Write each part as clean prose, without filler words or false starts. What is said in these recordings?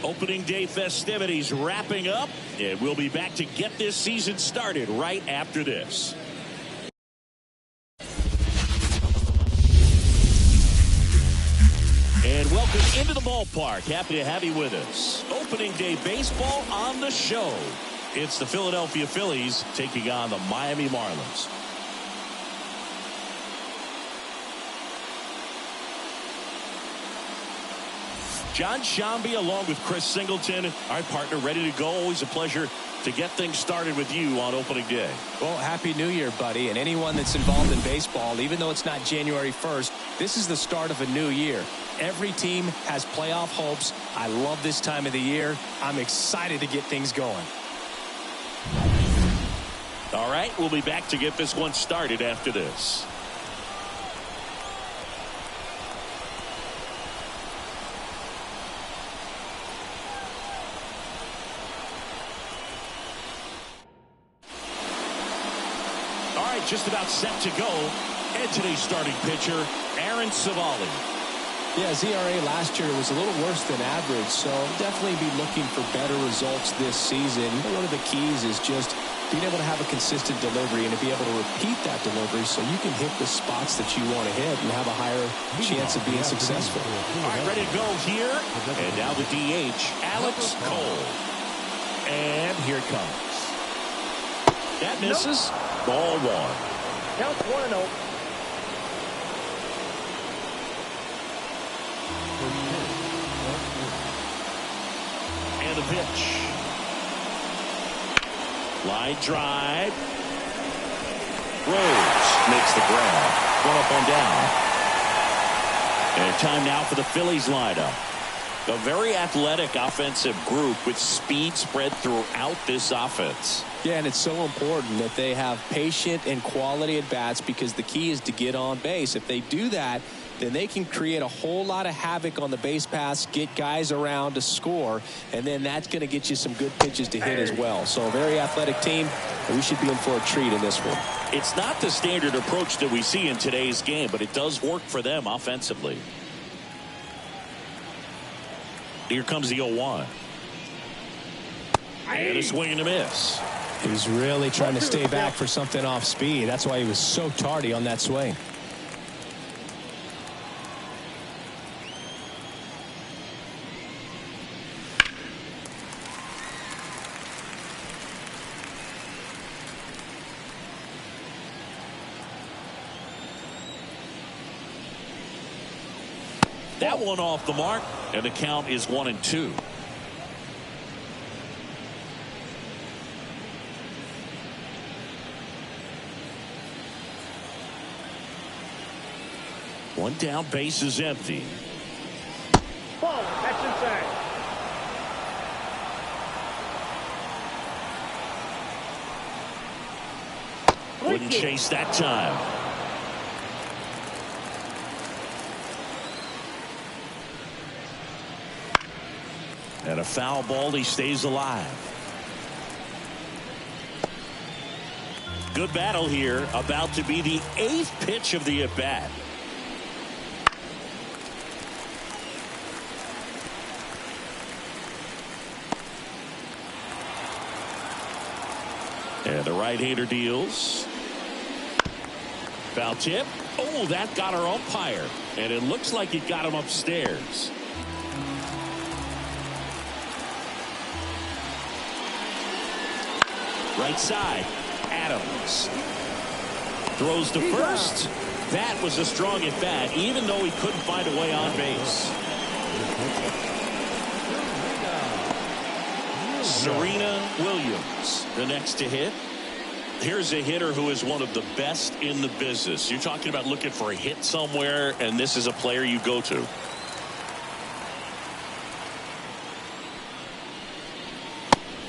Opening day festivities wrapping up, and we'll be back to get this season started right after this. And welcome into the ballpark. Happy to have you with us. Opening day baseball on the show. It's the Philadelphia Phillies taking on the Miami Marlins. John Shambi along with Chris Singleton, our partner, ready to go. Always a pleasure to get things started with you on opening day. Well, Happy New Year, buddy. And anyone that's involved in baseball, even though it's not January 1st, this is the start of a new year. Every team has playoff hopes. I love this time of the year. I'm excited to get things going. All right, we'll be back to get this one started after this. Just about set to go. And today's starting pitcher, Aaron Savali. Yeah, his ERA last year was a little worse than average, so definitely be looking for better results this season. One of the keys is just being able to have a consistent delivery and to be able to repeat that delivery so you can hit the spots that you want to hit and have a higher chance of being successful. All right, ready to go here. And now the DH, Alex Cole. And here it comes. That misses. Ball one. Counts 1-0. And the pitch. Line drive. Rose makes the grab. One up, one down. And time now for the Phillies lineup. A very athletic offensive group with speed spread throughout this offense. Yeah, and it's so important that they have patient and quality at bats because the key is to get on base. If they do that, then they can create a whole lot of havoc on the base paths, get guys around to score, and then that's going to get you some good pitches to hit as well. So a very athletic team, and we should be in for a treat in this one. It's not the standard approach that we see in today's game, but it does work for them offensively. Here comes the 0-1. And a swing and a miss. He was really trying to stay back for something off speed. That's why he was so tardy on that swing. That one off the mark, and the count is 1-2. One down, base is empty. Ball, that's inside. Wouldn't chase that time. And a foul ball, he stays alive. Good battle here, about to be the 8th pitch of the at-bat. And the right-hander deals. Foul tip. Oh, that got our umpire. And it looks like it got him upstairs. Right side, Adams. Throws to first. That was a strong at bat, even though he couldn't find a way on base. Serena Williams, the next to hit. Here's a hitter who is one of the best in the business. You're talking about looking for a hit somewhere, and this is a player you go to.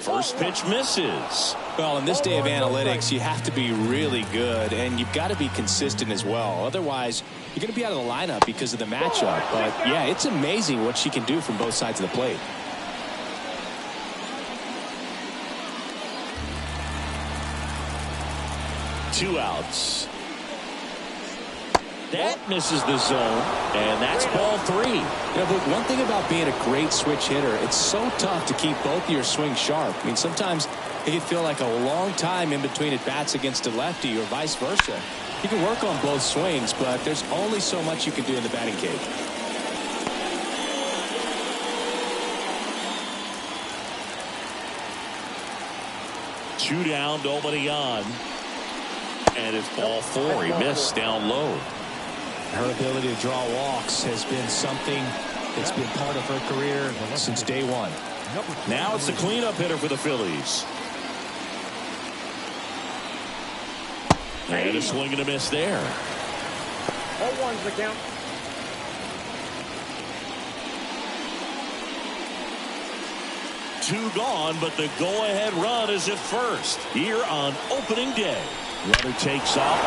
First pitch misses. Well, in this day of analytics, you have to be really good, and you've got to be consistent as well. Otherwise, you're going to be out of the lineup because of the matchup. But, yeah, it's amazing what she can do from both sides of the plate. Two outs. That misses the zone, and that's ball 3. Yeah, but one thing about being a great switch hitter, it's so tough to keep both of your swings sharp. I mean, sometimes it can feel like a long time in between at bats against a lefty or vice versa. You can work on both swings, but there's only so much you can do in the batting cage. Two down, nobody on. And it's ball 4. He missed down low. Her ability to draw walks has been something that's been part of her career since day one. Now it's the cleanup hitter for the Phillies. And a swing and a miss there. 0-1's the count. Two gone, but the go-ahead run is at first here on opening day. Runner takes off.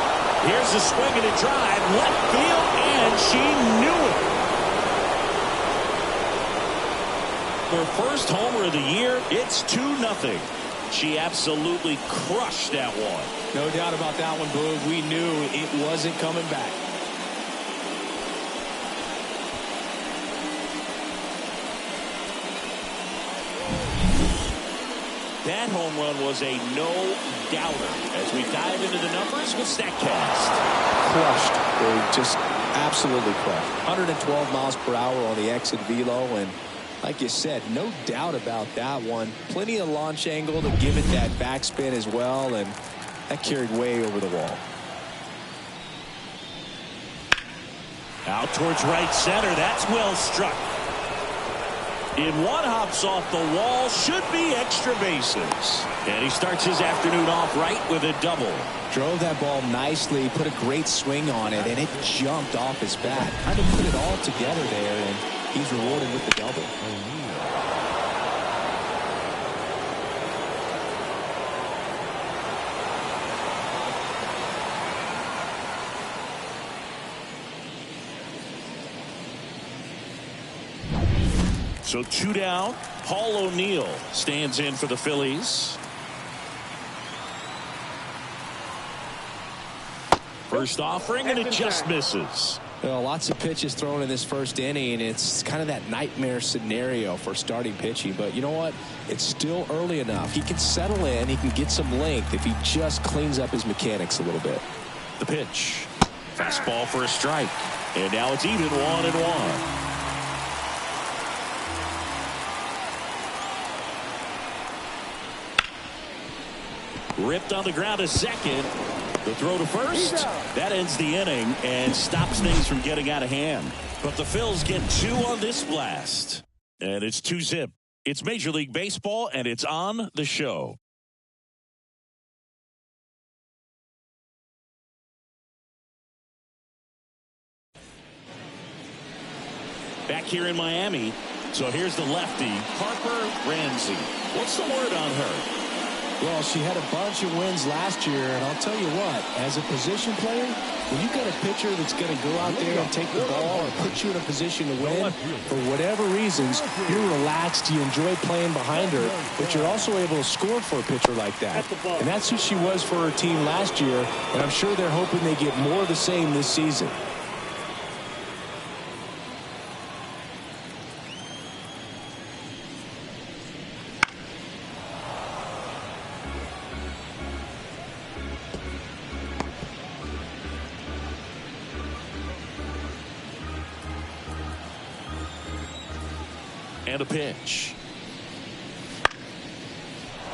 Here's the swing and a drive. Left field, and she knew it. Her first homer of the year, it's 2-0. She absolutely crushed that one. No doubt about that one, Boog. We knew it wasn't coming back. That home run was a no-doubter. As we dive into the numbers with StatCast. Crushed, Boog. Just absolutely crushed. 112 miles per hour on the exit velo, and like you said, no doubt about that one. Plenty of launch angle to give it that backspin as well, and that carried way over the wall. Out towards right center. That's well struck. In one, hops off the wall. Should be extra bases. And he starts his afternoon off right with a double. Drove that ball nicely, put a great swing on it, and it jumped off his bat. Kind of put it all together there, and he's rewarded with the double. So two down. Paul O'Neill stands in for the Phillies. First offering, and it just misses. Well, lots of pitches thrown in this first inning. It's kind of that nightmare scenario for starting pitching. But you know what? It's still early enough. He can settle in. He can get some length if he just cleans up his mechanics a little bit. The pitch. Fastball for a strike. And now it's even 1-1. Ripped on the ground to second. The throw to first. That ends the inning and stops things from getting out of hand. But the Phils get 2 on this blast. And it's 2-zip. It's Major League Baseball, and it's on the show. Back here in Miami. So here's the lefty, Harper Ramsey. What's the word on her? Well, she had a bunch of wins last year, and I'll tell you what, as a position player, when you've got a pitcher that's going to go out there and take the ball and put you in a position to win, for whatever reasons, you're relaxed, you enjoy playing behind her, but you're also able to score for a pitcher like that. And that's who she was for her team last year, and I'm sure they're hoping they get more of the same this season. And a pitch.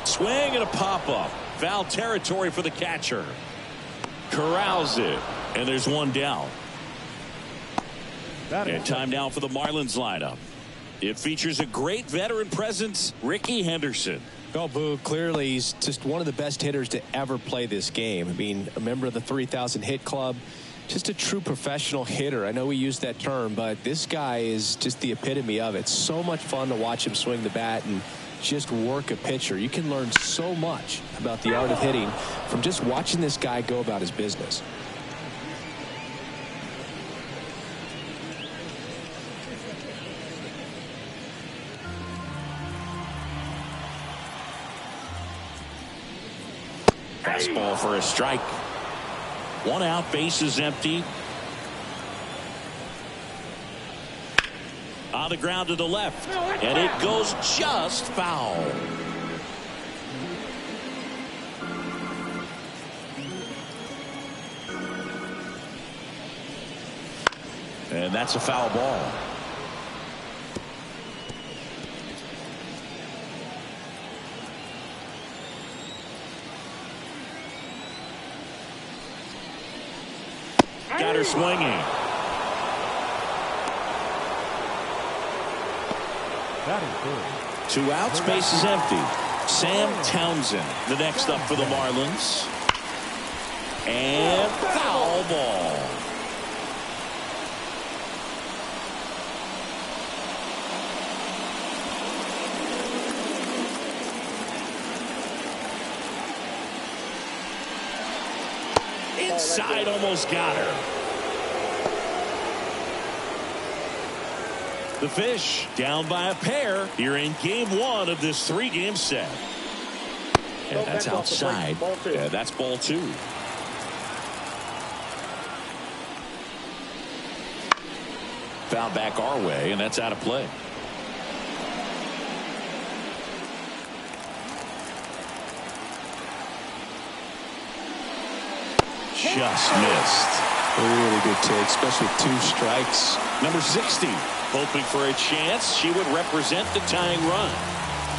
Swing and a pop-up. Foul territory for the catcher. Corrals it. And there's one down. And time now for the Marlins lineup. It features a great veteran presence, Ricky Henderson. Well, Boo, clearly he's just one of the best hitters to ever play this game. I mean, a member of the 3,000 hit club. Just a true professional hitter. I know we use that term, but this guy is just the epitome of it. So much fun to watch him swing the bat and just work a pitcher. You can learn so much about the art of hitting from just watching this guy go about his business. Fastball for a strike. One out, bases empty. on the ground to the left. And it goes just foul. And that's a foul ball. Got her swinging. That is good. 2 outs, base is empty. Sam Townsend, the next up for the Marlins. And foul ball. Inside, almost got her. The Fish down by a pair here in game 1 of this 3-game set. And that's outside. Yeah, that's ball 2. Foul back our way, and that's out of play. Just missed. Really good take, especially with 2 strikes. Number 60, hoping for a chance she would represent the tying run.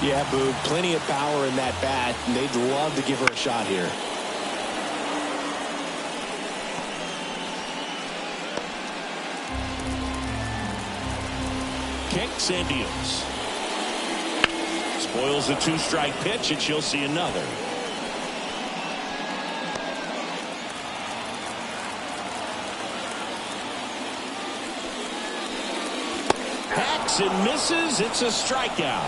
Yeah, Boog, plenty of power in that bat, and they'd love to give her a shot here. Kicks and deals. Spoils a 2-strike pitch, and she'll see another. And misses. It's a strikeout.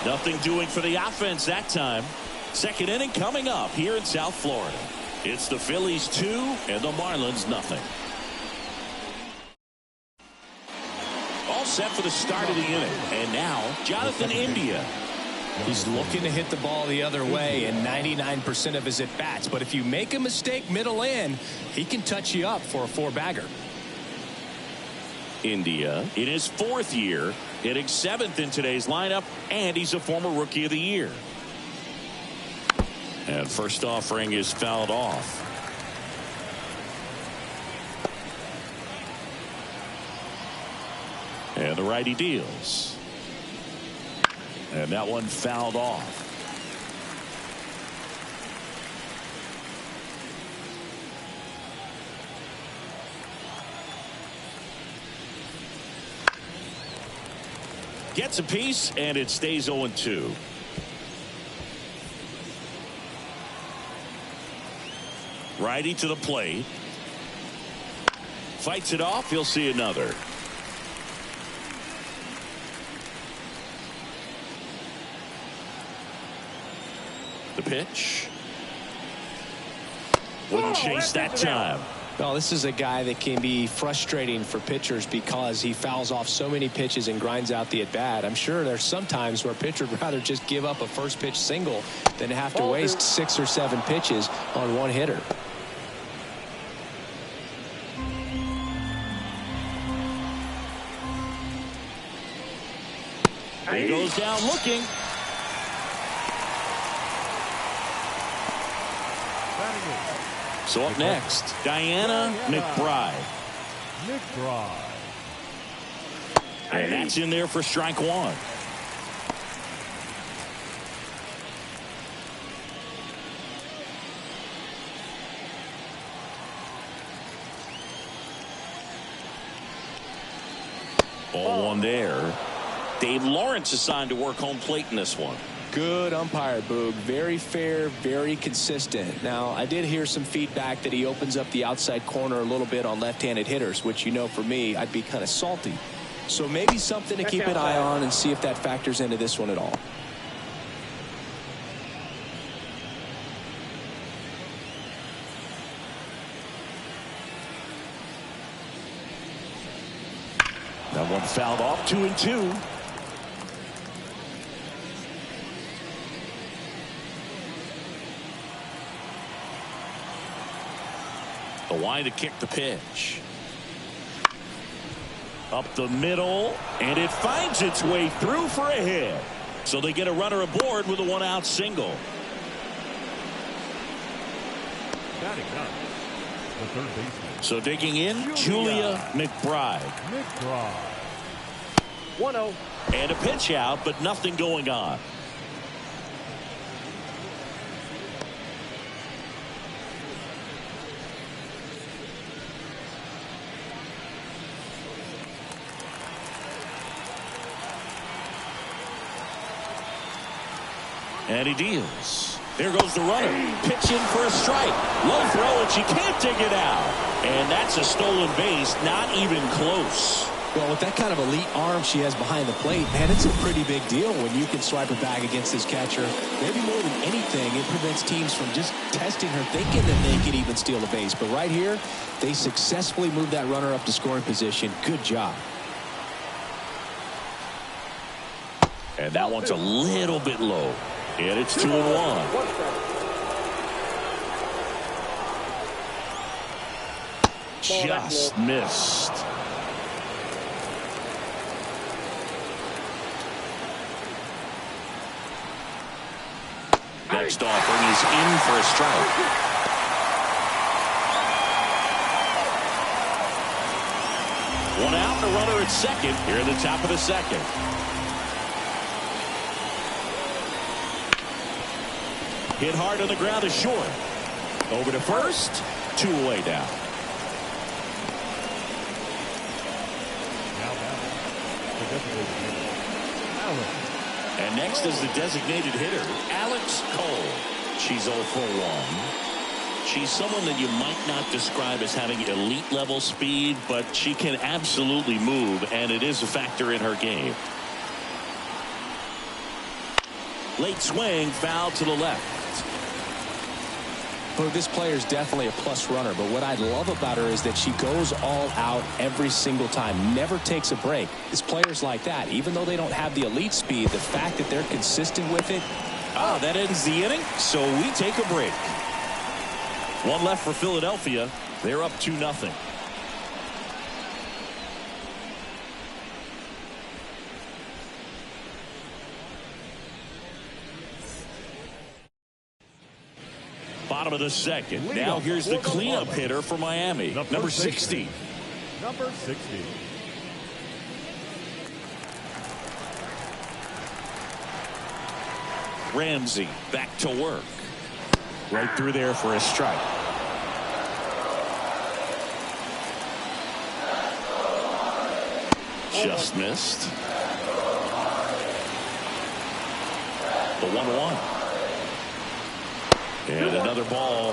Nothing doing for the offense that time. Second inning coming up here in South Florida. It's the Phillies 2 and the Marlins nothing. All set for the start of the inning. And now Jonathan India. He's looking to hit the ball the other way in 99% of his at-bats. But if you make a mistake middle in, he can touch you up for a 4-bagger. India in his 4th year, hitting 7th in today's lineup, and he's a former Rookie of the Year. And first offering is fouled off. And the righty deals. And that one fouled off. Gets a piece, and it stays 0-2. Righty to the plate. Fights it off. He'll see another. The pitch. Wouldn't chase that time. Well, this is a guy that can be frustrating for pitchers because he fouls off so many pitches and grinds out the at-bat. I'm sure there's some times where a pitcher would rather just give up a first pitch single than have to waste 6 or 7 pitches on one hitter. He goes down looking. So up next, Diana McBride. And that's in there for strike 1. Ball 1 there. Dave Lawrence assigned to work home plate in this one. Good umpire, Boog. Very fair, very consistent. Now, I did hear some feedback that he opens up the outside corner a little bit on left-handed hitters, which, you know, for me, I'd be kind of salty. So maybe something to keep an eye on and see if that factors into this one at all. That one fouled off. 2-2. The line to kick the pitch. Up the middle, and it finds its way through for a hit. So they get a runner aboard with a one-out single. Batting up, the third baseman. So digging in, Julia McBride. 1-0. And a pitch out, but nothing going on. And he deals. There goes the runner. Pitch in for a strike. Low throw, and she can't dig it out. And that's a stolen base, not even close. Well, with that kind of elite arm she has behind the plate, man, it's a pretty big deal when you can swipe her back against this catcher. Maybe more than anything, it prevents teams from just testing her, thinking that they could even steal the base. But right here, they successfully moved that runner up to scoring position. Good job. And that one's a little bit low. And it's 2-1. Just missed. Next offering is in for a strike. One out, and a runner at second here at the top of the second. Hit hard on the ground is short. Over to first. 2 away now. And next is the designated hitter, Alex Cole. She's 0 for 1. She's someone that you might not describe as having elite level speed, but she can absolutely move, and it is a factor in her game. Late swing, foul to the left. Well, this player is definitely a plus runner, but what I love about her is that she goes all out every single time, never takes a break. It's players like that, even though they don't have the elite speed, the fact that they're consistent with it. That ends the inning, so we take a break. One left for Philadelphia. They're up 2-0. Bottom of the second. Now here's the cleanup hitter for Miami. Number 60. Number 60. Ramsey back to work. Right through there for a strike. Just missed. The 1-1. And another ball.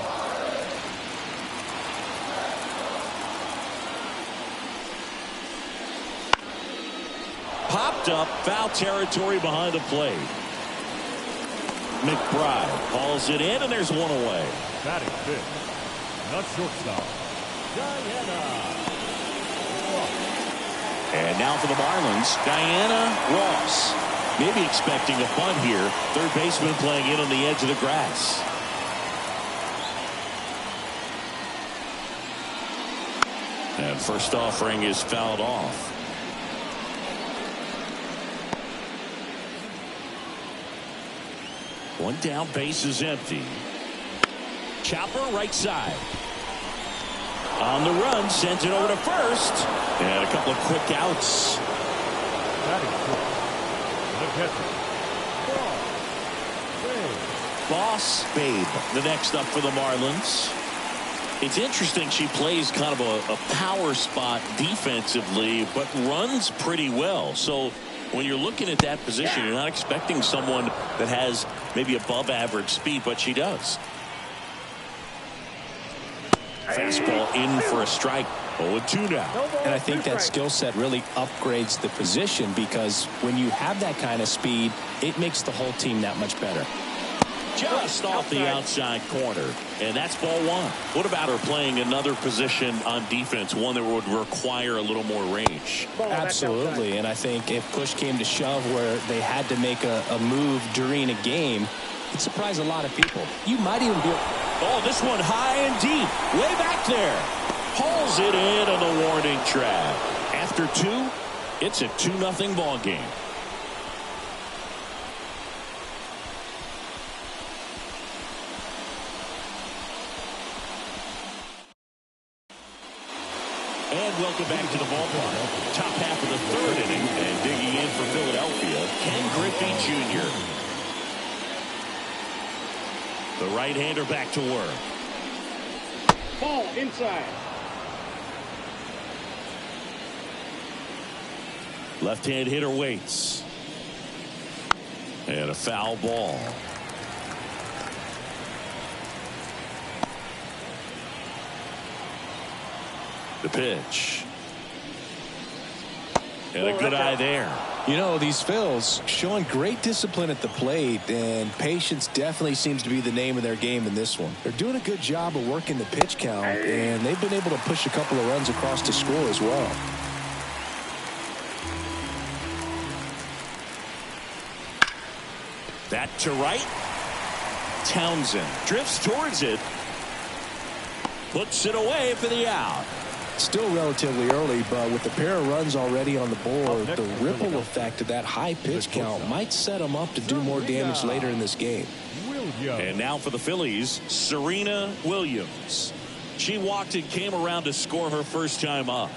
Popped up, foul territory behind the plate. McBride hauls it in, and there's 1 away. Batting fifth, not shortstop, Diana. And now for the Marlins, Diana Ross. Maybe expecting a bunt here. Third baseman playing in on the edge of the grass. And first offering is fouled off. One down, base is empty. Chopper right side. On the run, sends it over to first. And a couple of quick outs. Boss Babe, the next up for the Marlins. It's interesting, she plays kind of a power spot defensively, but runs pretty well. So when you're looking at that position, you're not expecting someone that has maybe above average speed, but she does. Fastball in for a strike. 0-2 now. And I think that skill set really upgrades the position, because when you have that kind of speed, it makes the whole team that much better. Just off the outside corner, and that's ball 1. What about her playing another position on defense, one that would require a little more range? Absolutely, and I think if push came to shove where they had to make a move during a game, it surprised a lot of people. You might even be... Oh, this one high and deep, way back there. Hauls it in on the warning track. after 2, it's a 2-0 ball game. And welcome back to the ballpark. Top half of the 3rd inning, and digging in for Philadelphia, Ken Griffey Jr. The right-hander back to work. Ball inside. Left-hand hitter waits. And a foul ball. The pitch. And a good eye there. You know, these Phils showing great discipline at the plate, and patience definitely seems to be the name of their game in this one. They're doing a good job of working the pitch count, and they've been able to push a couple of runs across to score as well. That to right. Townsend drifts towards it. Puts it away for the out. Still relatively early, but with the pair of runs already on the board, the ripple effect of that high pitch count might set them up to do more damage later in this game. And now for the Phillies, Serena Williams. She walked and came around to score her first time up.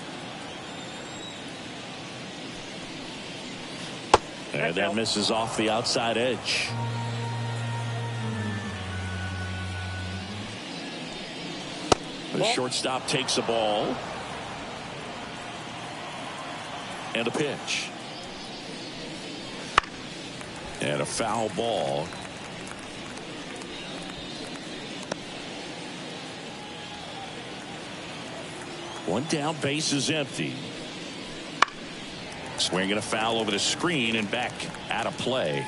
And that misses off the outside edge. The shortstop takes a ball. And a pitch. And a foul ball. One down, base is empty. Swinging a foul over the screen and back out of play.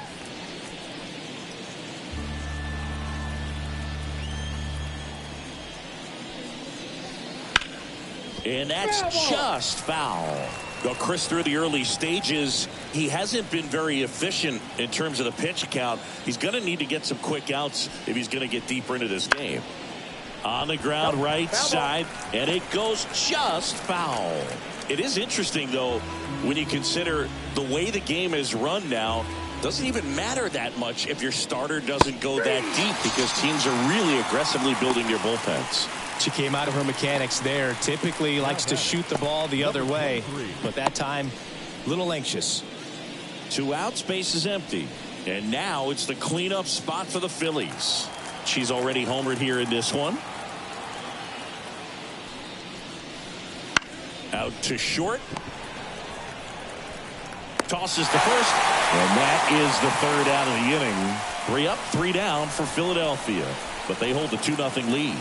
And that's just foul. Well, Chris, through the early stages, he hasn't been very efficient in terms of the pitch count. He's going to need to get some quick outs if he's going to get deeper into this game. On the ground, right side, and it goes just foul. It is interesting, though, when you consider the way the game is run now. Doesn't even matter that much if your starter doesn't go that deep, because teams are really aggressively building their bullpens. She came out of her mechanics there. Typically likes to shoot the ball the other way, but that time a little anxious. 2 outs, base is empty, and now it's the cleanup spot for the Phillies. She's already homered here in this one. Out to short. Tosses to first, and that is the 3rd out of the inning. 3 up, 3 down for Philadelphia, but they hold the 2-0 lead.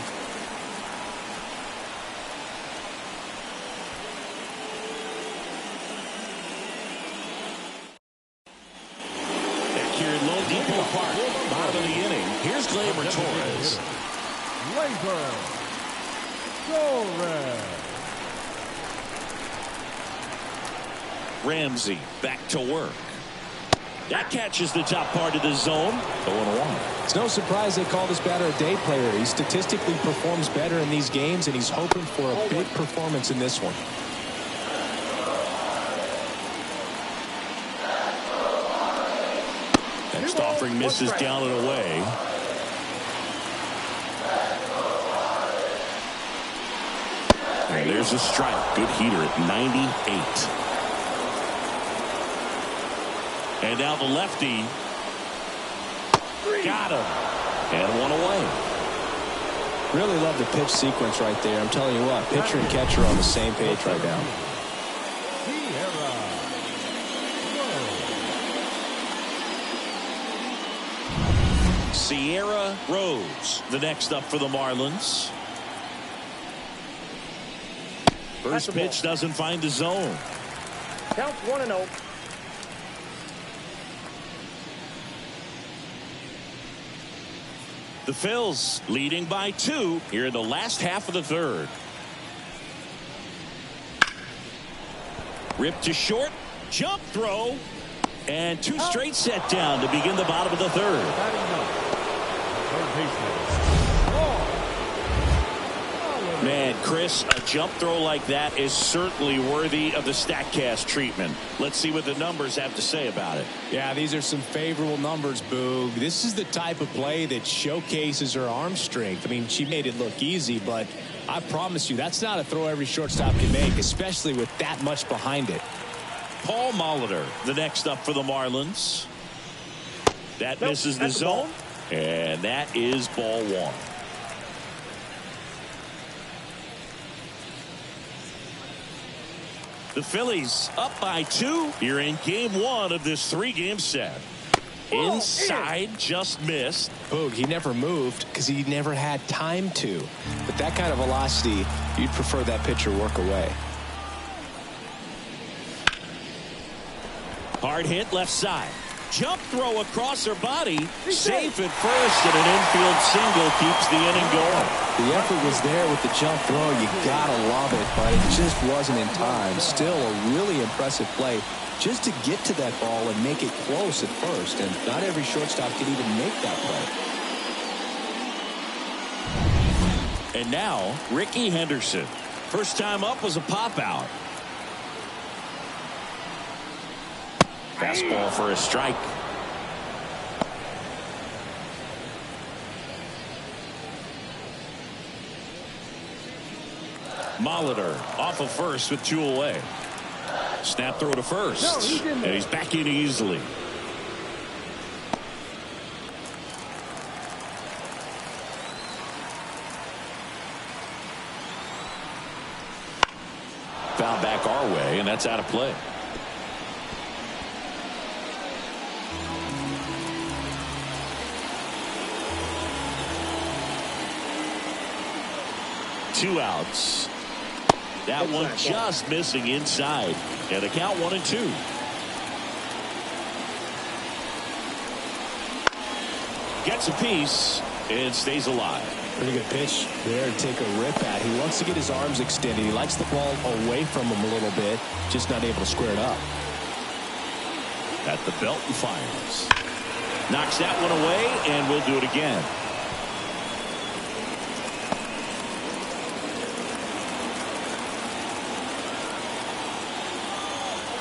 Bottom of the inning. Here's Gleyber Torres. Gleyber Torres. Ramsey back to work. That catches the top part of the zone. 0-1. It's no surprise they call this batter a day player. He statistically performs better in these games, and he's hoping for a big performance in this one. Next offering misses down and away. And there's a strike. Good heater at 98. And now the lefty. Got him. And one away. Really love the pitch sequence right there. I'm telling you what, pitcher and catcher are on the same page right now. Sierra Rose, the next up for the Marlins. First pitch doesn't find the zone. Count 1-0. The Phils leading by 2 here in the last half of the 3rd. Ripped to short, jump throw, and 2 straight set down to begin the bottom of the 3rd. Man, Chris, a jump throw like that is certainly worthy of the StatCast treatment. Let's see what the numbers have to say about it. Yeah, these are some favorable numbers, Boog. This is the type of play that showcases her arm strength. I mean, she made it look easy, but I promise you, that's not a throw every shortstop can make, especially with that much behind it. Paul Molitor, the next up for the Marlins. That misses the zone, and that is ball one. The Phillies up by 2 here in game 1 of this 3-game set. Inside, just missed. Boog, he never moved because he never had time to. With that kind of velocity, you'd prefer that pitcher work away. Hard hit left side. Jump throw across her body. Safe at first, and an infield single keeps the inning going. The effort was there with the jump throw. You gotta love it, but it just wasn't in time. Still a really impressive play just to get to that ball and make it close at first. And not every shortstop can even make that play. And now, Ricky Henderson. First time up was a pop out. Fastball for a strike. Molitor off of first with 2 away. Snap throw to first. And he's back in easily. Foul back our way, and that's out of play. Two outs. That one just missing inside. And the count 1-2. Gets a piece and stays alive. Pretty good pitch there to take a rip at. He wants to get his arms extended. He likes the ball away from him a little bit. Just not able to square it up. At the belt and fires. Knocks that one away, and we'll do it again.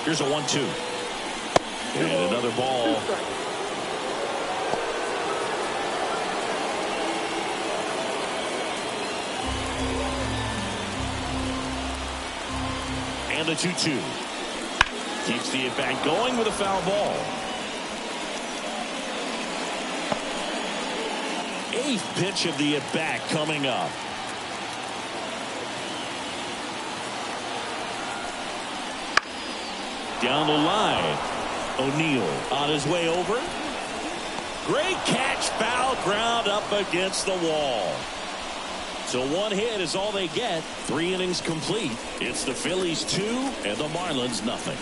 Here's a 1-2. And another ball. And a 2-2. Keeps the at-bat going with a foul ball. 8th pitch of the at-bat coming up. Down the line. O'Neill on his way over. Great catch. Foul ground up against the wall. So 1 hit is all they get. 3 innings complete. It's the Phillies 2 and the Marlins nothing.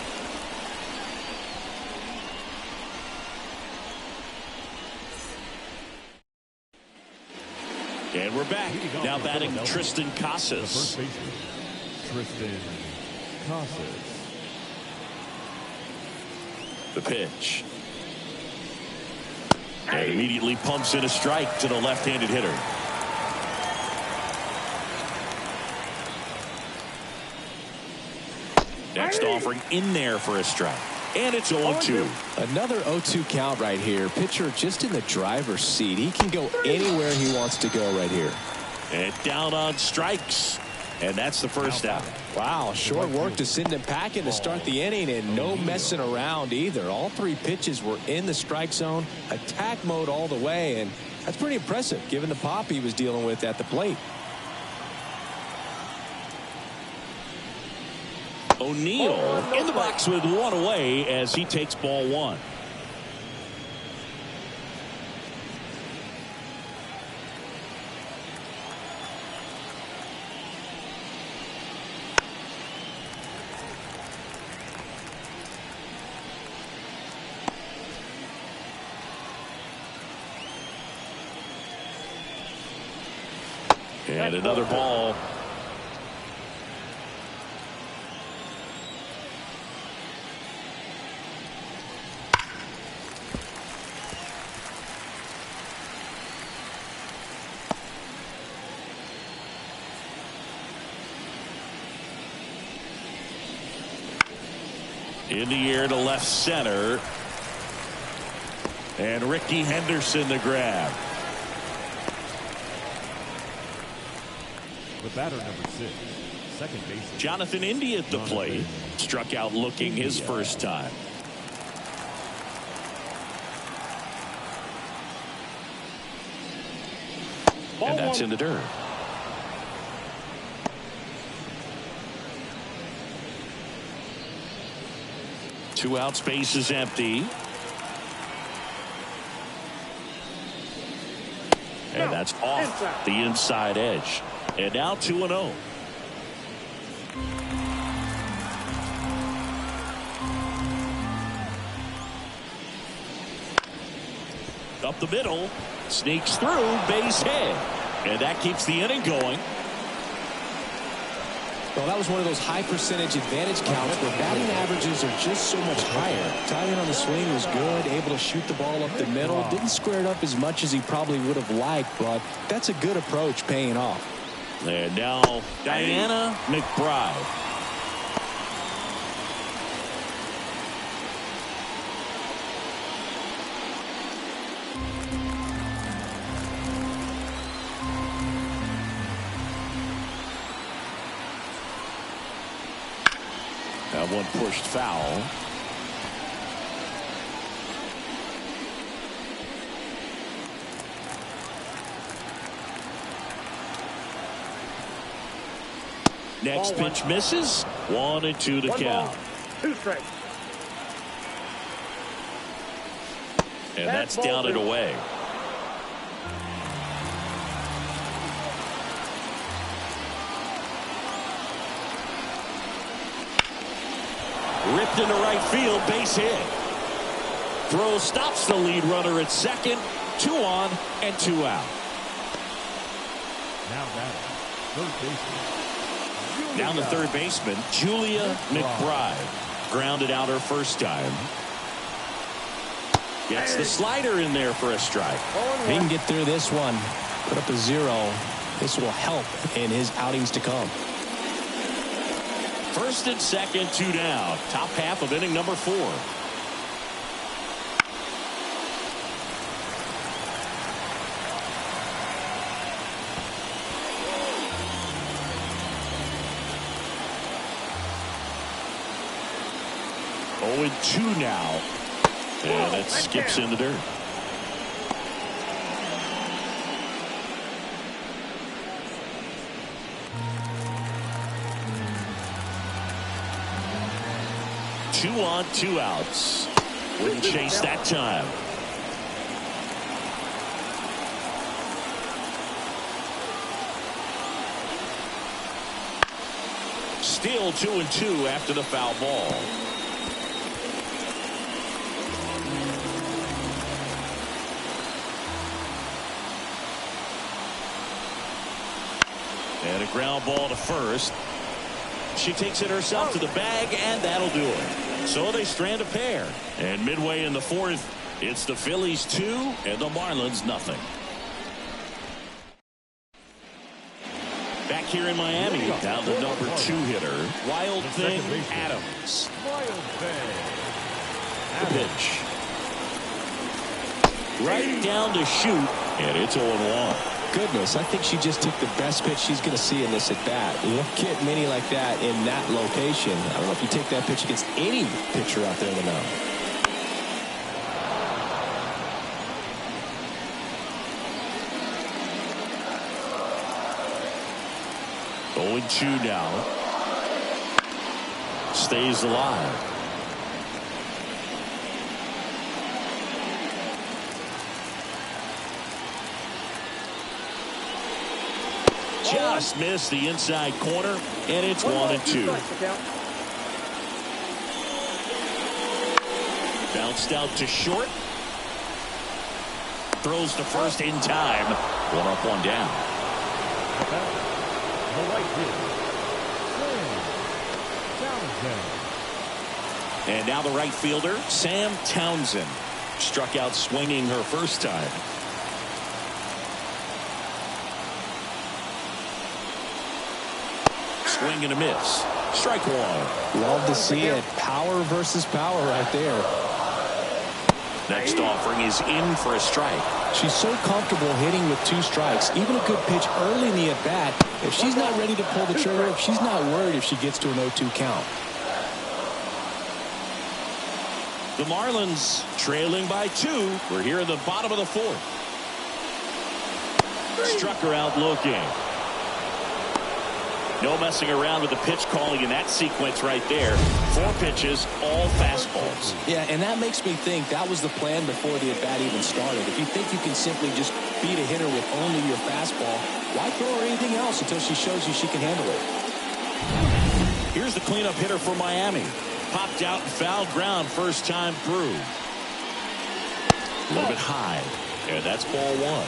And we're back. Now batting Tristan Casas. Tristan Casas. The pitch. And immediately pumps in a strike to the left-handed hitter. Next offering in there for a strike. And it's 0-2. Another 0-2 count right here. Pitcher just in the driver's seat. He can go anywhere he wants to go right here. And down on strikes. And that's the first out. Wow, short work to send him packing to start the inning, and no messing around either. All 3 pitches were in the strike zone, attack mode all the way, and that's pretty impressive given the pop he was dealing with at the plate. O'Neill in the box with 1 away as he takes ball 1. And another ball. In the air to left center. And Ricky Henderson the grab. The batter, number 6, second baseman Jonathan India at the plate. Struck out looking his first time. And that's in the dirt. Two outs, base is empty. And that's off the inside edge. And now 2-0. Up the middle. Sneaks through, base hit. And that keeps the inning going. Well, that was one of those high percentage advantage counts where batting averages are just so much higher. Timing on the swing was good, able to shoot the ball up the middle. Didn't square it up as much as he probably would have liked, but that's a good approach paying off. And now Diana McBride. That one pushed foul. Next pitch misses. 1-2 to count. 2 strikes. And that's down and away. Ripped into right field, base hit. Throw stops the lead runner at second. 2 on and 2 out. Now batting, third baseman. Down the third baseman, Julia McBride. Grounded out her first time. Gets the slider in there for a strike. He can get through this one. Put up a 0. This will help in his outings to come. First and second, 2 down. Top half of inning number 4. Oh, and 2 now. And it skips in the dirt. Two on, 2 outs. Wouldn't chase that time. Still 2-2 after the foul ball. And a ground ball to first. She takes it herself to the bag, and that'll do it. So they strand a pair. And midway in the 4th, it's the Phillies 2 and the Marlins nothing. Back here in Miami, down the number 2 hitter, Wild Thing Adams. The pitch. Right down to shoot, and it's 0-1. Goodness, I think she just took the best pitch she's going to see in this at bat. You don't get many like that in that location. I don't know if you take that pitch against any pitcher out there in the mound. Oh, 2 now. Stays alive. Just missed the inside corner, and it's 1-2. Bounced out to short. Throws to first in time. 1 up, 1 down. The right fielder, And now the right fielder, Sam Townsend. Struck out swinging her first time. Swing and a miss. Strike one. Love to see it. Power versus power right there. Next offering is in for a strike. She's so comfortable hitting with 2 strikes. Even a good pitch early in the at-bat. If she's not ready to pull the trigger, she's not worried if she gets to an 0-2 count. The Marlins trailing by 2. We're here in the bottom of the 4th. Struck her out looking. No messing around with the pitch calling in that sequence right there. 4 pitches, all fastballs. Yeah, and that makes me think that was the plan before the at-bat even started. If you think you can simply just beat a hitter with only your fastball, why throw her anything else until she shows you she can handle it? Here's the cleanup hitter for Miami. Popped out and foul ground first time through. A little bit high. And that's ball 1.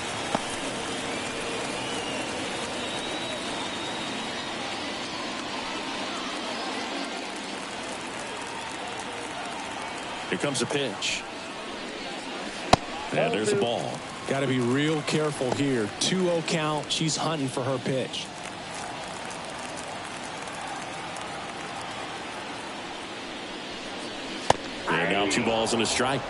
Here comes a pitch. And there's a ball. Got to be real careful here. 2-0 count. She's hunting for her pitch. And now 2 balls and a strike.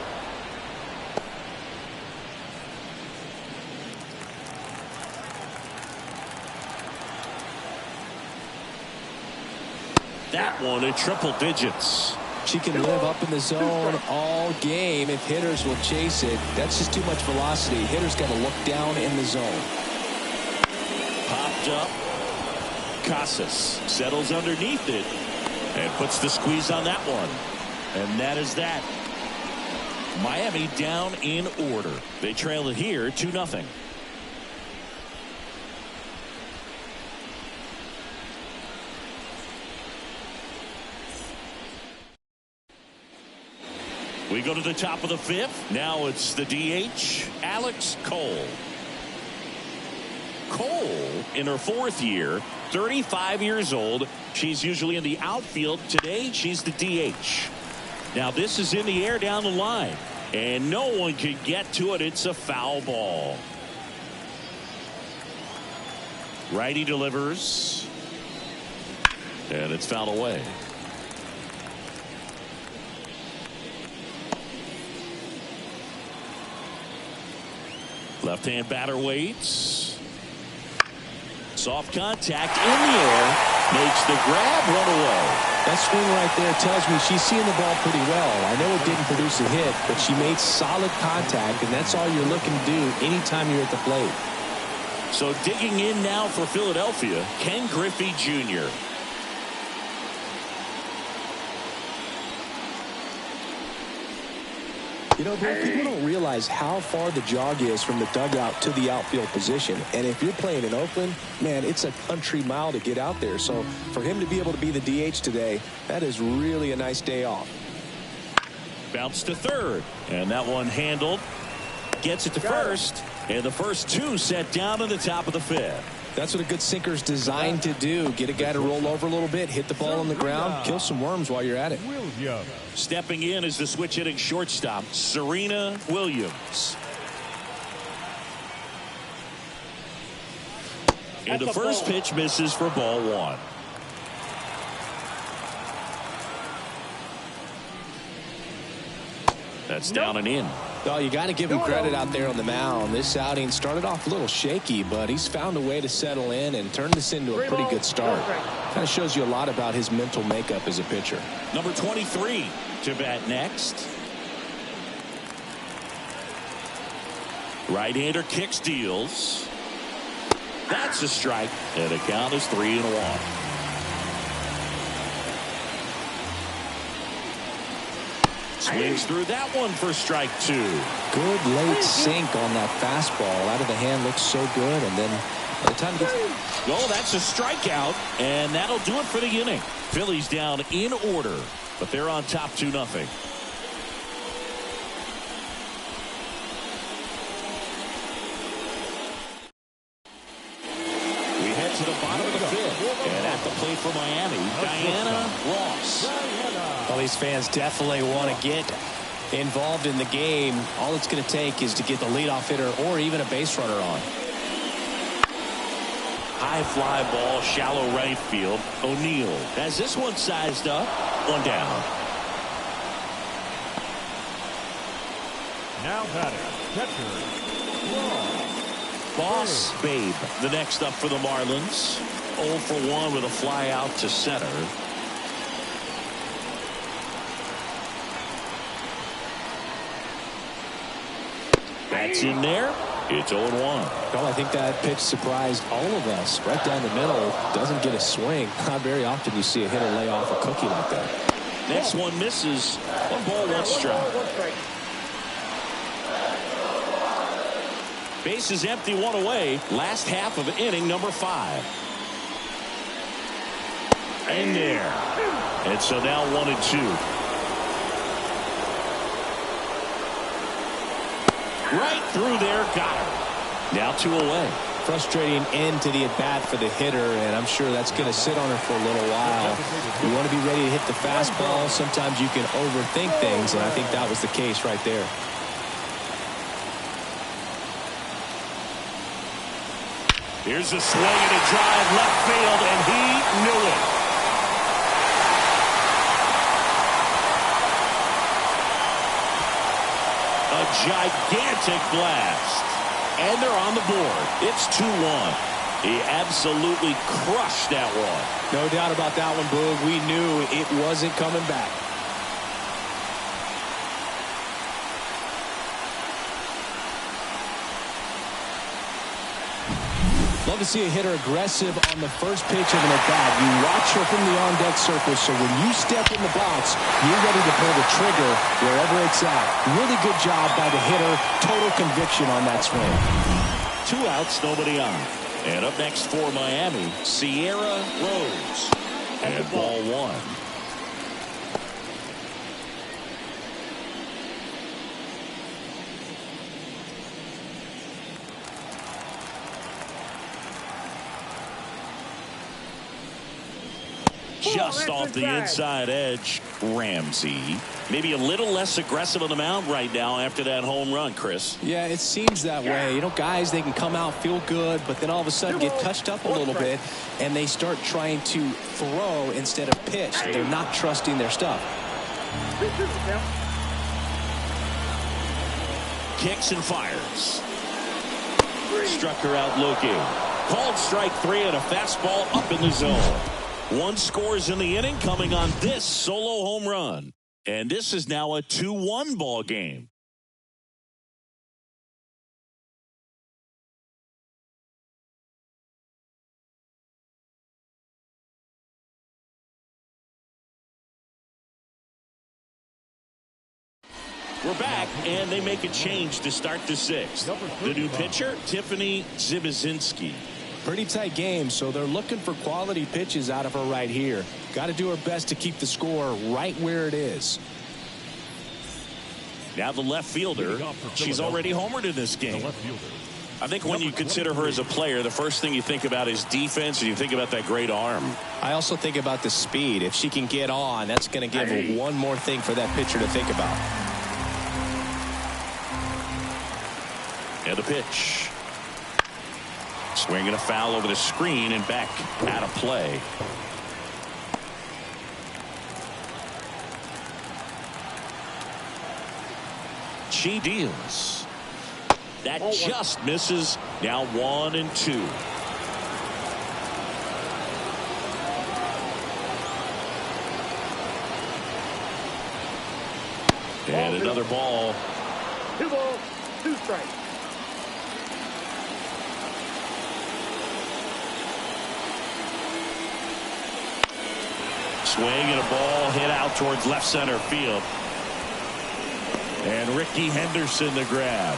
That one in triple digits. She can live up in the zone all game if hitters will chase it. That's just too much velocity. Hitters got to look down in the zone. Popped up. Casas settles underneath it and puts the squeeze on that one. And that is that. Miami down in order. They trail it here 2-0. We go to the top of the 5th. Now it's the DH, Alex Cole. Cole, in her 4th year, 35 years old. She's usually in the outfield. Today, she's the DH. Now, this is in the air down the line, and no one can get to it. It's a foul ball. Righty delivers, and it's fouled away. Left-hand batter waits. Soft contact in the air. Makes the grab, run away. That swing right there tells me she's seeing the ball pretty well. I know it didn't produce a hit, but she made solid contact, and that's all you're looking to do anytime you're at the plate. So digging in now for Philadelphia, Ken Griffey Jr. You know, Bill, people don't realize how far the jog is from the dugout to the outfield position. And if you're playing in Oakland, man, it's a country mile to get out there. So for him to be able to be the DH today, that is really a nice day off. Bounce to third. And that one handled. Gets it to first. And the first 2 set down in the top of the 5th. That's what a good sinker's designed to do. Get a guy to roll over a little bit, hit the ball on the ground, kill some worms while you're at it. Stepping in is the switch hitting shortstop, Serena Williams. And the first pitch misses for ball 1. That's down and in. Oh, you got to give him credit out there on the mound. This outing started off a little shaky, but he's found a way to settle in and turn this into a pretty good start. Kind of shows you a lot about his mental makeup as a pitcher. Number 23 to bat next. Right-hander kicks, deals. That's a strike, and the count is 3-1. Swings through that one for strike 2. Good late sink on that fastball. Out of the hand, looks so good, and then by the time it gets... Oh, that's a strikeout, and that'll do it for the inning. Phillies down in order, but they're on top 2-0. We head to the bottom of the 5th, and at the plate for Miami, Diana Ross. Well, these fans definitely want to get involved in the game. All it's going to take is to get the leadoff hitter or even a base runner on. High fly ball, shallow right field. O'Neill has this one sized up. One down. Now batting, catcher, Boss Babe, the next up for the Marlins. 0 for 1 with a fly out to center. That's in there. It's 0-1. Well, I think that pitch surprised all of us. Right down the middle, doesn't get a swing. Not very often you see a hitter lay off a cookie like that. Next one misses. 1 ball, 1 strike. Base is empty, 1 away. Last half of inning number 5. And there. And so now 1-2. Right through there, got her. Now 2 away. Frustrating end to the at-bat for the hitter, and I'm sure that's going to sit on her for a little while. You want to be ready to hit the fastball. Sometimes you can overthink things, and I think that was the case right there. Here's a swing and a drive left field, and he knew it. A gigantic blast. And they're on the board. It's 2-1. He absolutely crushed that one. No doubt about that one, Boog. We knew it wasn't coming back. Love to see a hitter aggressive on the first pitch of an at-bat. You watch her from the on-deck circle, so when you step in the box, you're ready to pull the trigger wherever it's at. Really good job by the hitter. Total conviction on that swing. 2 outs, nobody on. And up next for Miami, Sierra Rose. And ball 1. Just off the inside edge, Ramsey. Maybe a little less aggressive on the mound right now after that home run, Chris. Yeah, it seems that way. You know, guys, they can come out, feel good, but then all of a sudden get touched up a little bit, and they start trying to throw instead of pitch. They're not trusting their stuff. Kicks and fires. Struck her out looking. Called strike 3 and a fastball up in the zone. 1 scores in the inning coming on this solo home run. And this is now a 2-1 ball game. We're back, and they make a change to start the 6th. The new pitcher, Tiffany Zibizinski. Pretty tight game, so they're looking for quality pitches out of her right here. Got to do her best to keep the score right where it is. Now the left fielder, she's already homered in this game. I think when you consider her as a player, the first thing you think about is defense, and you think about that great arm. I also think about the speed. If she can get on, that's going to give her one more thing for that pitcher to think about. And the pitch. Swinging a foul over the screen and back out of play. She deals. That just misses. Now 1-2. And another ball. 2 balls, 2 strikes. Swing and a ball hit out towards left center field. And Ricky Henderson the grab.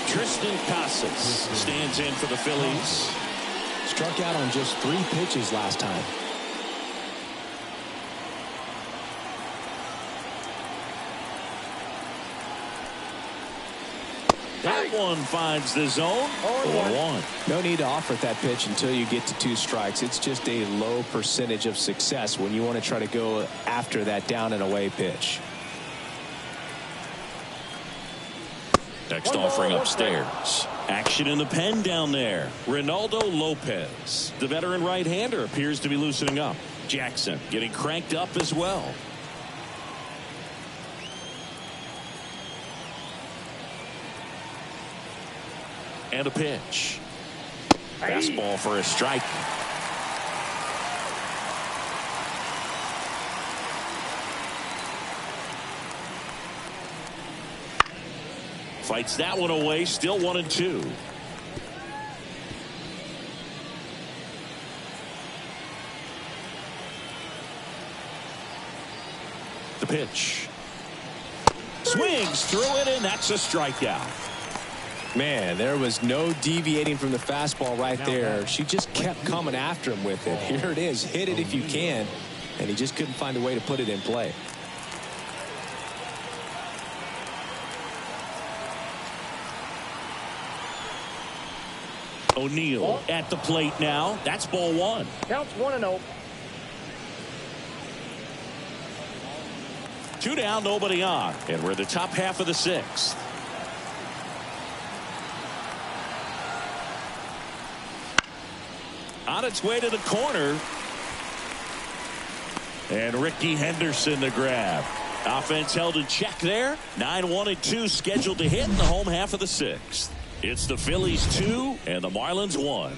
Tristan Casas stands in for the Phillies. Struck out on just 3 pitches last time. That one finds the zone. 0-1. No need to offer that pitch until you get to 2 strikes. It's just a low percentage of success when you want to try to go after that down and away pitch. Next offering upstairs. Action in the pen down there. Ronaldo Lopez. The veteran right-hander appears to be loosening up. Jackson getting cranked up as well. And a pitch. Fastball for a strike. Fights that one away. Still 1-2. The pitch. Swings through it, and that's a strikeout. Man, there was no deviating from the fastball right there. She just kept coming after him with it. Here it is. Hit it if you can. And he just couldn't find a way to put it in play. O'Neill at the plate now. That's ball one. Counts 1-0. 2 down, nobody on. And we're the top half of the 6th. On its way to the corner. And Ricky Henderson to grab. Offense held in check there. 9-1-2 scheduled to hit in the home half of the 6th. It's the Phillies 2 and the Marlins 1.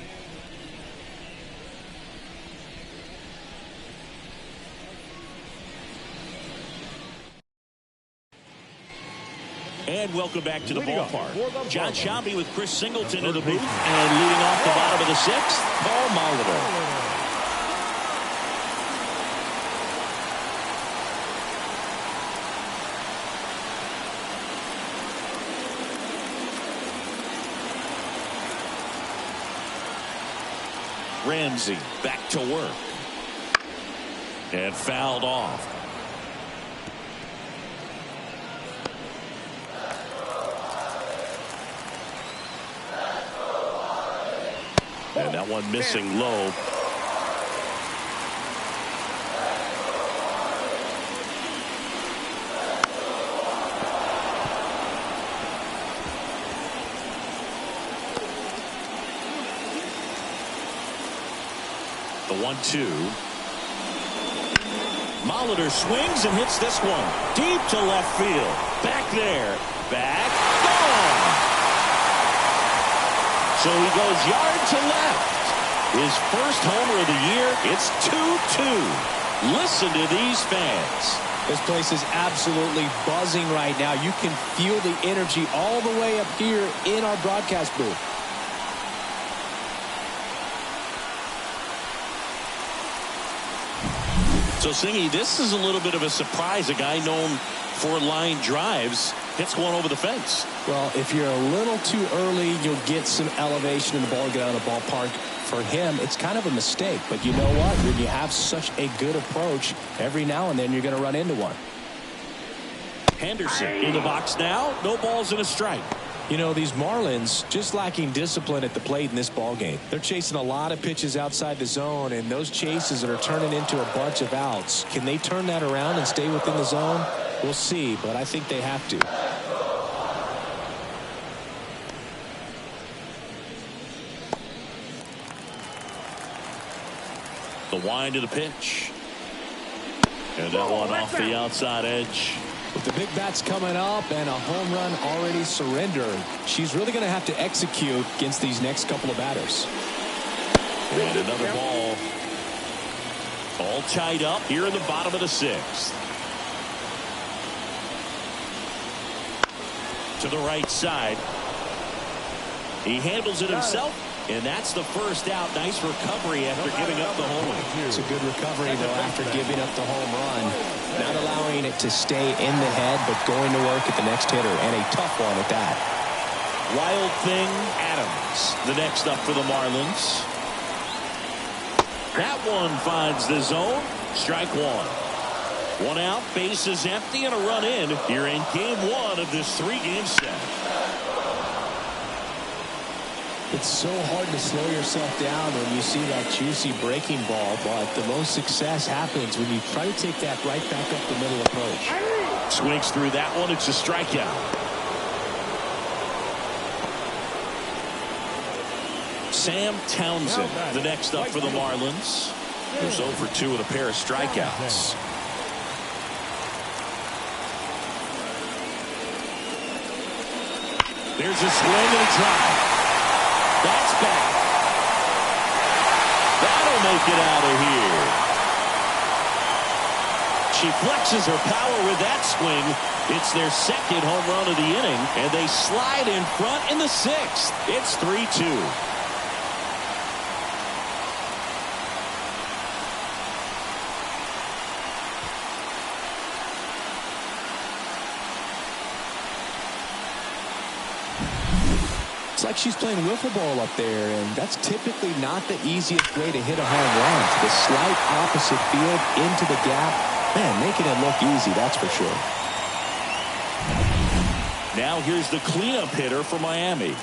And welcome back to the ballpark. John Shambi with Chris Singleton in the booth. And leading off the bottom of the 6th, Paul Molitor. Ramsey back to work. And fouled off. And that one missing low. The 1-2. Molitor swings and hits this one deep to left field. Back there. Back. Gone. So he goes yard to left. His first homer of the year. It's 2-2. Listen to these fans. This place is absolutely buzzing right now. You can feel the energy all the way up here in our broadcast booth. So, Singy, this is a little bit of a surprise. A guy known for line drives hits one over the fence. Well, if you're a little too early, you'll get some elevation and the ball get out of the ballpark. For him, it's kind of a mistake. But you know what? When you have such a good approach, every now and then you're going to run into one. Henderson in the box now. No balls and a strike. You know, these Marlins just lacking discipline at the plate in this ball game. They're chasing a lot of pitches outside the zone, and those chases are turning into a bunch of outs. Can they turn that around and stay within the zone? We'll see, but I think they have to. The wind of the pitch. And that one off the outside edge. With the big bats coming up and a home run already surrendered, she's really going to have to execute against these next couple of batters. And another ball. All tied up here in the bottom of the 6th. To the right side. He handles it himself. And that's the first out. Nice recovery after giving up the home run. It's a good recovery, though, after giving up the home run. Not allowing it to stay in the head, but going to work at the next hitter. And a tough one at that. Wild Thing Adams, the next up for the Marlins. That one finds the zone. Strike one. One out, bases empty, and a run in. Here in game 1 of this 3-game set. It's so hard to slow yourself down when you see that juicy breaking ball, but the most success happens when you try to take that right back up the middle approach. Swings through that one. It's a strikeout. Sam Townsend, the next up for the Marlins. There's 0 for 2 with a pair of strikeouts. There's a swing and a drive. That's back. That'll make it out of here. She flexes her power with that swing. It's their second home run of the inning, and they slide in front in the 6th. It's 3-2. It's like she's playing wiffle ball up there, and that's typically not the easiest way to hit a home run. The slight opposite field into the gap. Man, making it look easy, that's for sure. Now here's the cleanup hitter for Miami.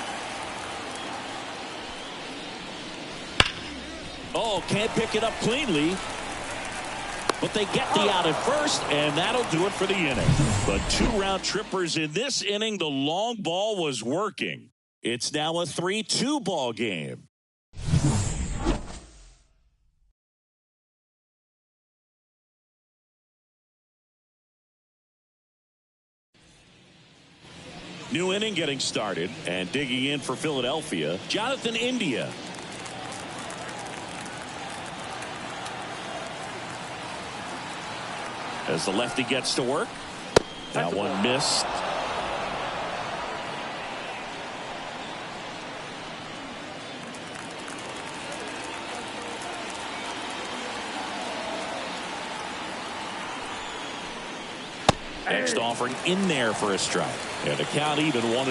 Oh, can't pick it up cleanly. But they get the out at first, and that'll do it for the inning. But 2 round trippers in this inning. The long ball was working. It's now a 3-2 ball game. New inning getting started, and digging in for Philadelphia, Jonathan India. As the lefty gets to work. That one missed. Next offering in there for a strike. And the count even 1-1.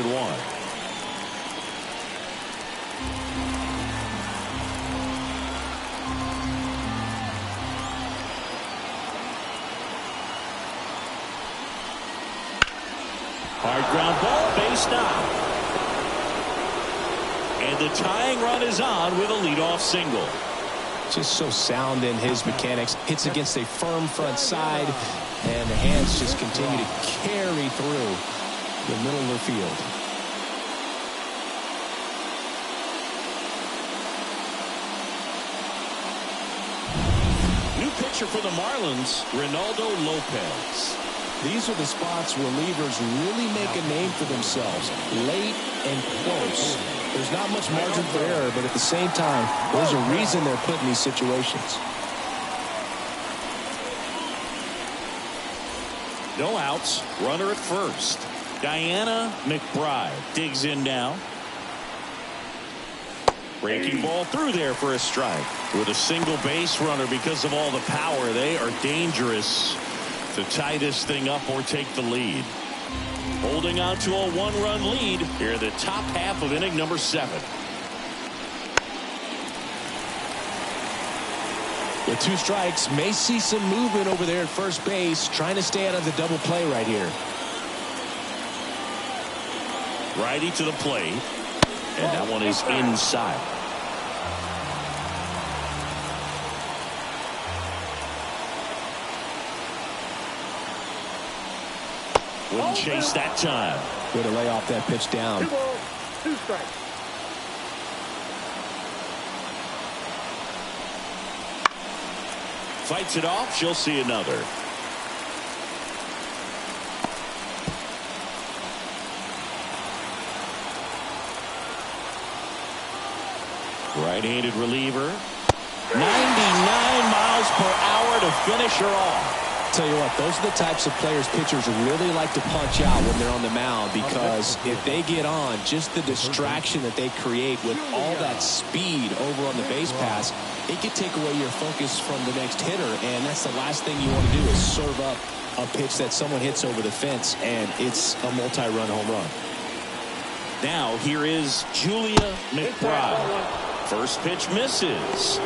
Hard ground ball, base knock. And the tying run is on with a leadoff single. Just so sound in his mechanics. Hits against a firm front side, and the hands just continue to carry through the middle of the field. New pitcher for the Marlins, Ronaldo Lopez. These are the spots where relievers really make a name for themselves. Late and close. There's not much margin for error, but at the same time, there's a reason they're put in these situations. No outs. Runner at first. Diana McBride digs in now. Breaking ball through there for a strike. With a single base runner, because of all the power, they are dangerous to tie this thing up or take the lead. Holding on to a 1-run lead here in the top half of inning number 7. With 2 strikes, may see some movement over there at first base, trying to stay out of the double play right here. Righty to the plate, and that one is inside. Wouldn't chase that time. Way to lay off that pitch down. 2 balls, 2 strikes. Fights it off. She'll see another. Right-handed reliever. 99 miles per hour to finish her off. Tell you what, those are the types of players pitchers really like to punch out when they're on the mound, because if they get on, just the distraction that they create with all that speed over on the base pass, it could take away your focus from the next hitter, and that's the last thing you want to do is serve up a pitch that someone hits over the fence, and it's a multi-run home run. Now here is Julia McBride. First pitch misses.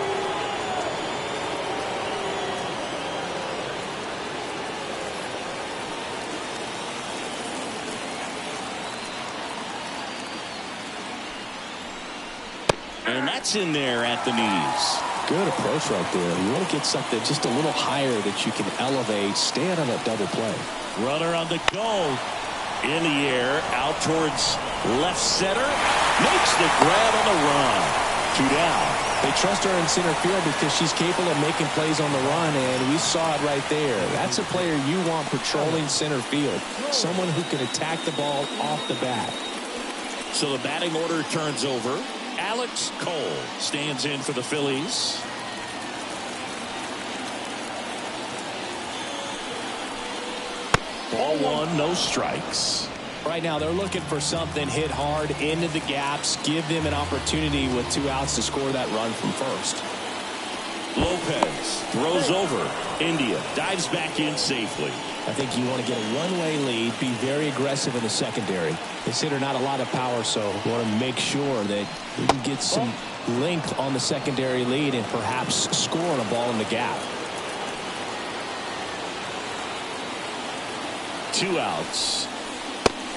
And that's in there at the knees. Good approach right there. You want to get something just a little higher that you can elevate. Stay out of that double play. Runner on the go. In the air, out towards left center. Makes the grab on the run. 2 down. They trust her in center field because she's capable of making plays on the run, and we saw it right there. That's a player you want patrolling center field, someone who can attack the ball off the bat. So the batting order turns over. Alex Cole stands in for the Phillies. Ball 1, no strikes. Right now they're looking for something, hit hard into the gaps, give them an opportunity with 2 outs to score that run from first. Lopez throws over. India dives back in safely. I think you want to get a one-way lead, be very aggressive in the secondary. Consider not a lot of power, so you want to make sure that you can get some length on the secondary lead and perhaps score on a ball in the gap. 2 outs.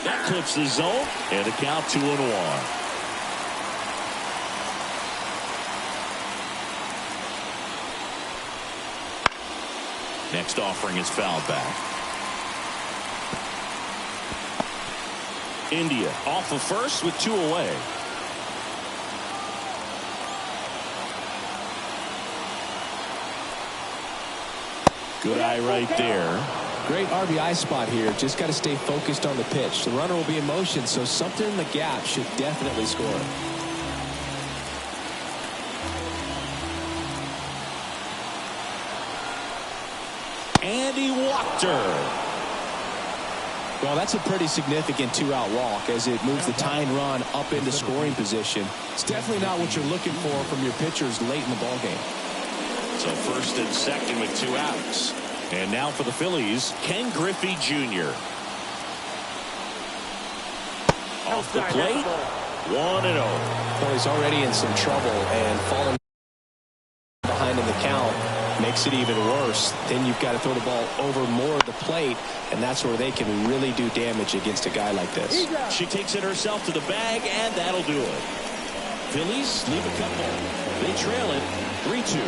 That clips the zone, and a count 2-1. Next offering is fouled back. India off of first with 2 away. Good eye right there. Great RBI spot here. Just got to stay focused on the pitch. The runner will be in motion, so something in the gap should definitely score. And he walked her. Well, that's a pretty significant 2-out walk as it moves the tying run up into scoring position. It's definitely not what you're looking for from your pitchers late in the ballgame. So first and second with 2 outs. And now for the Phillies, Ken Griffey Jr. Off the plate, 1-0. Well, he's already in some trouble, and falling behind in the count makes it even worse. Then you've got to throw the ball over more of the plate, and that's where they can really do damage against a guy like this. She takes it herself to the bag, and that'll do it. Phillies leave a couple. They trail it 3-2.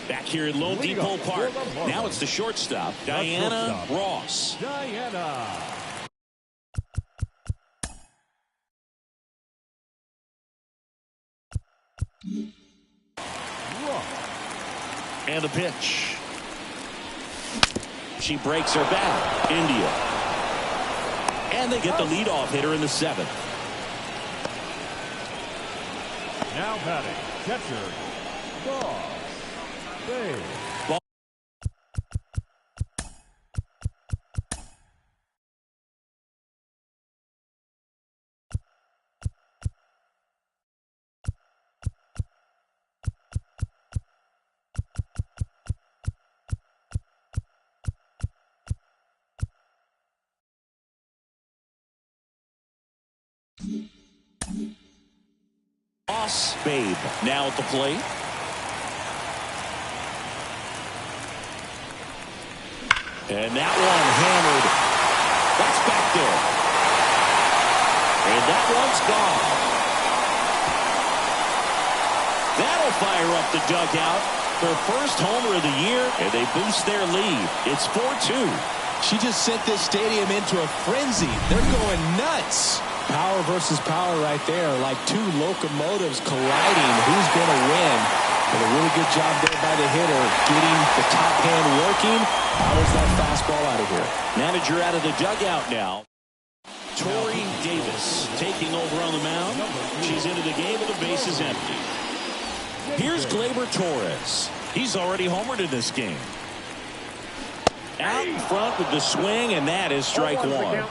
Back here at Lone Depot Park. Now it's the shortstop, Diana Ross. Diana. And the pitch. She breaks her back. India. And they get the leadoff hitter in the 7th. Now batting, catcher, Ross. Ball. Ross Babe now at the plate. And that one hammered. That's back there. And that one's gone. That'll fire up the dugout. Their first homer of the year, and they boost their lead. It's 4-2. She just sent this stadium into a frenzy. They're going nuts. Power versus power right there, like 2 locomotives colliding. Who's going to win? And a really good job there by the hitter, getting the top hand working. Powers that fastball out of here. Manager out of the dugout now. Tori Davis taking over on the mound. She's into the game with the bases empty. Here's Gleyber Torres. He's already homered in this game. Out in front with the swing, and that is strike 1.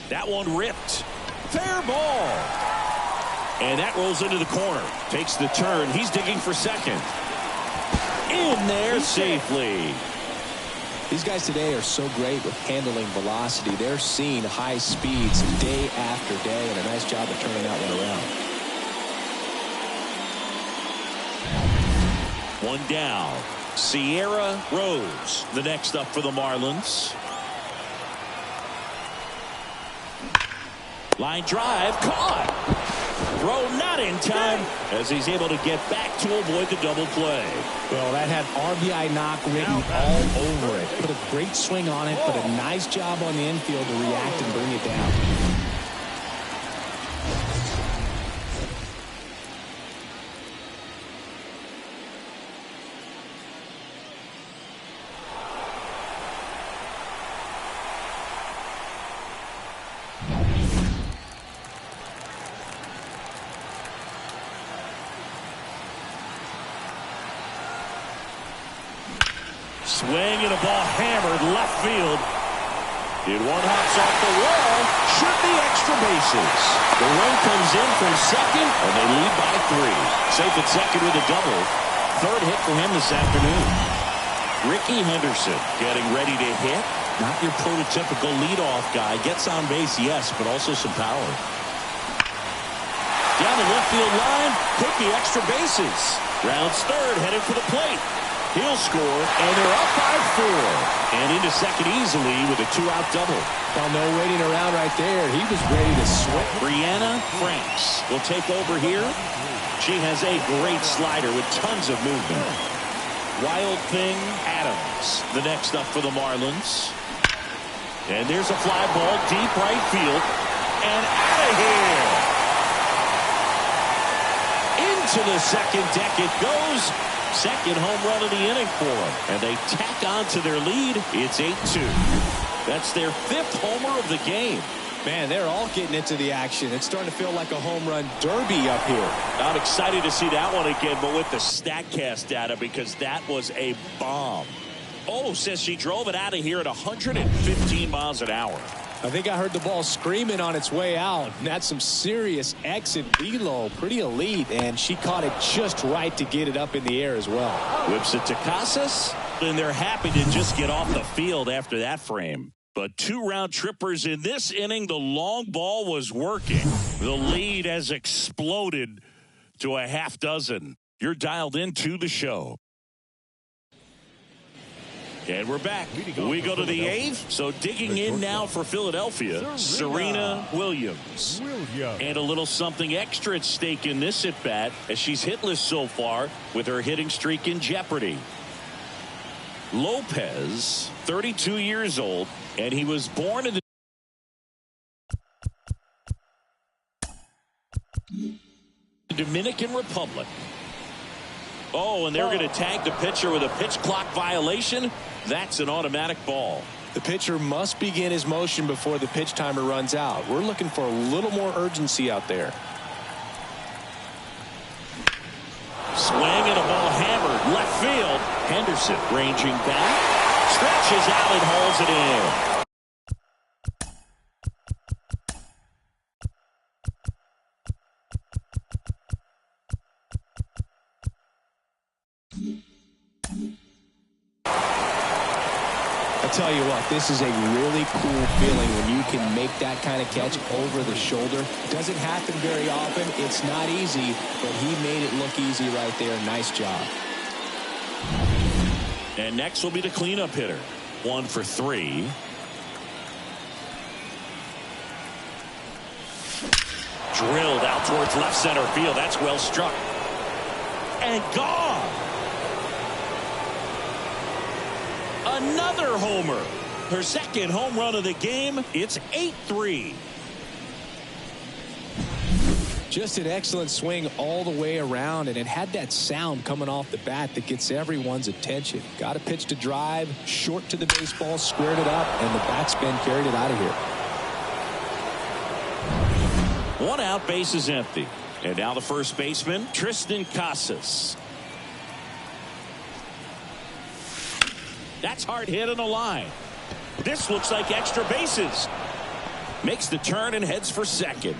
That one ripped. Fair ball. And that rolls into the corner. Takes the turn. He's digging for second. In there safely. These guys today are so great with handling velocity. They're seeing high speeds day after day, and a nice job of turning that one around. 1 down. Sierra Rose, the next up for the Marlins. Line drive, caught. Throw not in time as he's able to get back to avoid the double play. Well, that had RBI knock written all over it. Put a great swing on it, but a nice job on the infield to react and bring it down. Swing and a ball hammered left field. And one hops off the wall. Should be extra bases. The run comes in from second, and they lead by 3. Safe at second with a double. Third hit for him this afternoon. Ricky Henderson getting ready to hit. Not your prototypical leadoff guy. Gets on base, yes, but also some power. Down the left field line. Could be extra bases. Rounds third, headed for the plate. He'll score, and they're up by 4. And into second easily with a 2-out double. Well, no waiting around right there. He was ready to swing. Brianna Franks will take over here. She has a great slider with tons of movement. Wild Thing Adams, the next up for the Marlins. And there's a fly ball deep right field. And out of here. Into the second deck it goes. Second home run of the inning for them. And they tack on to their lead. It's 8-2. That's their 5th homer of the game. Man, they're all getting into the action. It's starting to feel like a home run derby up here. I'm excited to see that one again, but with the StatCast data, because that was a bomb. Oh, says she drove it out of here at 115 miles an hour. I think I heard the ball screaming on its way out. And that's some serious exit velo. Pretty elite. And she caught it just right to get it up in the air as well. Whips it to Casas. And they're happy to just get off the field after that frame. But 2 round trippers in this inning. The long ball was working. The lead has exploded to a half dozen. You're dialed into the show. And we're back. We go to the 8th. So digging in now for Philadelphia, Serena Williams. And a little something extra at stake in this at-bat as she's hitless so far with her hitting streak in jeopardy. Lopez, 32 years old, and he was born in the Dominican Republic. Oh, and they're going to tag the pitcher with a pitch clock violation. That's an automatic ball. The pitcher must begin his motion before the pitch timer runs out. We're looking for a little more urgency out there. Swing and a ball hammered left field. Henderson ranging back. Stretches out and hauls it in. I tell you what, this is a really cool feeling when you can make that kind of catch over the shoulder. Doesn't happen very often. It's not easy, but he made it look easy right there. Nice job. And next will be the cleanup hitter. 1 for 3. Drilled out towards left center field. That's well struck. And gone. Another homer. Her second home run of the game. It's 8-3. Just an excellent swing all the way around, and it had that sound coming off the bat that gets everyone's attention. Got a pitch to drive, short to the baseball, squared it up, and the backspin carried it out of here. 1 out, base is empty. And now the first baseman, Tristan Casas. That's hard hit on the line. This looks like extra bases. Makes the turn and heads for second.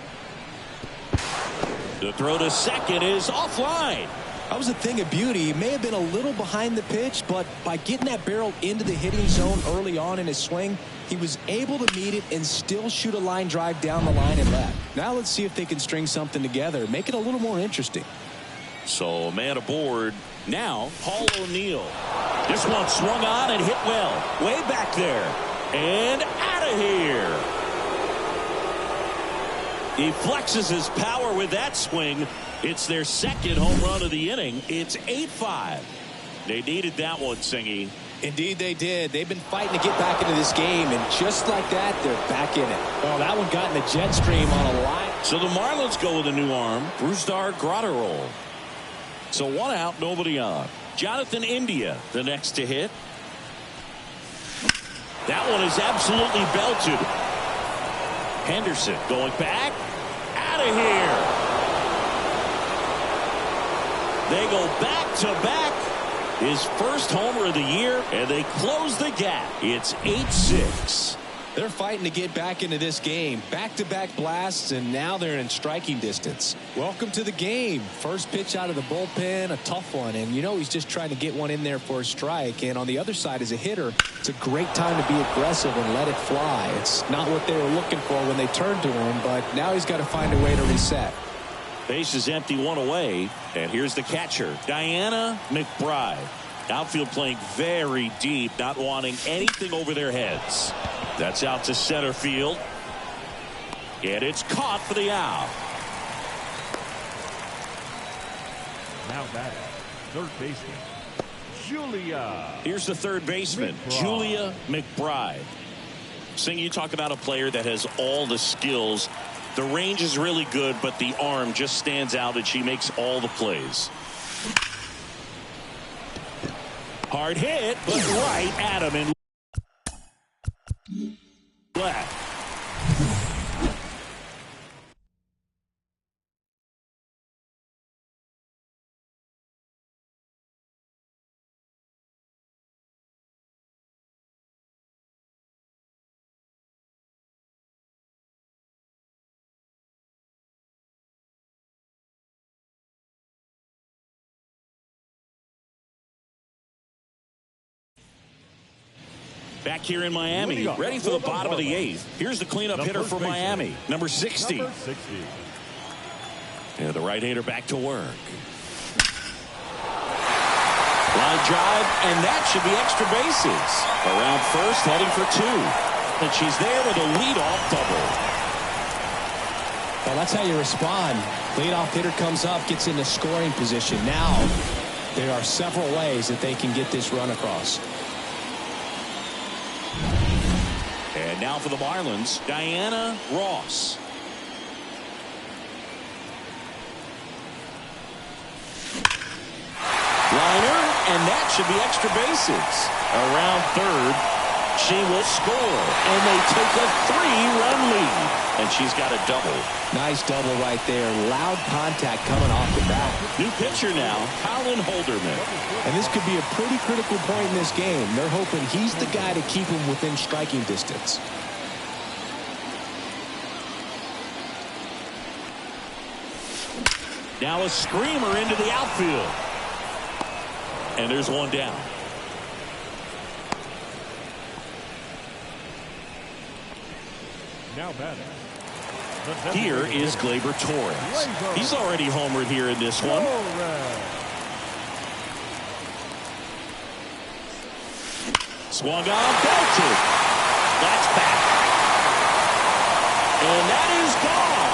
The throw to second is offline. That was a thing of beauty. He may have been a little behind the pitch, but by getting that barrel into the hitting zone early on in his swing, he was able to meet it and still shoot a line drive down the line and left. Now let's see if they can string something together, make it a little more interesting. So man aboard. Now Paul O'Neill. This one swung on and hit well. Way back there. And out of here. He flexes his power with that swing. It's their second home run of the inning. It's 8-5. They needed that one, Singy. Indeed they did. They've been fighting to get back into this game, and just like that, they're back in it. Oh, that one got in the jet stream on a line. So the Marlins go with a new arm, Brusdar Graterol. So one out, nobody on. Jonathan India, the next to hit. That one is absolutely belted. Henderson going back. Out of here. They go back to back. His first homer of the year, and they close the gap. It's 8-6. They're fighting to get back into this game. Back-to-back blasts, and now they're in striking distance. Welcome to the game. First pitch out of the bullpen, a tough one. And you know he's just trying to get one in there for a strike. And on the other side, as a hitter, it's a great time to be aggressive and let it fly. It's not what they were looking for when they turned to him, but now he's got to find a way to reset. Base is empty, one away. And here's the catcher, Diana McBride. Outfield playing very deep, not wanting anything over their heads. That's out to center field. And it's caught for the out. Now batting, third baseman, Julia. Here's the third baseman, Julia McBride. Sing, you talk about a player that has all the skills. The range is really good, but the arm just stands out, and she makes all the plays. Hard hit, but right at him in left. Back here in Miami, ready for the bottom of the eighth. Here's the cleanup hitter for Miami, number 60. Yeah, the right-hander back to work. Line drive, and that should be extra bases. Around first, heading for two. And she's there with a leadoff double. Well, that's how you respond. Leadoff hitter comes up, gets into scoring position. Now, there are several ways that they can get this run across. And now for the Marlins, Diana Ross. Liner, and that should be extra bases. Around third, she will score, and they take a 3-run lead. And she's got a double. Nice double right there. Loud contact coming off the bat. New pitcher now, Colin Holderman. And this could be a pretty critical point in this game. They're hoping he's the guy to keep him within striking distance. Now a screamer into the outfield. And there's one down. Now batting. Here is Gleyber Torres. He's already homered here in this one. Swung on, belted. That's back. And that is gone.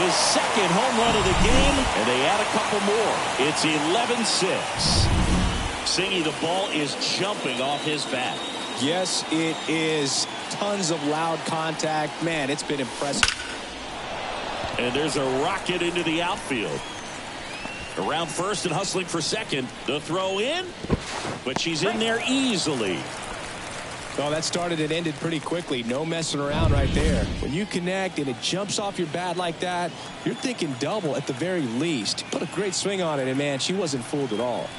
His second home run of the game, and they add a couple more. It's 11-6. Singy, the ball is jumping off his bat. Yes, it is. Tons of loud contact. Man, it's been impressive. And there's a rocket into the outfield. Around first and hustling for second. The throw in, but she's in there easily. Oh, that started and ended pretty quickly. No messing around right there. When you connect and it jumps off your bat like that, you're thinking double at the very least. Put a great swing on it, and man, she wasn't fooled at all.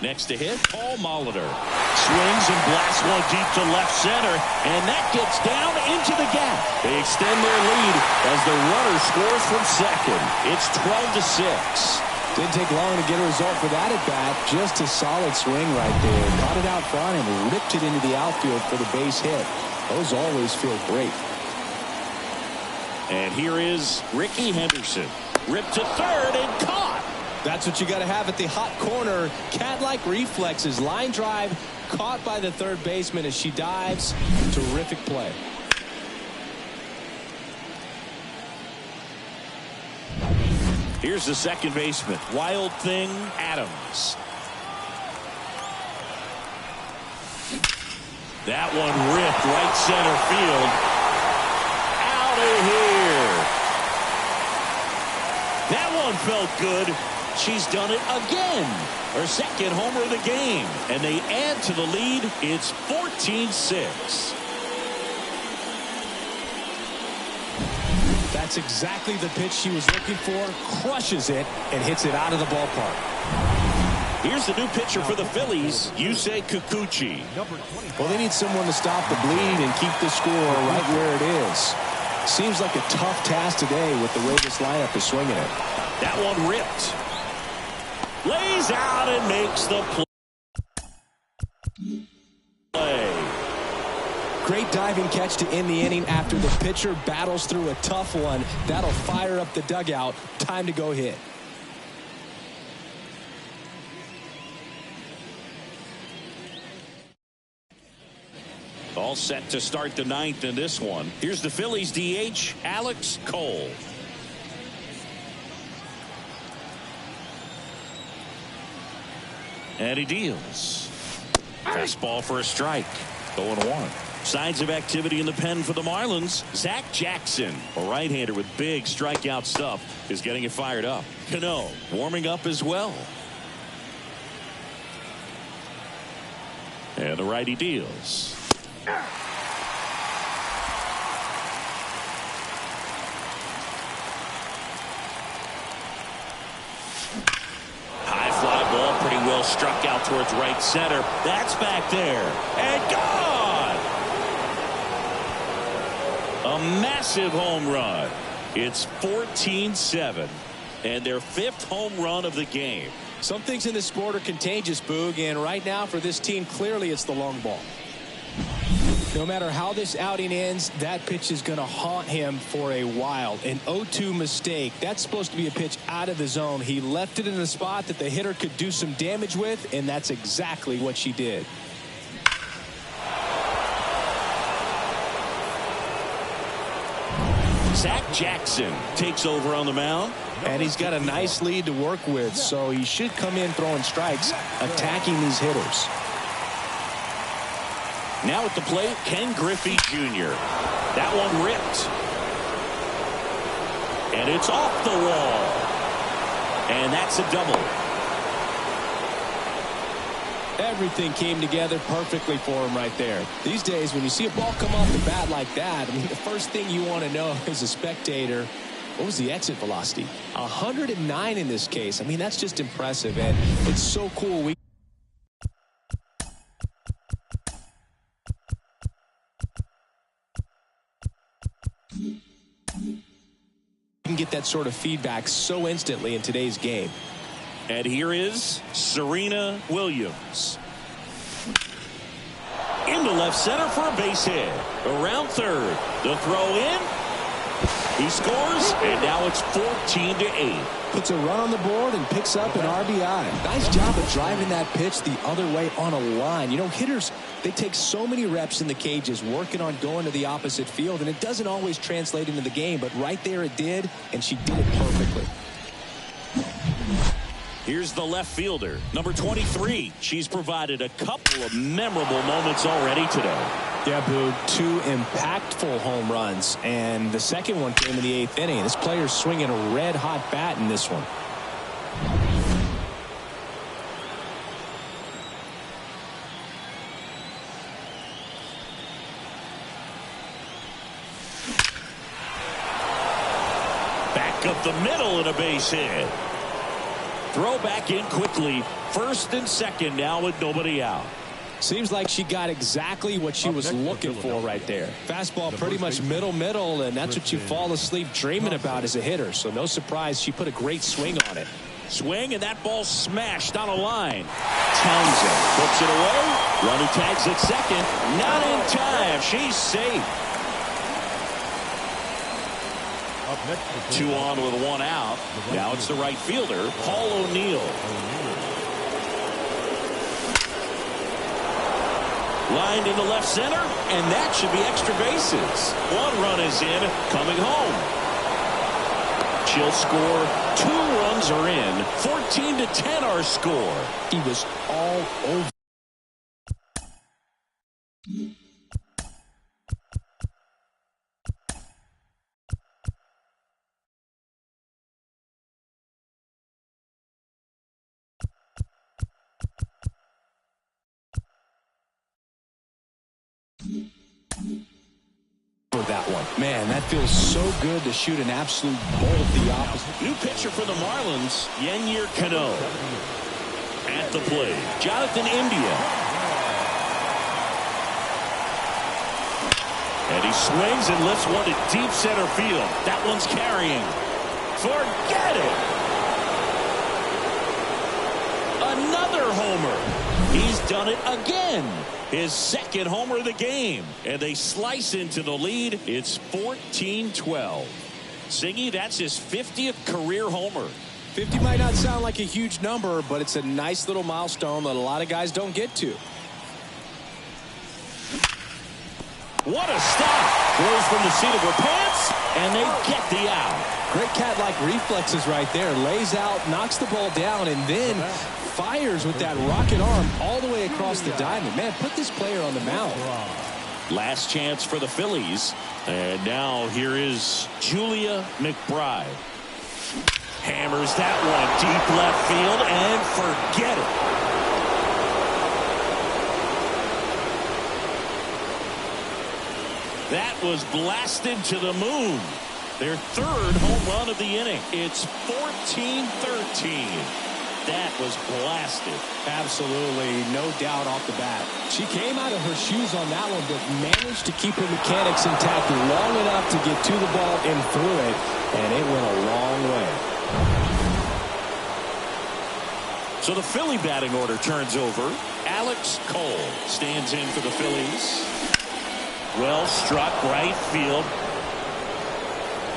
Next to hit, Paul Molitor. Swings and blasts one deep to left center, and that gets down into the gap. They extend their lead as the runner scores from second. It's 12-6. Didn't take long to get a result for that at bat. Just a solid swing right there. Caught it out front and ripped it into the outfield for the base hit. Those always feel great. And here is Ricky Henderson. Ripped to third and caught. That's what you got to have at the hot corner. Cat-like reflexes. Line drive caught by the third baseman as she dives. Terrific play. Here's the second baseman, Wild Thing Adams. That one ripped right center field. Out of here. That one felt good. She's done it again. Her second homer of the game. And they add to the lead. It's 14-6. That's exactly the pitch she was looking for. Crushes it and hits it out of the ballpark. Here's the new pitcher for the Phillies, Yusei Kikuchi. Well, they need someone to stop the bleed and keep the score right where it is. Seems like a tough task today with the way this lineup is swinging it. That one ripped. Lays out and makes the play. Great diving catch to end the inning after the pitcher battles through a tough one. That'll fire up the dugout. Time to go hit. All set to start the ninth in this one. Here's the Phillies DH, Alex Cole. And he deals. Fastball for a strike. 0-1. Signs of activity in the pen for the Marlins. Zach Jackson, a right-hander with big strikeout stuff, is getting it fired up. Cano warming up as well. And the righty deals. High fly ball, pretty well struck out towards right center. That's back there and gone. A massive home run. It's 14-7 and their fifth home run of the game. Some things in this sport are contagious, Boog, and right now for this team, clearly it's the long ball. No matter how this outing ends, that pitch is going to haunt him for a while. An 0-2 mistake. That's supposed to be a pitch out of the zone. He left it in a spot that the hitter could do some damage with, and that's exactly what she did. Zach Jackson takes over on the mound. And he's got a nice lead to work with, so he should come in throwing strikes, attacking these hitters. Now at the plate, Ken Griffey Jr. That one ripped. And it's off the wall. And that's a double. Everything came together perfectly for him right there. These days, when you see a ball come off the bat like that, I mean, the first thing you want to know as a spectator, what was the exit velocity? 109 in this case. I mean, that's just impressive, and it's so cool. We can get that sort of feedback so instantly in today's game. And here is Serena Williams. Into left center for a base hit. Around third. The throw in. He scores, and now it's 14-8. Puts a run on the board and picks up an RBI. Nice job of driving that pitch the other way on a line. You know, hitters, they take so many reps in the cages working on going to the opposite field, and it doesn't always translate into the game, but right there it did, and she did it perfectly. Here's the left fielder, number 23. She's provided a couple of memorable moments already today. Yeah, Boo, 2 impactful home runs, and the second one came in the 8th inning. This player's swinging a red-hot bat in this one. Back up the middle and a base hit. Throw back in quickly. First and second now with nobody out. Seems like she got exactly what she was looking for right there. Fastball pretty much middle, and that's what you fall asleep dreaming about as a hitter. So no surprise she put a great swing on it. Swing, and that ball smashed on a line. Townsend puts it away. Runner tags at second. Not in time. She's safe. 2 on with 1 out. Now it's the right fielder, Paul O'Neill. Lined into left center, and that should be extra bases. 1 run is in, coming home. She'll score 2 Phillies are in. 14-10 our score. He was all over. For that one. Man, that feels so good to shoot an absolute bolt the opposite. New pitcher for the Marlins, Yennier Cano. At the plate, Jonathan India. And he swings and lifts one to deep center field. That one's carrying. Forget it. Another homer. He's done it again. His second homer of the game. And they slice into the lead. It's 14-12. Singy, that's his 50th career homer. 50 might not sound like a huge number, but it's a nice little milestone that a lot of guys don't get to. What a stop. Throws from the seat of her pants, and they get the out. Great cat-like reflexes right there. Lays out, knocks the ball down, and then fires with that rocket arm all the way across the diamond. Man, put this player on the mound. Last chance for the Phillies. And now here is Julia McBride. Hammers that one deep left field and forget it. That was blasted to the moon. Their third home run of the inning. It's 14-13. That was blasted. Absolutely, no doubt off the bat. She came out of her shoes on that one, but managed to keep her mechanics intact long enough to get to the ball and through it, and it went a long way. So the Philly batting order turns over. Alex Cole stands in for the Phillies. Well struck right field.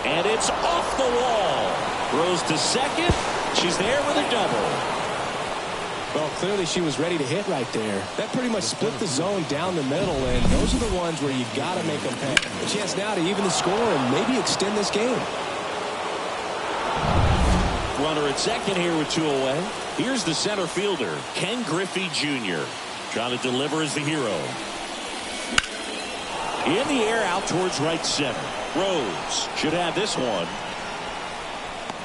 And it's off the wall. Throws to second. She's there with a double. Well, clearly she was ready to hit right there. That pretty much split the zone down the middle, and those are the ones where you got to make them pay. A chance now to even the score and maybe extend this game. Runner at second here with two away. Here's the center fielder, Ken Griffey Jr. Trying to deliver as the hero. In the air out towards right center. Rose should have this one.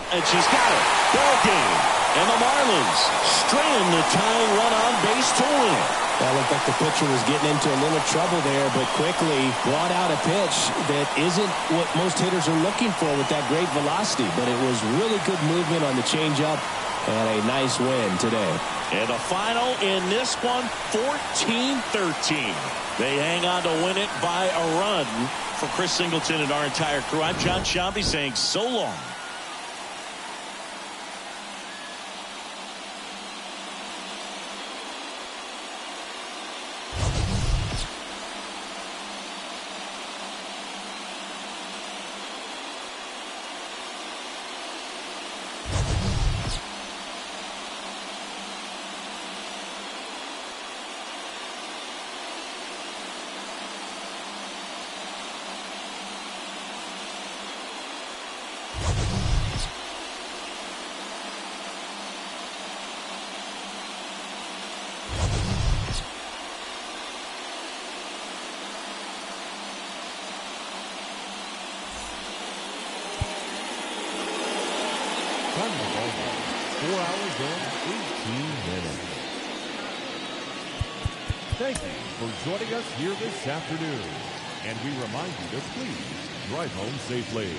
And she's got it. Ball game. And the Marlins strand the tying run on base to win. That looked like the pitcher was getting into a little trouble there, but quickly brought out a pitch that isn't what most hitters are looking for with that great velocity. But it was really good movement on the changeup and a nice win today. And the final in this one, 14-13. They hang on to win it by a run. For Chris Singleton and our entire crew, I'm John Shambi saying so long. Time to ball game. 4 hours and 18 minutes. Thank you for joining us here this afternoon. And we remind you to please drive home safely.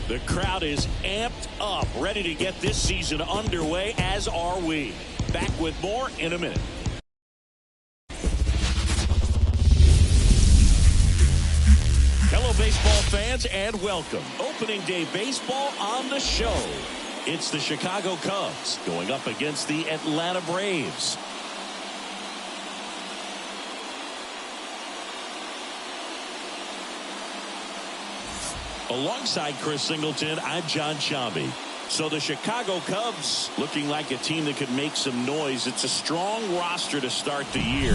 The crowd is amped up, ready to get this season underway, as are we. Back with more in a minute. Hello, baseball fans, and welcome. Opening day baseball on the show. It's the Chicago Cubs going up against the Atlanta Braves. Alongside Chris Singleton, I'm John Shambi. So the Chicago Cubs looking like a team that could make some noise. It's a strong roster to start the year.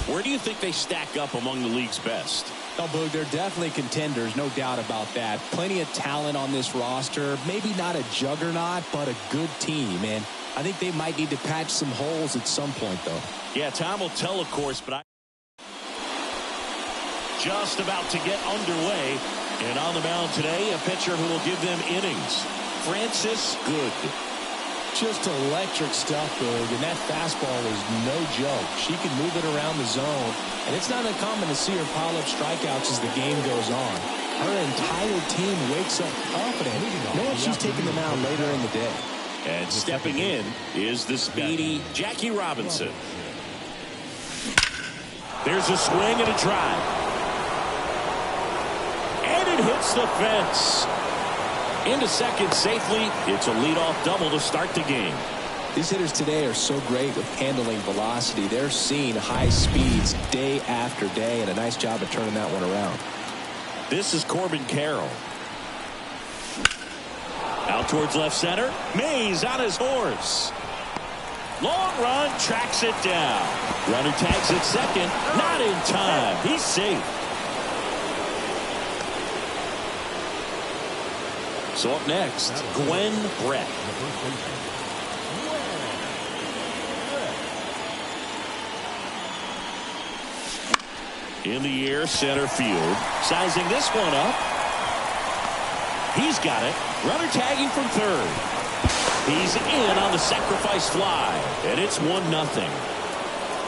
Where do you think they stack up among the league's best? Oh, Boog, they're definitely contenders, no doubt about that. Plenty of talent on this roster. Maybe not a juggernaut, but a good team. And I think they might need to patch some holes at some point, though. Yeah, time will tell, of course, but just about to get underway. And on the mound today, a pitcher who will give them innings. Francis Good. Just electric stuff, Boog, and that fastball is no joke. She can move it around the zone, and it's not uncommon to see her pile up strikeouts as the game goes on. Her entire team wakes up confident, knowing she's taking them out later in the day. And stepping in is the speedy Jackie Robinson. There's a swing and a drive. And it hits the fence. Into second safely. It's a leadoff double to start the game. These hitters today are so great with handling velocity. They're seeing high speeds day after day, and a nice job of turning that one around. This is Corbin Carroll. Out towards left center. Mays on his horse. Long run, tracks it down. Runner tags at second. Not in time. He's safe. So up next, Gwen Brett. In the air, center field. Sizing this one up. He's got it. Runner tagging from third. He's in on the sacrifice fly. And it's 1-0.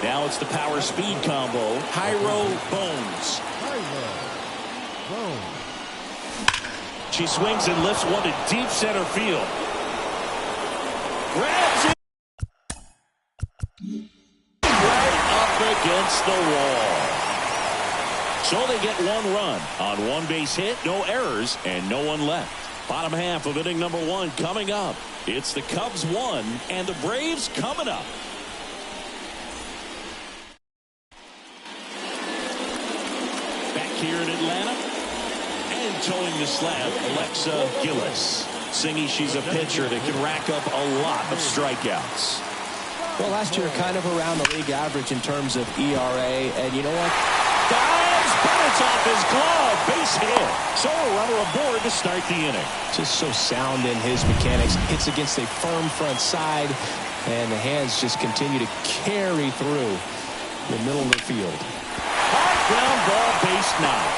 Now it's the power speed combo. Hyro Bones. She swings and lifts one to deep center field. Grabs it. Right up against the wall. So they get one run on one base hit, no errors, and no one left. Bottom half of inning number one coming up. It's the Cubs 1 and the Braves coming up. here in Atlanta. And towing the slab, Alexa Gillis. Singing she's a pitcher that can rack up a lot of strikeouts. Well, last year kind of around the league average in terms of ERA. And you know what? Dives, but it's off his glove. Base hit. So a runner aboard to start the inning. Just so sound in his mechanics. Hits against a firm front side. And the hands just continue to carry through the middle of the field. Hard ground ball, base knock.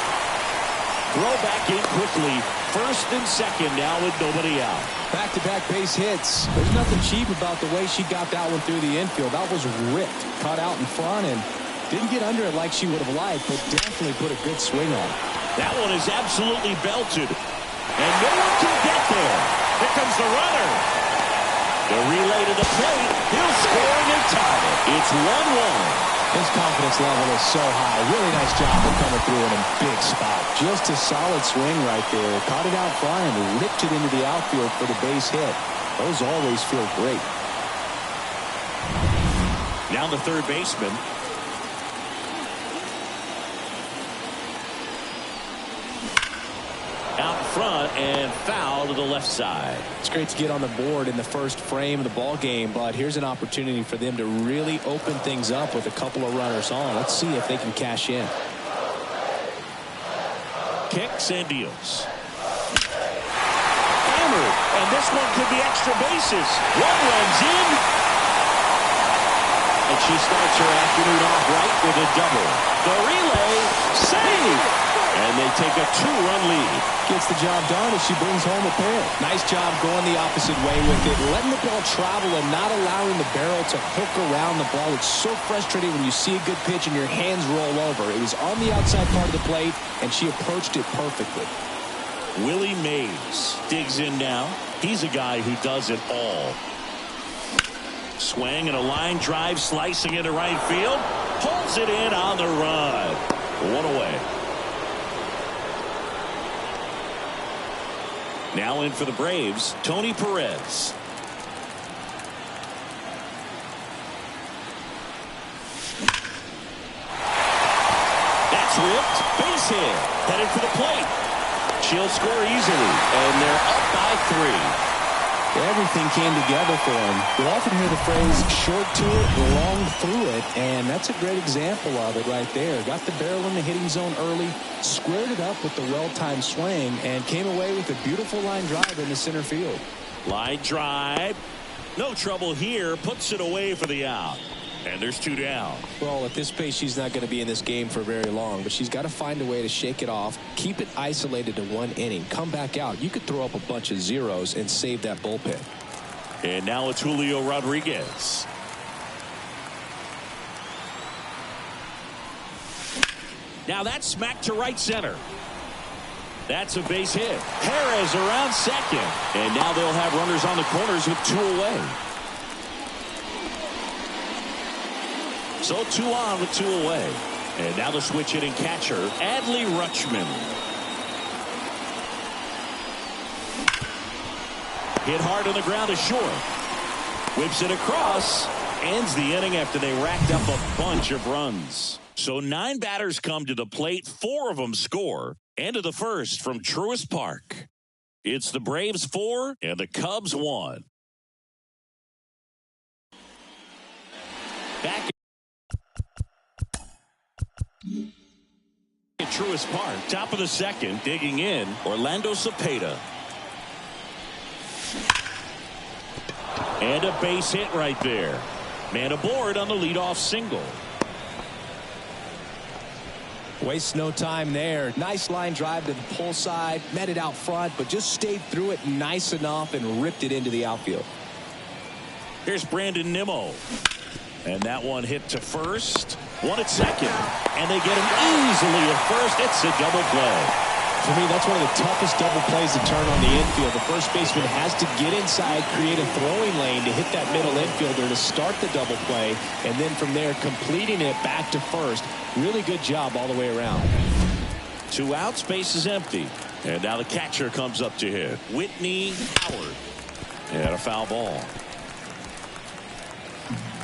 Throw back in quickly. First and second now with nobody out. Back-to-back base hits. There's nothing cheap about the way she got that one through the infield. That was ripped. Caught out in front and didn't get under it like she would have liked, but definitely put a good swing on it. That one is absolutely belted. And no one can get there. Here comes the runner. The relay to the plate. He'll score and tie it. It's 1-1. His confidence level is so high. Really nice job of coming through in a big spot. Just a solid swing right there. Caught it out front and ripped it into the outfield for the base hit. Those always feel great. Now the third baseman. Out front and foul to the left side. It's great to get on the board in the first frame of the ball game, but here's an opportunity for them to really open things up with a couple of runners on. Let's see if they can cash in. Kicks and deals. Hammered, and this one could be extra bases. One runs in. And she starts her afternoon off right with a double. The relay, save! And they take a 2-run lead. Gets the job done as she brings home a pair. Nice job going the opposite way with it. Letting the ball travel and not allowing the barrel to hook around the ball. It's so frustrating when you see a good pitch and your hands roll over. It was on the outside part of the plate, and she approached it perfectly. Willie Mays digs in now. He's a guy who does it all. Swing and a line drive slicing into right field. Pulls it in on the run. One away. Now in for the Braves, Tony Perez. That's ripped. Base hit. Headed for the plate. She'll score easily, and they're up by 3. Everything came together for him. We often hear the phrase short to it, long through it, and that's a great example of it right there. Got the barrel in the hitting zone early, squared it up with the well-timed swing, and came away with a beautiful line drive in the center field. Line drive. No trouble here. Puts it away for the out. And there's 2 down. Well, at this pace, she's not going to be in this game for very long, but she's got to find a way to shake it off, keep it isolated to 1 inning, come back out. You could throw up a bunch of zeros and save that bullpen. And now it's Julio Rodriguez. Now that's smacked to right center. That's a base hit. Perez around second. And now they'll have runners on the corners with 2 away. So 2 on with 2 away. And now the switch hitting catcher, Adley Rutschman. Hit hard on the ground to short. Whips it across. Ends the inning after they racked up a bunch of runs. So 9 batters come to the plate. 4 of them score. End of the first from Truist Park. It's the Braves 4 and the Cubs 1. Back at Truist Park, top of the second, digging in, Orlando Cepeda. And a base hit right there. Man aboard on the leadoff single. Wastes no time there. Nice line drive to the pull side, met it out front, but just stayed through it nice enough and ripped it into the outfield. Here's Brandon Nimmo. And that one hit to first. One at second. And they get him easily at first. It's a double play. For me, that's one of the toughest double plays to turn on the infield. The first baseman has to get inside, create a throwing lane to hit that middle infielder to start the double play, and then from there completing it back to first. Really good job all the way around. 2 outs, base is empty. And now the catcher comes up to hit. Whitney Howard. And a foul ball.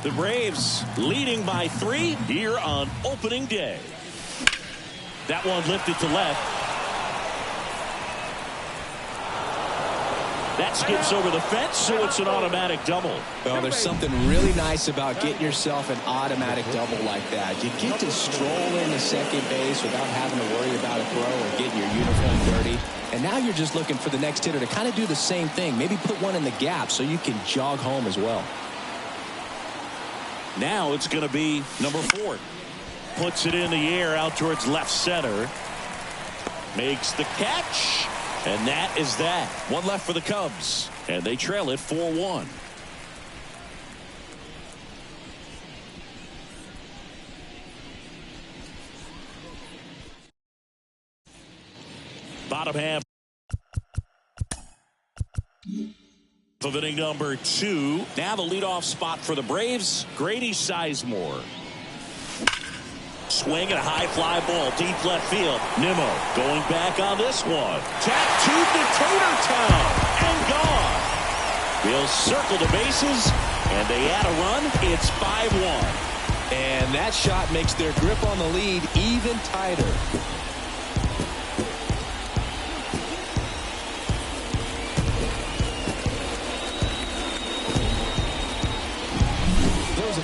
The Braves leading by 3 here on opening day. That one lifted to left. That skips over the fence, so it's an automatic double. Well, there's something really nice about getting yourself an automatic double like that. You get to stroll into second base without having to worry about a throw or getting your uniform dirty. And now you're just looking for the next hitter to kind of do the same thing. Maybe put one in the gap so you can jog home as well. Now it's going to be number 4. Puts it in the air out towards left center. Makes the catch. And that is that. One left for the Cubs. And they trail it 4-1. Bottom half of inning number 2. Now the leadoff spot for the Braves, Grady Sizemore. Swing and a high fly ball deep left field. Nimmo going back on this one. Tattooed to Tater Town and gone. He'll circle the bases and they add a run. It's 5-1. And that shot makes their grip on the lead even tighter.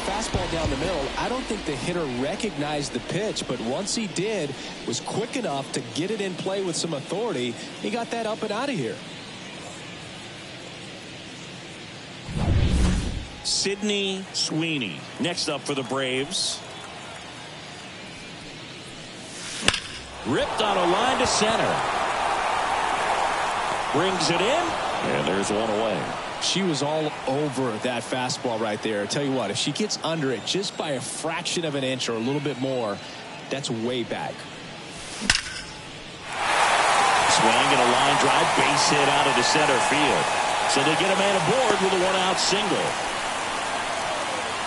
Fastball down the middle. I don't think the hitter recognized the pitch, but once he did, was quick enough to get it in play with some authority. He got that up and out of here. Sidney Sweeney next up for the Braves. Ripped on a line to center. Brings it in, and there's one away. She was all over that fastball right there. I tell you what, if she gets under it just by a fraction of an inch or a little bit more, that's way back. Swing and a line drive, base hit out of the center field. So they get a man aboard with a one-out single.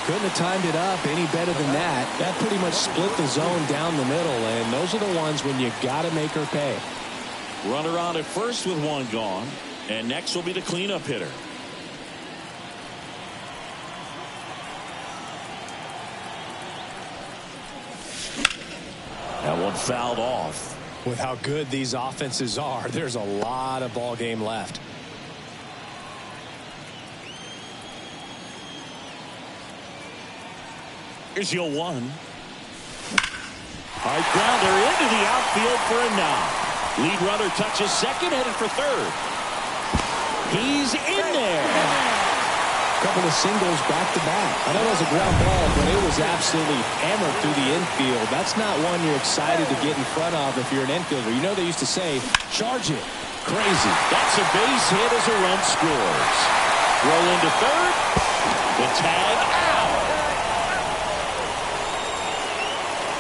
Couldn't have timed it up any better than that. That pretty much split the zone down the middle, and those are the ones when you got to make her pay. Runner on at first with one gone, and next will be the cleanup hitter. That one fouled off. With how good these offenses are, there's a lot of ball game left. Here's your one. High grounder into the outfield for a knock. Lead runner touches second, headed for third. He's in there. Couple of singles back to back. I know it was a ground ball, but it was absolutely hammered through the infield. That's not one you're excited to get in front of if you're an infielder. You know they used to say, charge it. Crazy. That's a base hit as a run scores. Roll into third. The tag out.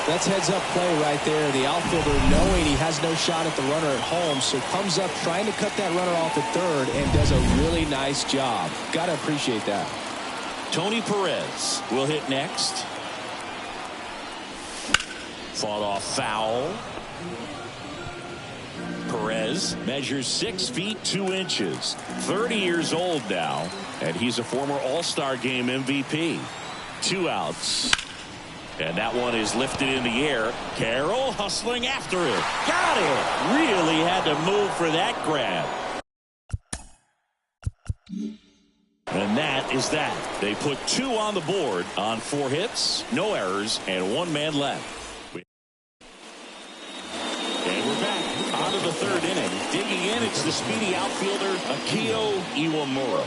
That's heads-up play right there. The outfielder knowing he has no shot at the runner at home, so comes up trying to cut that runner off at third and does a really nice job. Got to appreciate that. Tony Perez will hit next. Fought off foul. Perez measures 6 feet 2 inches. 30 years old now, and he's a former All-Star Game MVP. 2 outs. And that one is lifted in the air. Carroll hustling after it. Got it. Really had to move for that grab. And that is that. They put 2 on the board on 4 hits, no errors, and 1 man left. And we're back on to the 3rd inning. Digging in, it's the speedy outfielder, Akio Iwamura.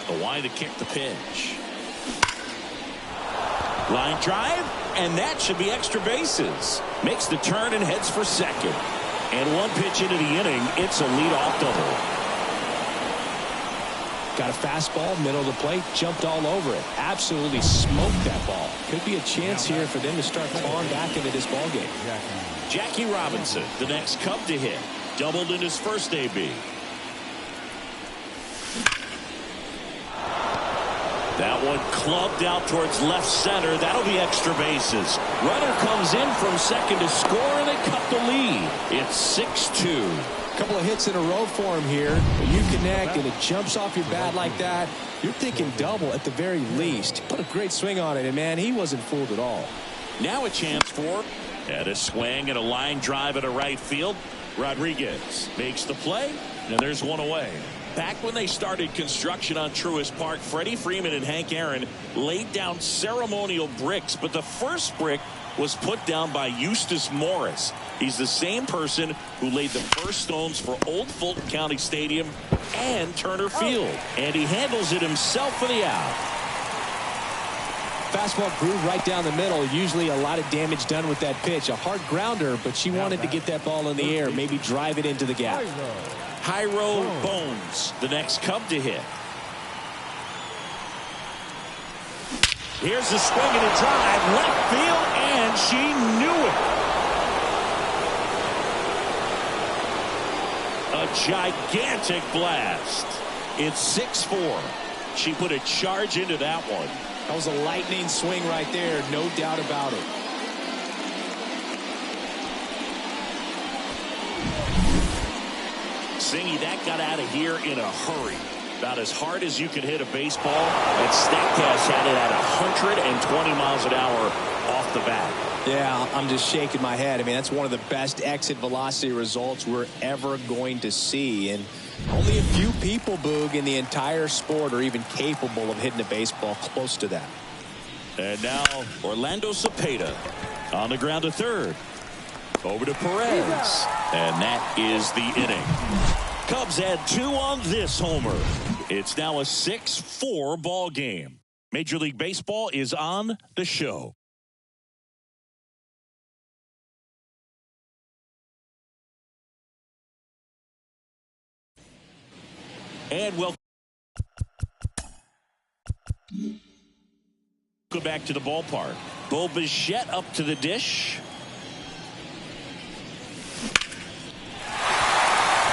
The line to kick the pitch. Line drive, and that should be extra bases. Makes the turn and heads for second. And 1 pitch into the inning, it's a leadoff double. Got a fastball, middle of the plate, jumped all over it. Absolutely smoked that ball. Could be a chance here for them to start clawing back into this ball game. Jackie Robinson, the next Cub to hit. Doubled in his first AB. That one clubbed out towards left center. That'll be extra bases. Runner comes in from second to score, and they cut the lead. It's 6-2. Couple of hits in a row for him here. When you connect and it jumps off your bat like that, you're thinking double at the very least. Put a great swing on it, and man, he wasn't fooled at all. Now a chance for And a swing and a line drive at a right field. Rodriguez makes the play, and there's one away. Back when they started construction on Truist Park, Freddie Freeman and Hank Aaron laid down ceremonial bricks, but the first brick was put down by Eustace Morris. He's the same person who laid the first stones for Old Fulton County Stadium and Turner Field. And he handles it himself for the out. Fastball groove right down the middle. Usually a lot of damage done with that pitch. A hard grounder, but she wanted to get that ball in the air, maybe drive it into the gap. Jairo Bones, the next Cub to hit. Here's the swing and a drive, left field, and she knew it. A gigantic blast. It's 6-4. She put a charge into that one. That was a lightning swing right there, no doubt about it. Singy, that got out of here in a hurry. About as hard as you could hit a baseball, and Statcast had it at 120 miles an hour off the bat. Yeah, I'm just shaking my head. I mean, that's one of the best exit velocity results we're ever going to see. And only a few people, Boog, in the entire sport are even capable of hitting a baseball close to that. And now Orlando Cepeda on the ground to third. Over to Perez. And that is the inning. Cubs add 2 on this homer. It's now a 6-4 ball game. Major League Baseball is on the show. And welcome back to the ballpark. Bo Bichette up to the dish.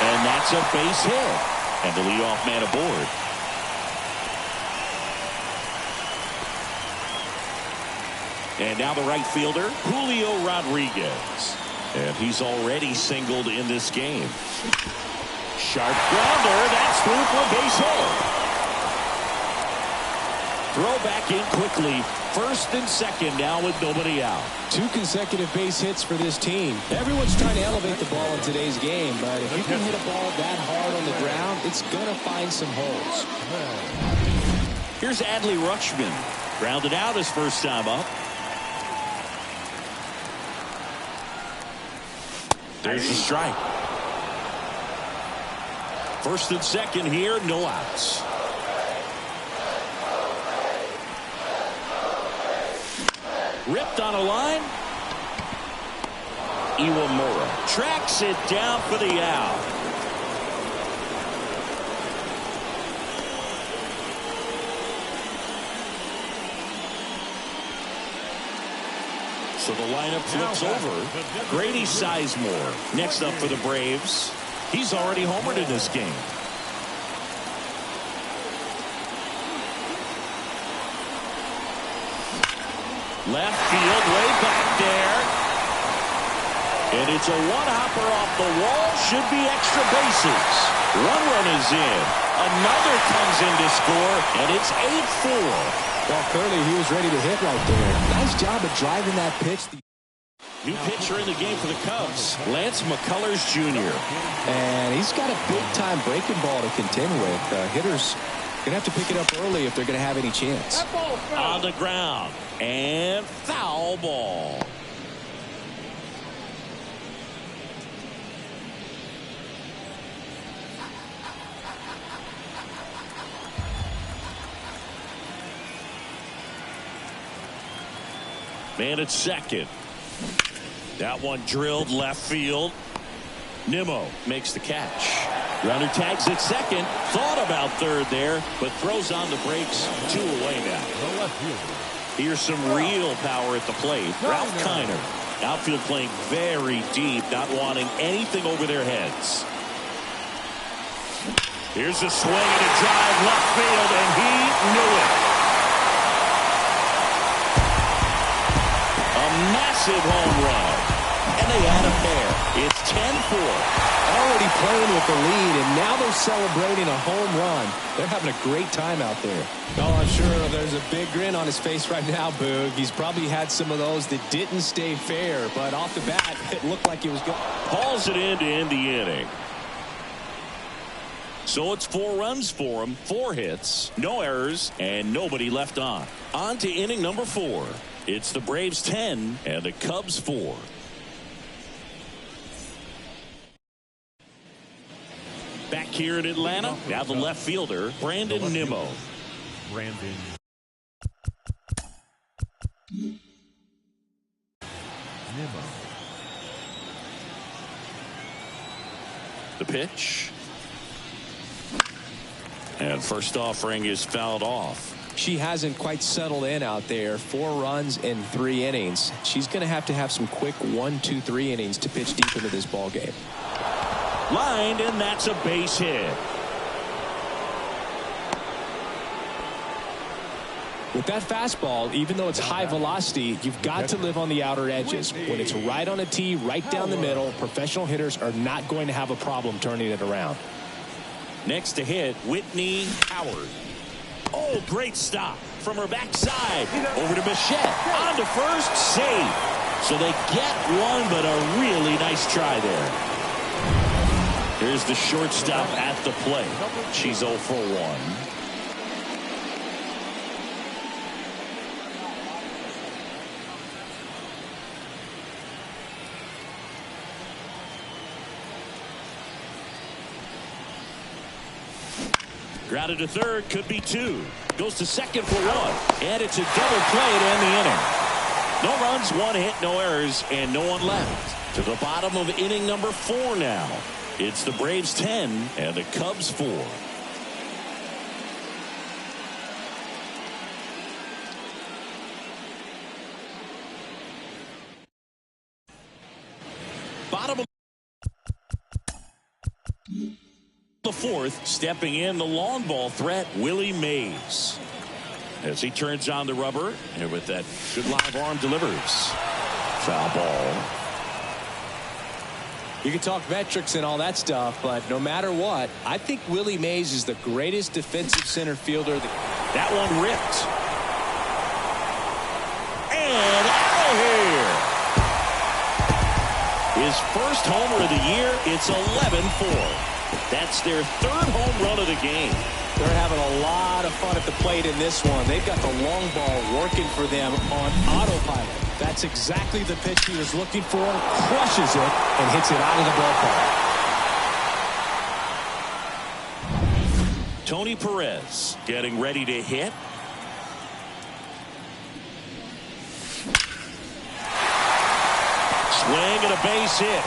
And that's a base hit. And the leadoff man aboard. And now the right fielder, Julio Rodriguez. And he's already singled in this game. Sharp grounder. That's through for a base hit. Throw back in quickly. First and second now with nobody out. 2 consecutive base hits for this team. Everyone's trying to elevate the ball in today's game, but if you can hit a ball that hard on the ground, it's going to find some holes. Here's Adley Rutschman. Grounded out his first time up. There's the strike. First and second here, no outs. Ripped on a line. Iwamura tracks it down for the out. So the lineup flips over. Grady Sizemore next up for the Braves. He's already homered in this game. Left field, way back there. And it's a one-hopper off the wall. Should be extra bases. 1 run is in. Another comes in to score, and it's 8-4. Well, clearly he was ready to hit right there. Nice job of driving that pitch. New pitcher in the game for the Cubs, Lance McCullers Jr. And he's got a big-time breaking ball to contend with. Hitters going to have to pick it up early if they're going to have any chance. On the ground. And foul ball. Man at second. That one drilled left field. Nimmo makes the catch. Runner tags at second. Thought about third there, but throws on the brakes. 2 away now. Here's some real power at the plate. Ralph Kiner. Outfield playing very deep, not wanting anything over their heads. Here's a swing and a drive left field, and he knew it. A massive home run. And they add a pair. It's 10-4. Already playing with the lead, and now they're celebrating a home run. They're having a great time out there. Oh, I'm sure there's a big grin on his face right now, Boog. He's probably had some of those that didn't stay fair, but off the bat, it looked like it was good. Hauls it in to end the inning. So it's 4 runs for him, 4 hits, no errors, and nobody left on. On to inning number 4. It's the Braves 10 and the Cubs 4. Back here in Atlanta, now the left fielder, Brandon Nimmo. Brandon Nimmo. The pitch. And first offering is fouled off. She hasn't quite settled in out there. 4 runs in 3 innings. She's going to have some quick 1, 2, 3 innings to pitch deep into this ball game. Lined, and that's a base hit. With that fastball, even though it's high velocity, you've got to live on the outer edges. When it's right on a tee, right down the middle, professional hitters are not going to have a problem turning it around. Next to hit, Whitney Howard. Oh, great stop from her backside. Over to Bichette. On to first, save. So they get one, but a really nice try there. Here's the shortstop at the plate. She's 0 for 1. Grounded to third, could be 2. Goes to second for 1. And it's a double play to end the inning. No runs, 1 hit, no errors, and no one left. To the bottom of inning number 4 now. It's the Braves 10 and the Cubs 4. Bottom of the 4th, stepping in the long ball threat, Willie Mays. As he turns on the rubber, and with that good live arm delivers. Foul ball. You can talk metrics and all that stuff, but no matter what, I think Willie Mays is the greatest defensive center fielder. That one ripped. And out of here. His first homer of the year. It's 11-4. That's their 3rd home run of the game. They're having a lot of fun at the plate in this one. They've got the long ball working for them on autopilot. That's exactly the pitch he was looking for. Crushes it and hits it out of the ballpark. Tony Perez getting ready to hit. Swing and a base hit.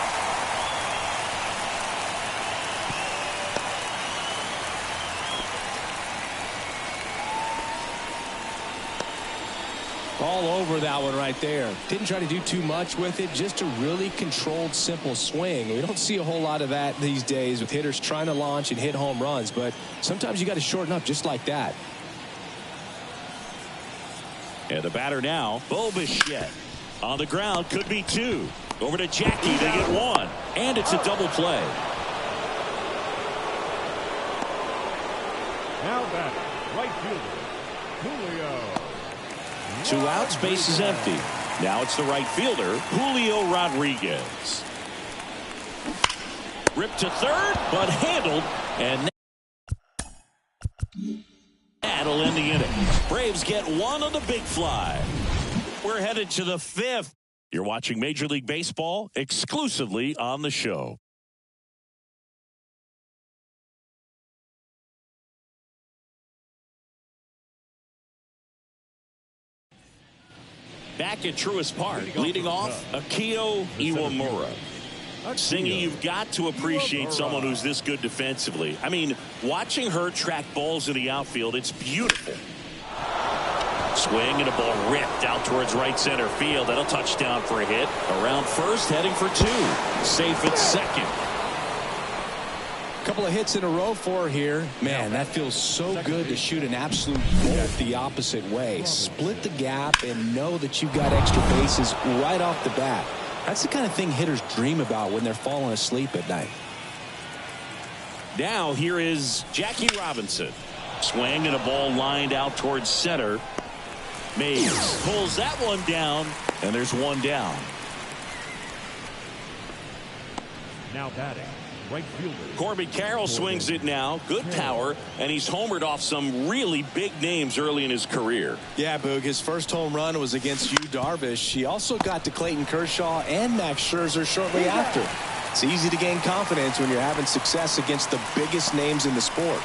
All over that one right there. Didn't try to do too much with it. Just a really controlled, simple swing. We don't see a whole lot of that these days with hitters trying to launch and hit home runs. But sometimes you got to shorten up just like that. And the batter now, Bo Bichette. On the ground, could be 2. Over to Jackie, they get 1. And it's a double play. Now batter, right fielder, Julio. 2 outs, base is empty. Now it's the right fielder, Julio Rodriguez. Ripped to third, but handled, and that'll end the inning. Braves get 1 on the big fly. We're headed to the 5th. You're watching Major League Baseball exclusively on the show. Back at Truist Park, leading off, Akio Iwamura. Singy, you've got to appreciate someone who's this good defensively. I mean, watching her track balls in the outfield, it's beautiful. Swing and a ball ripped out towards right center field. That'll touchdown for a hit. Around first, heading for 2. Safe at second. Couple of hits in a row for her here. Man, that feels so good to shoot an absolute bolt the opposite way. Split the gap and know that you've got extra bases right off the bat. That's the kind of thing hitters dream about when they're falling asleep at night. Now here is Jackie Robinson. Swing and a ball lined out towards center. Mays pulls that one down, and there's one down. Now batting, right fielder Corbin Carroll swings it now. Good power, and he's homered off some really big names early in his career. Yeah, Boog, his first home run was against Yu Darvish. He also got to Clayton Kershaw and Max Scherzer shortly after. It's easy to gain confidence when you're having success against the biggest names in the sport.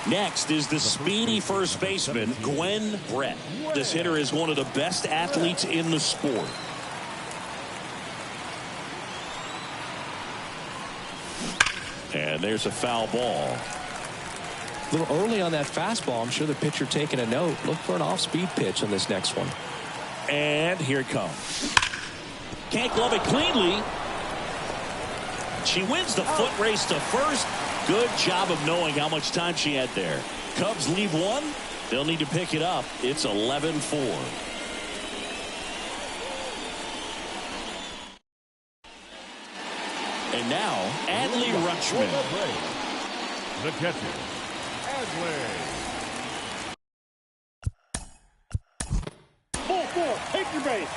Next is the speedy first baseman, Gwen Brett. This hitter is one of the best athletes in the sport. And there's a foul ball. A little early on that fastball. I'm sure the pitcher taking a note. Look for an off-speed pitch on this next one. And here it comes. Can't glove it cleanly. She wins the foot race to first. Good job of knowing how much time she had there. Cubs leave one. They'll need to pick it up. It's 11-4. And now, Adley Rutschman. The catcher, Adley. Ball, take your base.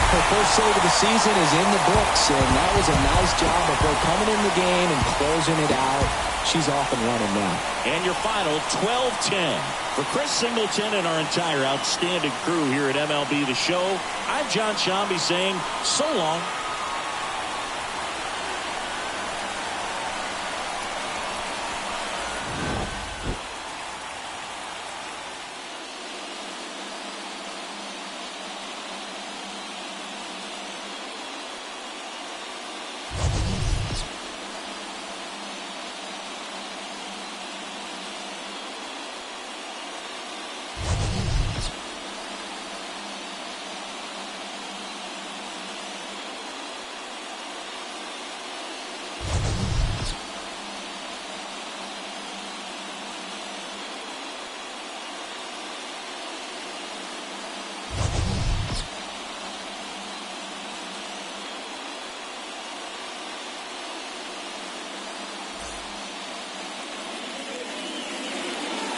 Her first save of the season is in the books, and that was a nice job of her coming in the game and closing it out. She's off and running now. And your final 12-10. For Chris Singleton and our entire outstanding crew here at MLB The Show, I'm John Shambi saying so long.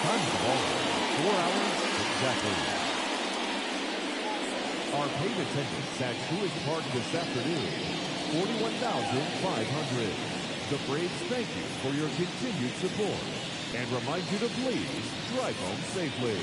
Time of ball, 4 hours exactly. Our paid attendance at Truist Park this afternoon, 41,500. The Braves thank you for your continued support and remind you to please drive home safely.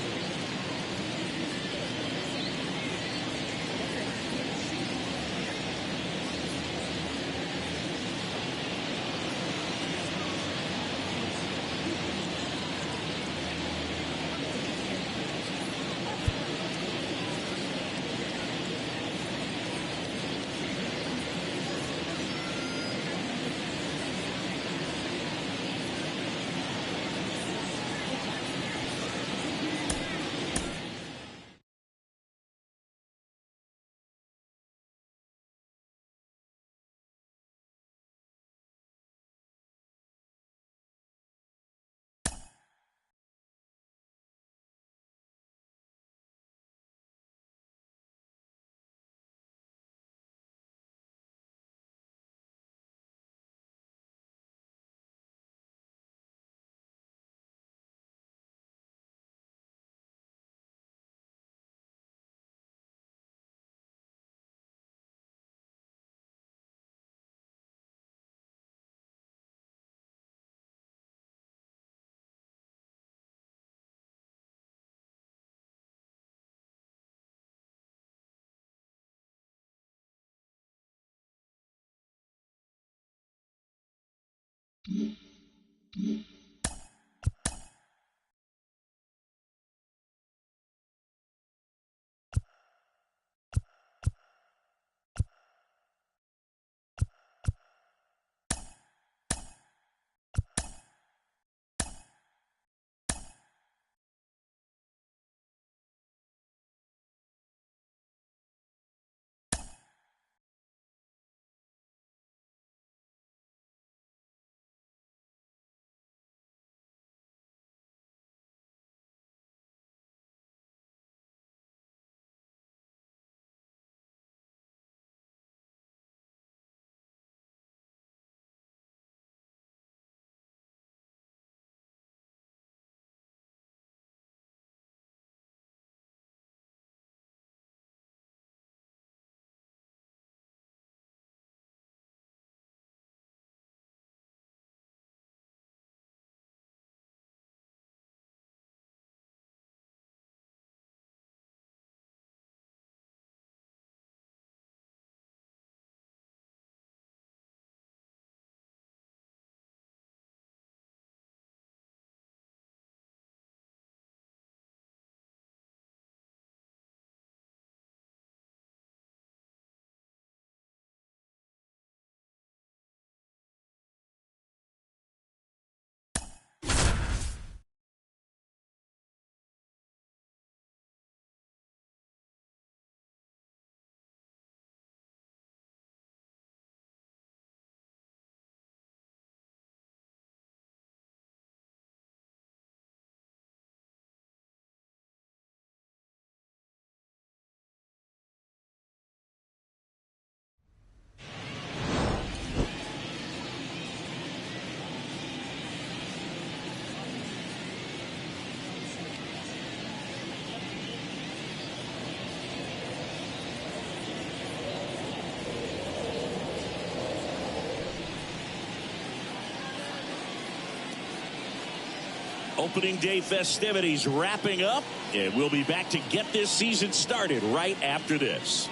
Opening day festivities wrapping up, and we'll be back to get this season started right after this.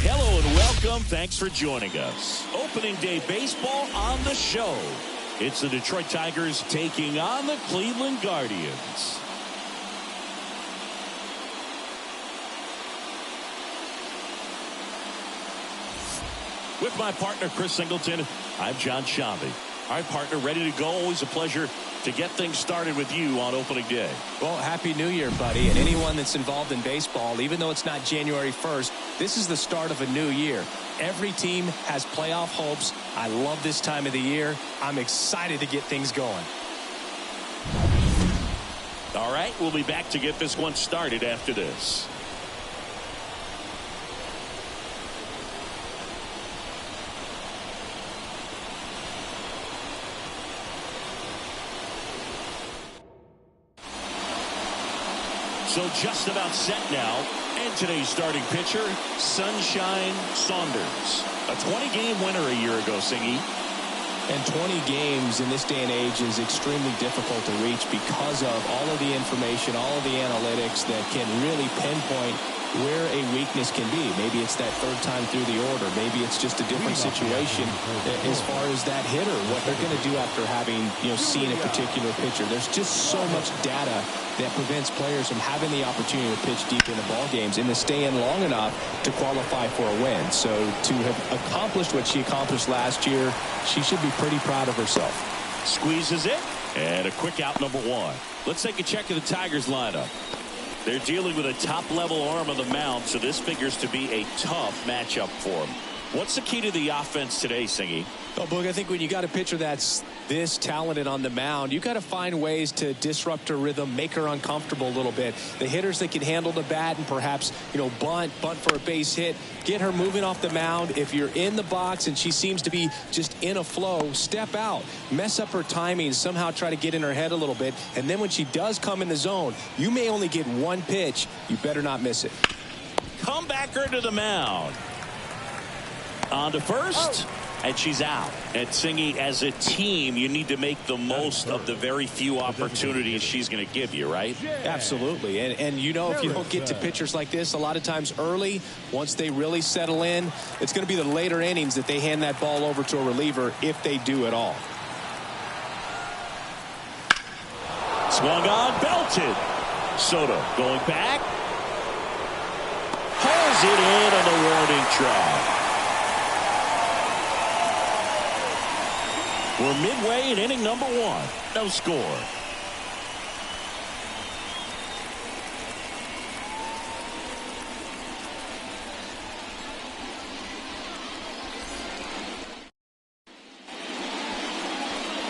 Hello and welcome. Thanks for joining us. Opening day baseball on the show. It's the Detroit Tigers taking on the Cleveland Guardians. With my partner, Chris Singleton, I'm John Shambi. All right, partner, ready to go. Always a pleasure to get things started with you on opening day. Well, Happy New Year, buddy. And anyone that's involved in baseball, even though it's not January 1st, this is the start of a new year. Every team has playoff hopes. I love this time of the year. I'm excited to get things going. All right, we'll be back to get this one started after this. So just about set now. And today's starting pitcher, Sunshine Saunders. A 20-game winner a year ago, Singy. And 20 games in this day and age is extremely difficult to reach because of all of the information, all of the analytics that can really pinpoint where a weakness can be. Maybe it's that third time through the order. Maybe it's just a different situation as far as that hitter, what they're going to do after having, seen a particular pitcher. There's just so much data that prevents players from having the opportunity to pitch deep into ball games and to stay in long enough to qualify for a win. So to have accomplished what she accomplished last year, she should be pretty proud of herself. Squeezes it, and a quick out number one. Let's take a check of the Tigers lineup. They're dealing with a top-level arm on the mound, so this figures to be a tough matchup for them. What's the key to the offense today, Singy? Oh, Boog, I think when you got a pitcher that's this talented on the mound, you got to find ways to disrupt her rhythm, make her uncomfortable a little bit. The hitters that can handle the bat and perhaps, bunt for a base hit, get her moving off the mound. If you're in the box and she seems to be just in a flow, step out, mess up her timing, somehow try to get in her head a little bit. And then when she does come in the zone, you may only get one pitch. You better not miss it. Comebacker to the mound. On to first. And she's out. And Singy, as a team, you need to make the most of the very few opportunities she's going to give you, right? Absolutely. And if you don't get to pitchers like this, a lot of times early, once they really settle in, it's going to be the later innings that they hand that ball over to a reliever, if they do at all. Swung on, belted. Soto going back. Hauls it in on the warning track. We're midway in inning number one. No score.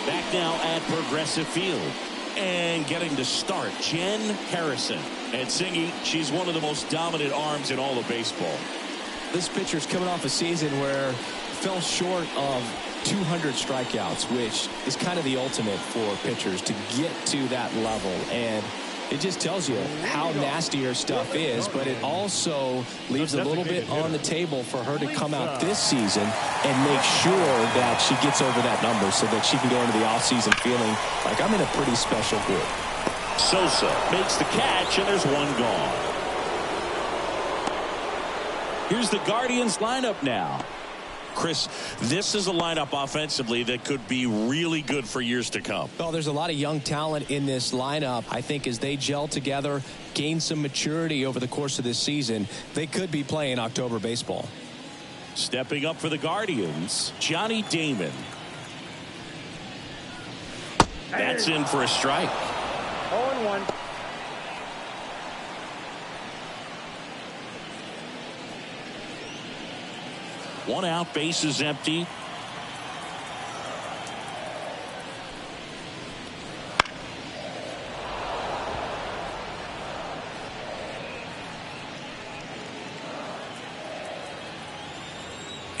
Back now at Progressive Field. And getting to start, Jen Harrison. And Singy, she's one of the most dominant arms in all of baseball. This pitcher's coming off a season where fell short of 200 strikeouts, which is kind of the ultimate for pitchers to get to that level. And it just tells you how nasty her stuff is, but it also leaves a little bit on the table for her to come out this season and make sure that she gets over that number so that she can go into the offseason feeling like I'm in a pretty special group. Sosa makes the catch, and there's one gone. Here's the Guardians lineup now. Chris, this is a lineup offensively that could be really good for years to come. Well, there's a lot of young talent in this lineup. I think as they gel together, gain some maturity over the course of this season, they could be playing October baseball. Stepping up for the Guardians, Johnny Damon. That's in for a strike. 0-1. One out, base is empty.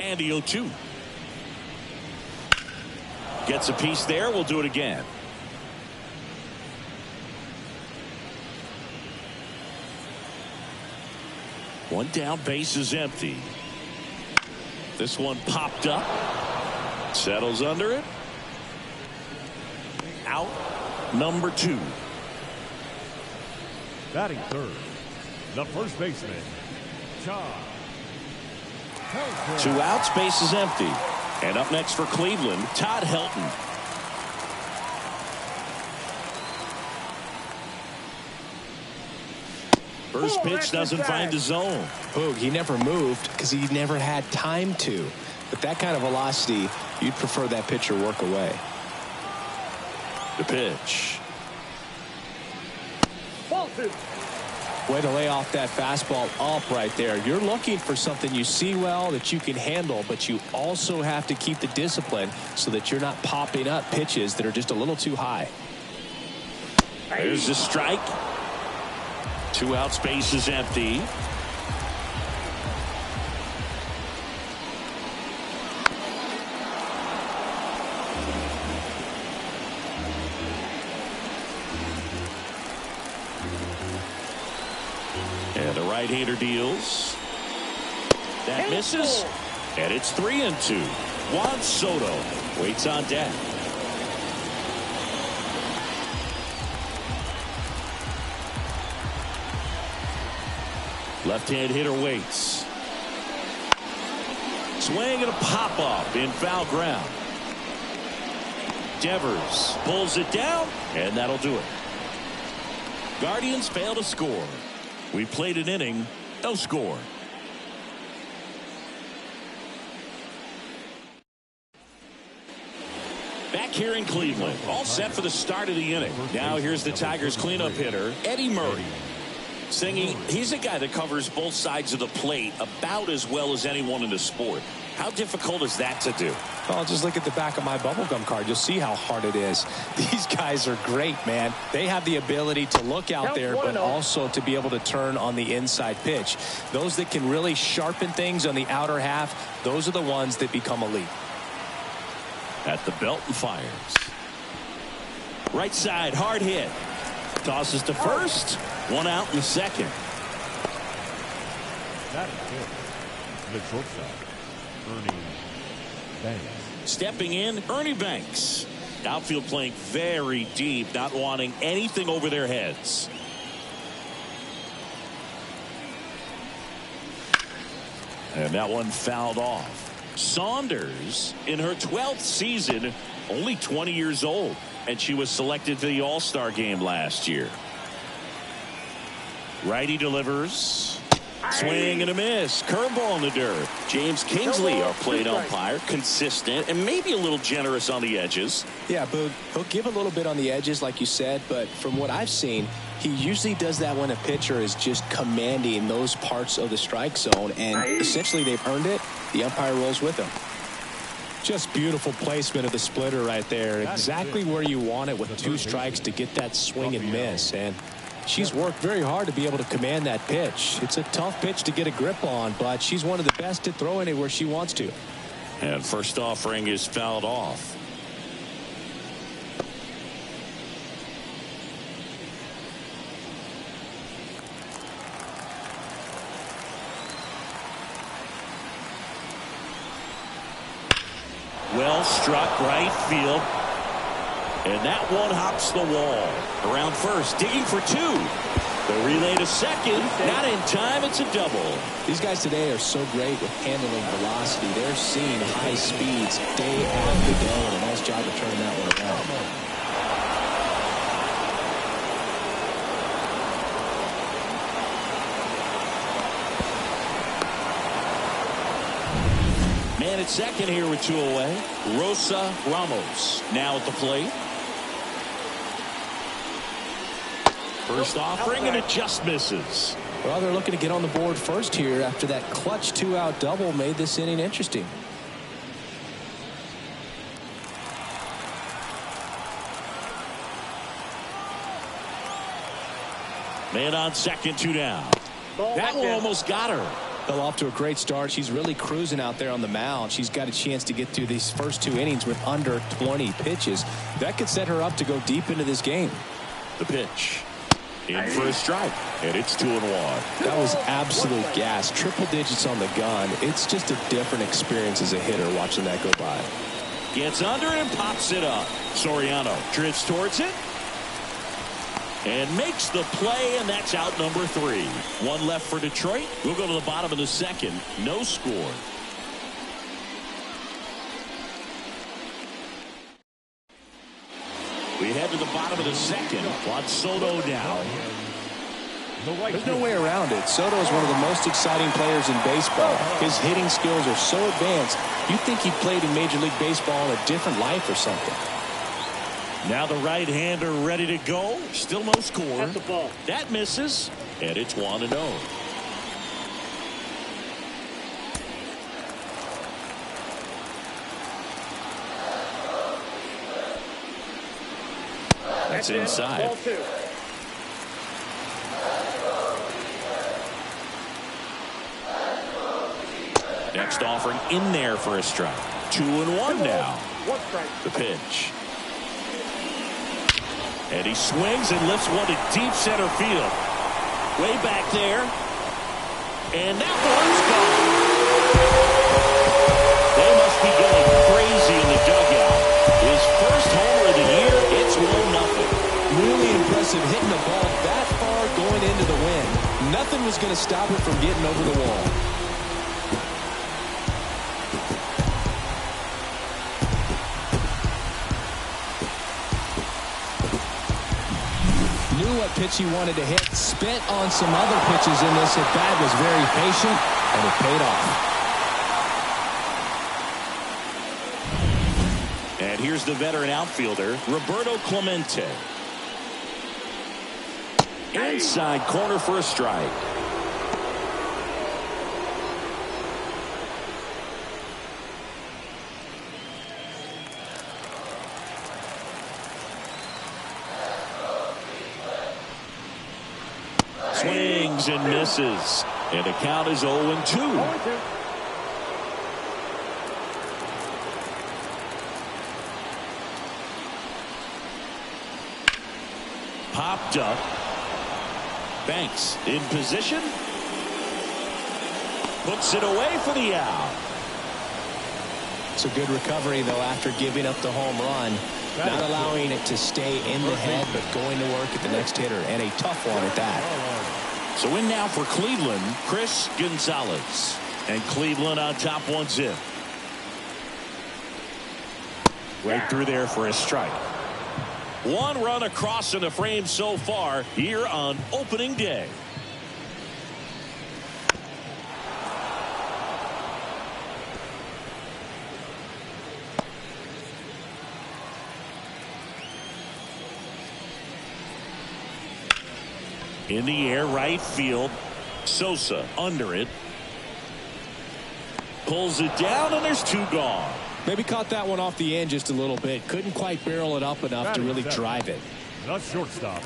And the 0-2. Gets a piece there. We'll do it again. One down, base is empty. This one popped up. Settles under it. Out number 2. Batting third, the first baseman, Todd. 2 outs, base is empty. And up next for Cleveland, Todd Helton. First pitch doesn't find the zone. Boog, he never moved because he never had time to. With that kind of velocity, you'd prefer that pitcher work away. The pitch. Way to lay off that fastball up right there. You're looking for something you see well that you can handle, but you also have to keep the discipline so that you're not popping up pitches that are just a little too high. There's the strike. 2 outs, base is empty. And the right-hander deals. That misses. And it's 3-2. Juan Soto waits on deck. Left-hand hitter waits. Swing and a pop-up in foul ground. Devers pulls it down, and that'll do it. Guardians fail to score. We played an inning, no score. Back here in Cleveland, all set for the start of the inning. Now here's the Tigers cleanup hitter, Eddie Murray. Singy, he's a guy that covers both sides of the plate about as well as anyone in the sport. How difficult is that to do? Well, just look at the back of my bubblegum card. You'll see how hard it is. These guys are great, man. They have the ability to look out there, but also to be able to turn on the inside pitch. Those that can really sharpen things on the outer half, those are the ones that become elite. At the belt and fires. Right side, hard hit. Tosses to first. 1 out in the second. That is good. The shortstop, Ernie Banks. Stepping in, Ernie Banks. Outfield playing very deep, not wanting anything over their heads. And that one fouled off. Saunders, in her 12th season, only 20 years old, and she was selected for the All-Star game last year. Righty delivers. Swing and a miss. Curveball in the dirt. James Kingsley, our plate umpire, consistent and maybe a little generous on the edges. Yeah, but he'll give a little bit on the edges, like you said, but from what I've seen, he usually does that when a pitcher is just commanding those parts of the strike zone, and essentially they've earned it. The umpire rolls with them. Just beautiful placement of the splitter right there. Exactly where you want it with 2 strikes to get that swing and miss. And she's worked very hard to be able to command that pitch. It's a tough pitch to get a grip on, but she's one of the best to throw it where she wants to. And first offering is fouled off. Well struck right field. And that one hops the wall. Around first, digging for 2. The relay to second. Not in time. It's a double. These guys today are so great with handling velocity. They're seeing high speeds day after day. And a nice job of turning that one around. Man at second here with 2 away. Rosa Ramos now at the plate. First offering, and it just misses. Well, they're looking to get on the board first here after that clutch 2-out double made this inning interesting. Man on second, 2 down. That one almost got her. Well, off to a great start. She's really cruising out there on the mound. She's got a chance to get through these first 2 innings with under 20 pitches. That could set her up to go deep into this game. The pitch. In for a strike. And it's 2-1. That was absolute gas. Triple digits on the gun. It's just a different experience as a hitter watching that go by. Gets under and pops it up. Soriano drifts towards it. And makes the play, and that's out number 3. One left for Detroit. We'll go to the bottom of the second. No score. We head to the bottom of the second. Want Soto now. There's no way around it. Soto is one of the most exciting players in baseball. His hitting skills are so advanced, you'd think he played in Major League Baseball in a different life or something. Now the right-hander ready to go. Still no score. That's the ball. That misses, and it's 1-0. That's inside. Ball 2. Next offering in there for a strike. 2-1 now. 1 strike. The pitch. And he swings and lifts one to deep center field. Way back there. And that one's gone. They must be going crazy in the dugout. His first homer of the year, it's 1-0. Really impressive hitting the ball that far going into the wind. Nothing was going to stop it from getting over the wall. What pitch he wanted to hit, spent on some other pitches in this at bat, was very patient, and it paid off. And here's the veteran outfielder, Roberto Clemente. Inside corner for a strike. Swings and misses. And the count is 0-2. 0-2. Popped up. Banks in position. Puts it away for the out. It's a good recovery, though, after giving up the home run. Not allowing it to stay in the head, but going to work at the next hitter, and a tough one at that. So in now for Cleveland, Chris Gonzalez. And Cleveland on top 1-0. Right through there for a strike. One run across in the frame so far here on opening day. In the air, right field. Sosa under it. Pulls it down, and there's 2 gone. Maybe caught that one off the end just a little bit. Couldn't quite barrel it up enough to really drive it. The shortstop.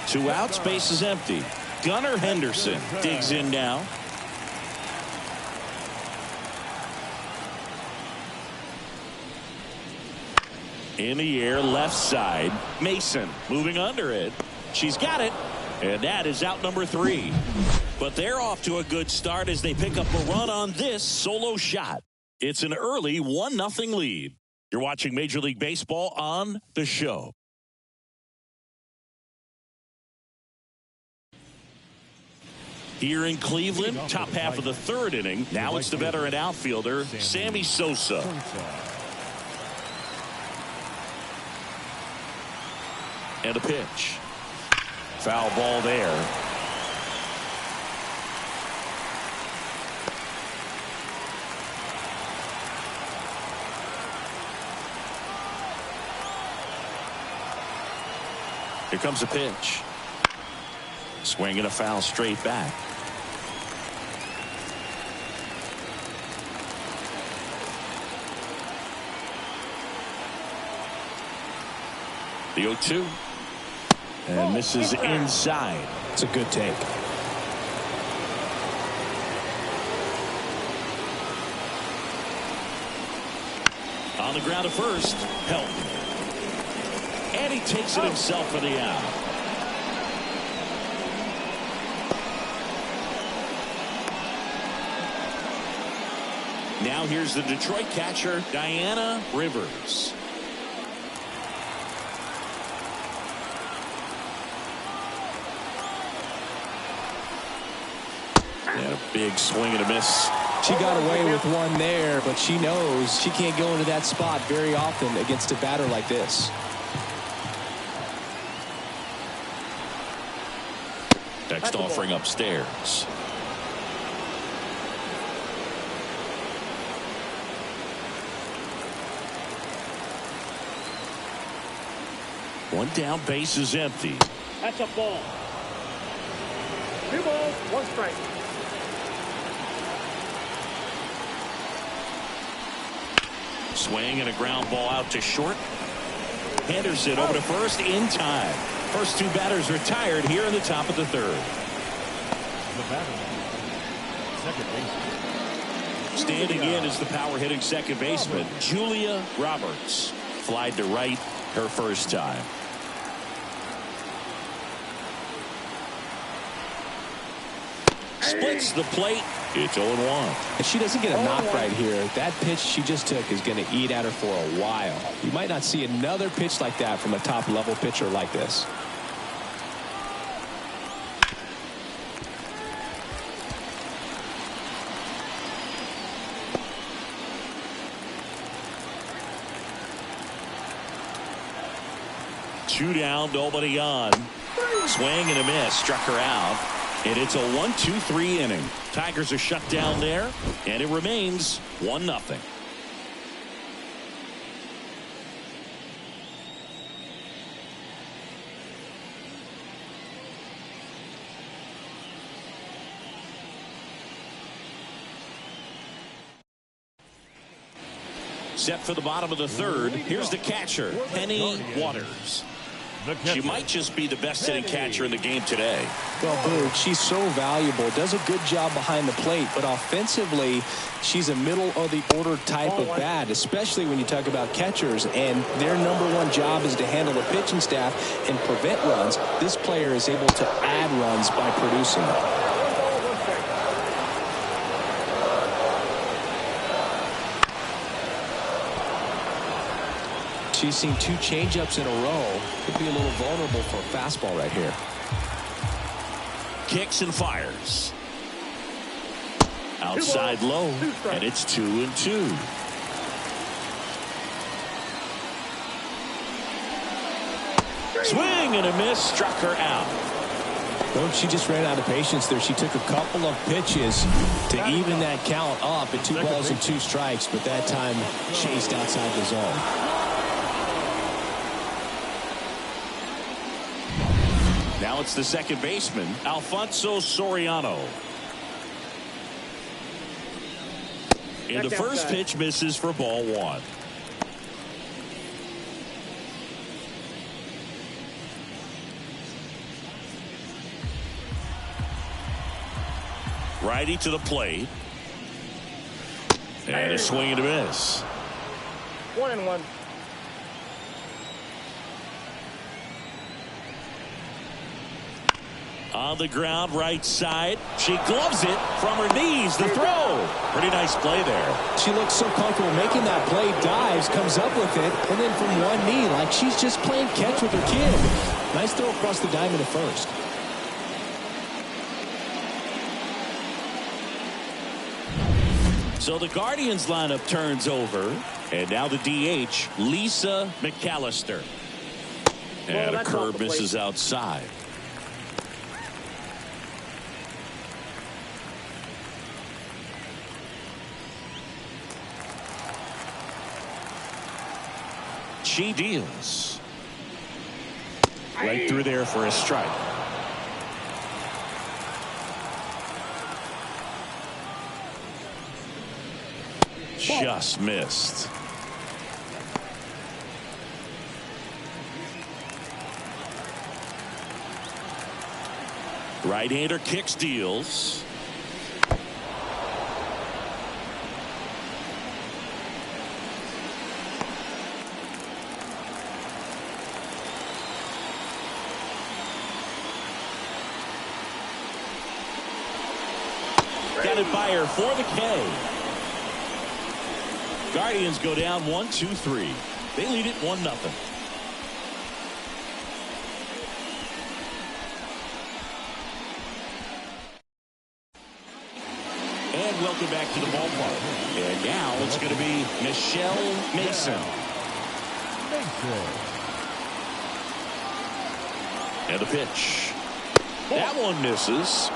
2 outs, base is empty. Gunnar Henderson digs in now. In the air, left side. Mason moving under it. She's got it. And that is out number 3. But they're off to a good start as they pick up a run on this solo shot. It's an early 1-0 lead. You're watching Major League Baseball on The Show. Here in Cleveland, top half of the 3rd inning. Now it's the veteran outfielder, Sammy Sosa. And a pitch. Foul ball there. Here comes a pitch. Swing and a foul straight back. The 0-2. And misses inside. It's a good take. On the ground at first. Help. And he takes it himself for the out. Now here's the Detroit catcher, Diana Rivers. And a big swing and a miss. She got away with one there, but she knows she can't go into that spot very often against a batter like this. Next offering upstairs. One down, base is empty. That's a ball. 2 balls, 1 strike. Swing and a ground ball out to short. Henderson over to first in time. First 2 batters retired here in the top of the 3rd. The batter, second baseman. Standing in is the power hitting second baseman, Julia Roberts. Flied to right her first time. Splits the plate. It's 0-1. And she doesn't get a knock right here. That pitch she just took is going to eat at her for a while. You might not see another pitch like that from a top level pitcher like this. Two down, nobody on. Swing and a miss, struck her out. And it's a 1-2-3 inning. Tigers are shut down there, and it remains 1-0. Set for the bottom of the 3rd. Here's the catcher, Penny Waters. She might just be the best hitting catcher in the game today. Well, Boog, she's so valuable, does a good job behind the plate, but offensively, she's a middle of the order type of bat, especially when you talk about catchers, and their #1 job is to handle the pitching staff and prevent runs. This player is able to add runs by producing. She's seen 2 changeups in a row. Could be a little vulnerable for a fastball right here. Kicks and fires. Outside low, and it's 2-2. Swing and a miss, struck her out. Well, she just ran out of patience there. She took a couple of pitches to even that count up at 2 balls and 2 strikes, but that time chased outside the zone. Now it's the second baseman, Alfonso Soriano. And the first pitch misses for ball 1. Righty to the plate. And a swing and a miss. 1-1. On the ground, right side. She gloves it from her knees. The throw. Pretty nice play there. She looks so comfortable making that play, dives, comes up with it, and then from one knee, like she's just playing catch with her kid. Nice throw across the diamond at first. So the Guardians lineup turns over, and now the DH, Lisa McAllister. And a curve misses outside. She deals. Right through there for a strike. Just missed. Right-hander kicks, deals. Got it by her for the K. Guardians go down 1-2-3. They lead it 1-0. And welcome back to the ballpark. And now it's going to be Michelle Mason. And the pitch. That one misses.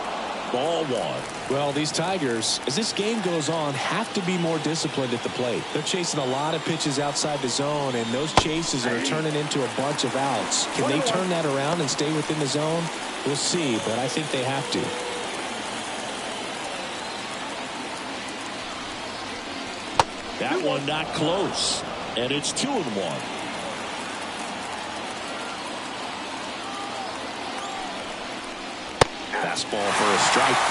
Ball 1. Well, these Tigers, as this game goes on, have to be more disciplined at the plate. They're chasing a lot of pitches outside the zone, and those chases are turning into a bunch of outs. Can they turn that around and stay within the zone? We'll see, but I think they have to. That one not close, and it's 2-1. Fastball for a strike.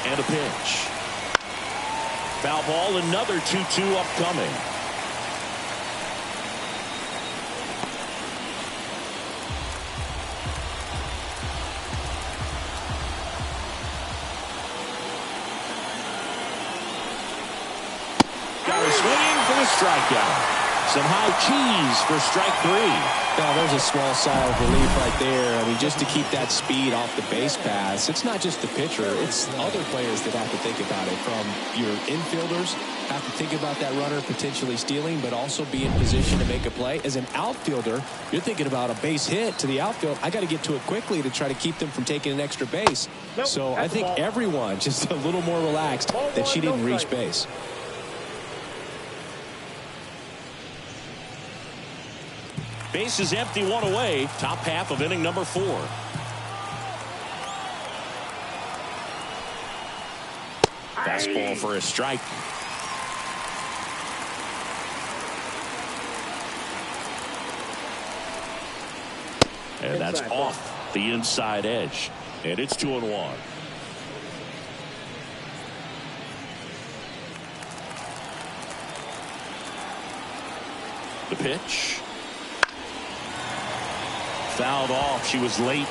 And a pitch. Foul ball, another 2-2 upcoming. Got a swing for the strikeout. Some high cheese for strike 3. Now, there's a small sigh of relief right there. I mean, just to keep that speed off the base pass. It's not just the pitcher. It's other players that have to think about it. From your infielders, have to think about that runner potentially stealing, but also be in position to make a play. As an outfielder, you're thinking about a base hit to the outfield. I got to get to it quickly to try to keep them from taking an extra base. So I think everyone just a little more relaxed that she didn't reach base. Base is empty, 1 away. Top half of inning number 4. Fastball for a strike. And that's off the inside edge. And it's 2-1. The pitch. Fouled off. She was late.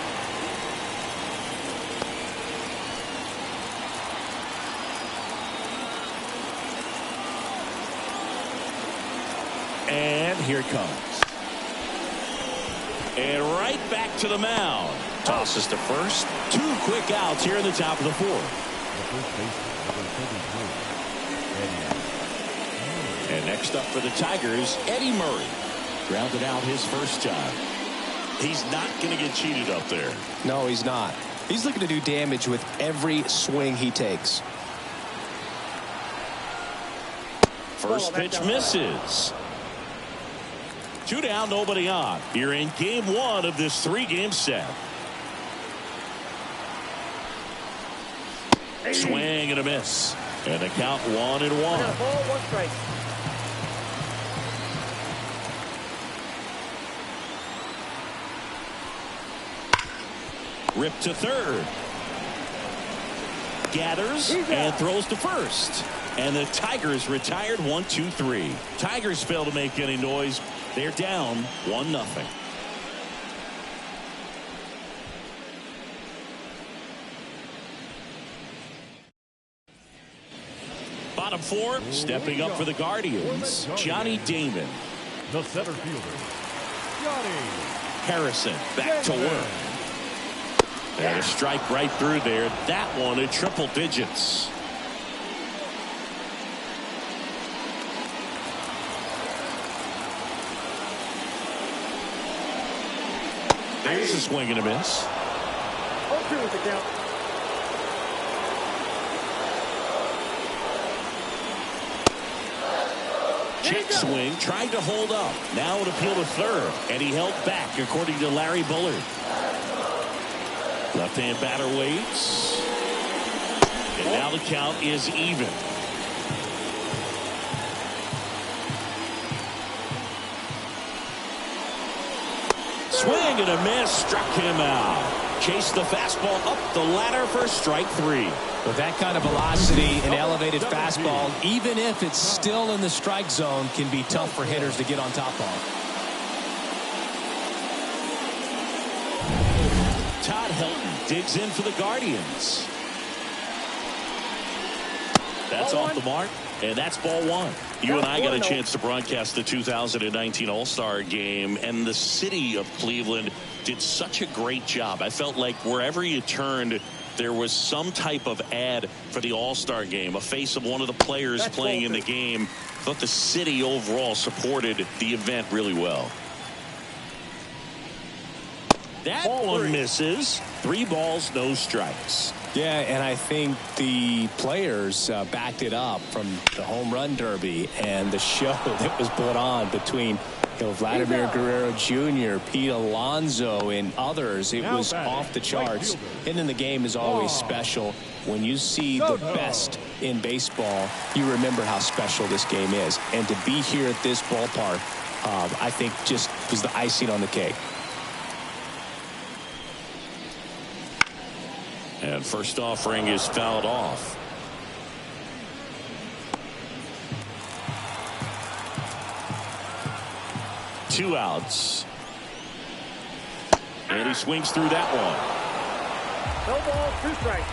And here it comes. And right back to the mound. Tosses to first. 2 quick outs here in the top of the 4th. And next up for the Tigers, Eddie Murray. Grounded out his first time. He's not going to get cheated up there. No, he's not. He's looking to do damage with every swing he takes. First pitch misses. 2 down, nobody on. Here in game 1 of this 3-game set. Swing and a miss. And the count 1-1. Ball, 1 strike. Ripped to third. Gathers and throws to first. And the Tigers retired 1-2-3. Tigers fail to make any noise. They're down 1-0. Bottom 4, stepping up for the Guardians, Johnny Damon. The center fielder, Johnny Harrison back to work. And a strike right through there. That one at triple digits. There's a swing and a miss. 0-2 with the count. Check swing, tried to hold up. Now an appeal to third, and he held back, according to Larry Bullard. Left-hand batter waits. And now the count is even. Swing and a miss, struck him out. Chased the fastball up the ladder for strike 3. With that kind of velocity, an elevated fastball, even if it's still in the strike zone, can be tough for hitters to get on top of. Todd Helton digs in for the Guardians. That's off the mark, and that's ball one. You and I got a chance to broadcast the 2019 All-Star Game, and the city of Cleveland did such a great job. I felt like wherever you turned, there was some type of ad for the All-Star Game, a face of one of the players playing in the game. I thought the city overall supported the event really well. That one misses. 3 balls, no strikes. Yeah, and I think the players backed it up from the home run derby and the show that was put on between Vladimir Guerrero Jr., Pete Alonso, and others. It was off the charts. And then the game is always special. When you see the best in baseball, you remember how special this game is. And to be here at this ballpark, I think just was the icing on the cake. And first offering is fouled off. Two outs. And he swings through that one. No ball, 2 strikes.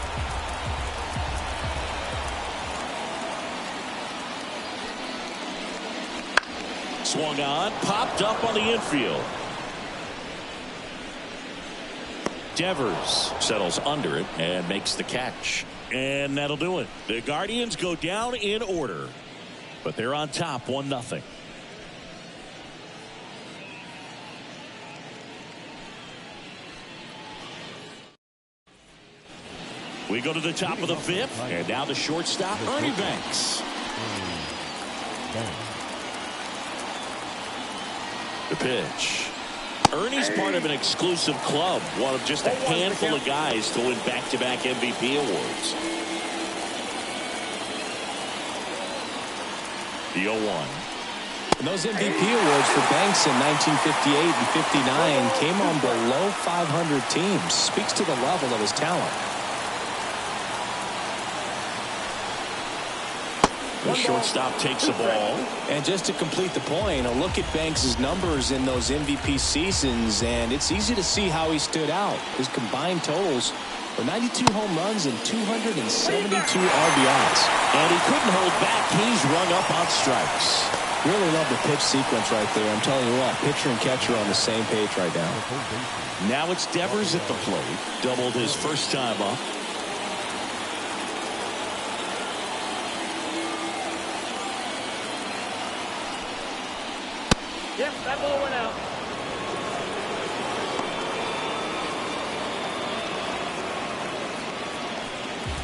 Swung on, popped up on the infield. Devers settles under it and makes the catch. And that'll do it. The Guardians go down in order, but they're on top 1-0. We go to the top of the 5th, and now the shortstop, Ernie Banks. The pitch. Ernie's part of an exclusive club, one of just a handful of guys to win back-to-back MVP awards. The 0-1. And those MVP awards for Banks in 1958 and 59 came on below 500 teams. Speaks to the level of his talent. The shortstop takes the ball. And just to complete the point, a look at Banks' numbers in those MVP seasons, and it's easy to see how he stood out. His combined totals were 92 home runs and 272 RBIs. And he couldn't hold back. He's rung up on strikes. Really love the pitch sequence right there. I'm telling you what, pitcher and catcher are on the same page right now. Now it's Devers at the plate. Doubled his first time up. Yep, that ball went out.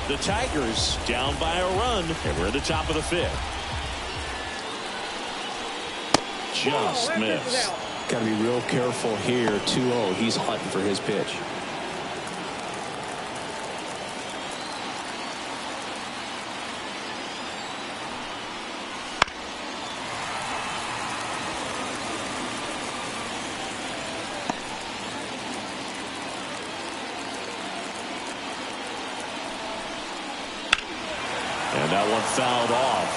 The Tigers down by a run, and we're at the top of the 5th. Just missed. Got to be real careful here. 2-0. He's hunting for his pitch. And that one fouled off.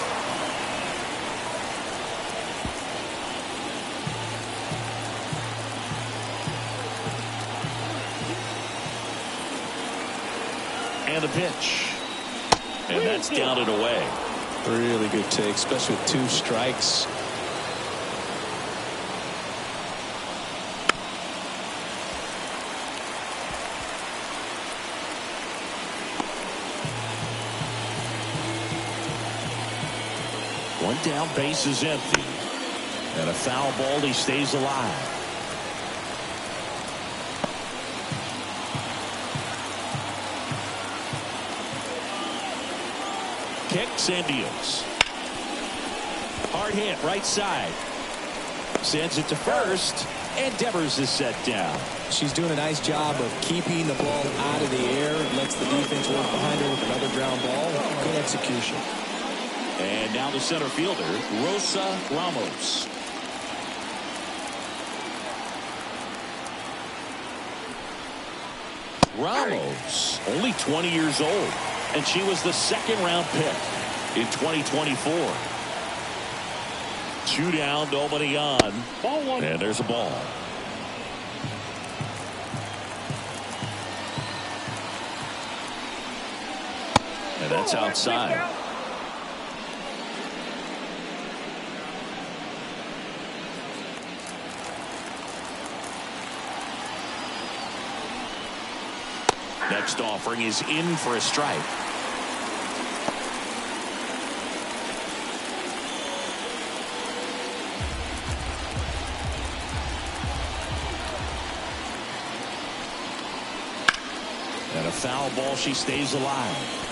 And a pitch. And that's down and away. Really good take, especially with 2 strikes. One down, base is empty. And a foul ball, he stays alive. Kicks and deals. Hard hit, right side. Sends it to first, and Devers is set down. She's doing a nice job of keeping the ball out of the air. Lets the defense work behind her with another ground ball. Good execution. And now the center fielder, Rosa Ramos. Ramos, only 20 years old, and she was the 2nd round pick in 2024. 2 down, nobody on. Ball 1. And there's a ball. Yeah, that's outside. Next offering is in for a strike. And a foul ball, she stays alive.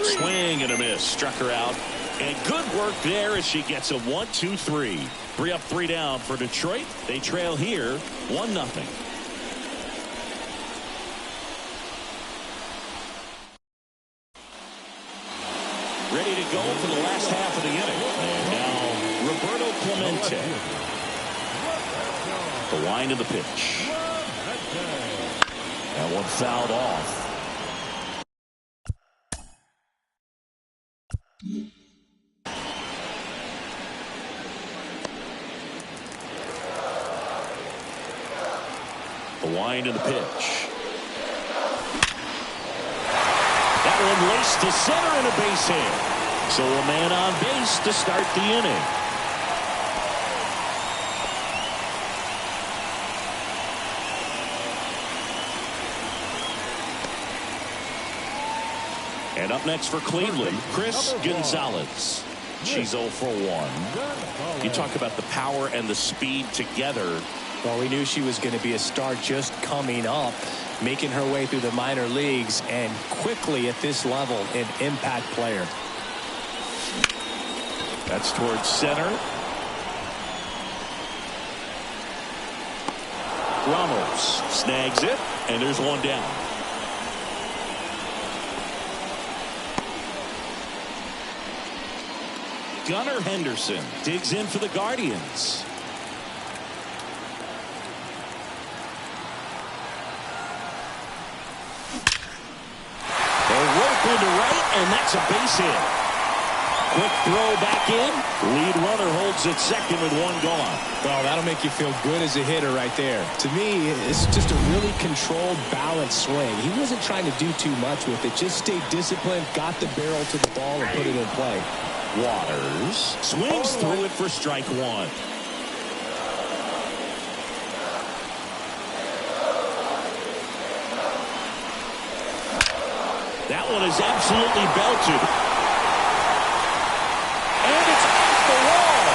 Swing and a miss. Struck her out. And good work there as she gets a 1-2-3. 3 up, 3 down for Detroit. They trail here 1-0. Ready to go for the last half of the inning. And now Roberto Clemente. The wind of the pitch. That one fouled off. The wind of the pitch. That one laced to center and a base hit. So a man on base to start the inning. And up next for Cleveland, Chris Gonzalez. She's 0 for 1. You talk about the power and the speed together. Well, we knew she was going to be a star just coming up, making her way through the minor leagues, and quickly at this level, an impact player. That's towards center. Ramos snags it, and there's one down. Gunnar Henderson digs in for the Guardians. They'll rope into right, and that's a base hit. Quick throw back in. Lead runner holds at second with one gone. Well, that'll make you feel good as a hitter right there. To me, it's just a really controlled, balanced swing. He wasn't trying to do too much with it. Just stayed disciplined, got the barrel to the ball, and put it in play. Waters swings through it for strike one. That one is absolutely belted. And it's off the wall.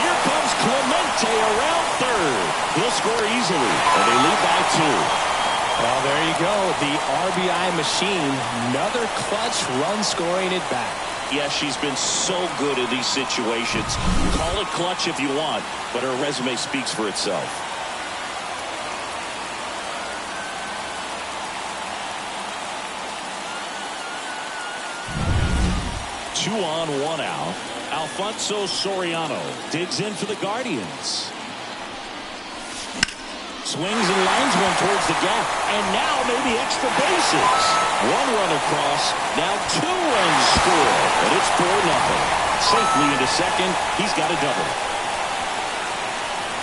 Here comes Clemente around third. He'll score easily, and they lead by 2. Well, there you go. The RBI machine. Another clutch run scoring at bat. Yeah, she's been so good in these situations. Call it clutch if you want, but her resume speaks for itself. Two on, one out. Alfonso Soriano digs in for the Guardians. Swings and lines one towards the gap. And now maybe extra bases. One run across. Now 2 runs score. And it's 4-0. Safely into second. He's got a double.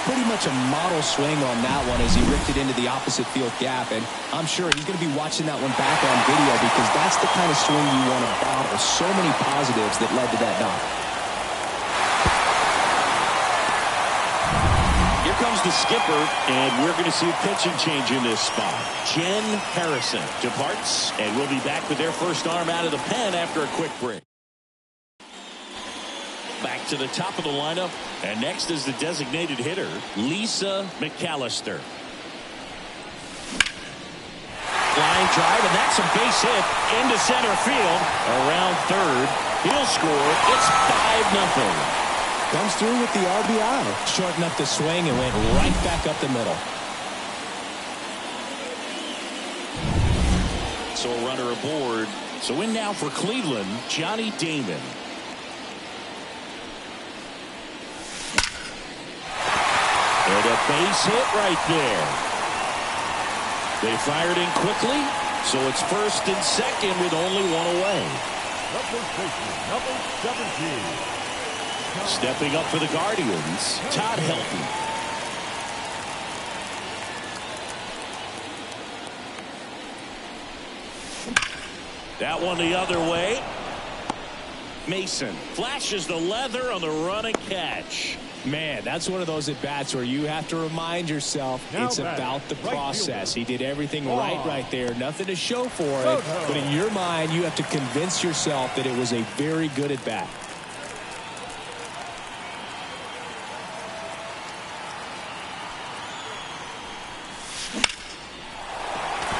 Pretty much a model swing on that one as he ripped it into the opposite field gap. And I'm sure he's going to be watching that one back on video because that's the kind of swing you want to bottle. So many positives that led to that knock. Here comes the skipper, and we're going to see a pitching change in this spot. Jen Harrison departs, and we'll be back with their first arm out of the pen after a quick break. Back to the top of the lineup, and next is the designated hitter, Lisa McAllister. Line drive, and that's a base hit into center field. Around third, he'll score. It's 5-0. Comes through with the RBI. Shortened up the swing and went right back up the middle. So a runner aboard. So in now for Cleveland, Johnny Damon. And a base hit right there. They fired in quickly, so it's first and second with only one away. the first baseman, number 17. Stepping up for the Guardians, Todd Helton. That one the other way. Mason flashes the leather on the run and catch. Man, that's one of those at-bats where you have to remind yourself it's about the process. He did everything right there. Nothing to show for it. But in your mind, you have to convince yourself that it was a very good at-bat.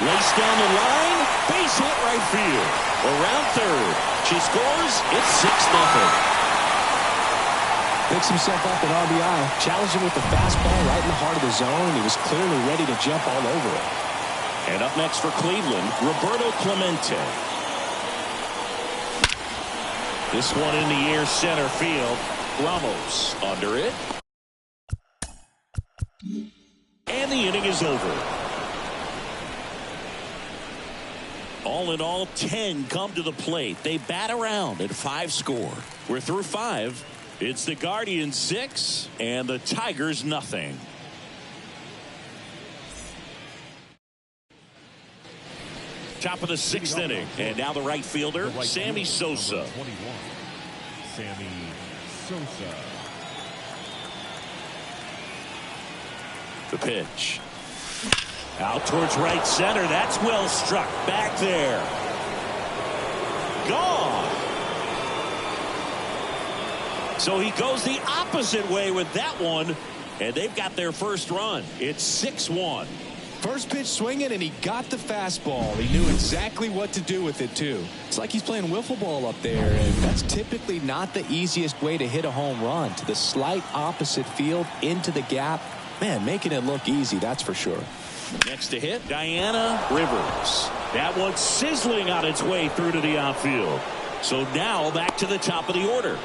Laced down the line. Base hit right field. Around third. She scores. It's 6-0. Picks himself up an RBI, challenged him with the fastball right in the heart of the zone, and he was clearly ready to jump all over it. And up next for Cleveland, Roberto Clemente. This one in the air center field. Ramos under it. And the inning is over. All in all, 10 come to the plate. They bat around and 5 score. We're through 5. It's the Guardians 6 and the Tigers nothing. Top of the 6th inning, and now the right fielder, Sammy Sosa. 21, Sammy Sosa. The pitch. Out towards right center. That's well struck. Back there. Gone. So he goes the opposite way with that one, and they've got their first run. It's 6-1. First pitch swinging, and he got the fastball. He knew exactly what to do with it, too. It's like he's playing wiffle ball up there, and that's typically not the easiest way to hit a home run. To the slight opposite field, into the gap. Man, making it look easy, that's for sure. Next to hit, Diana Rivers. That one sizzling on its way through to the outfield. So now back to the top of the order.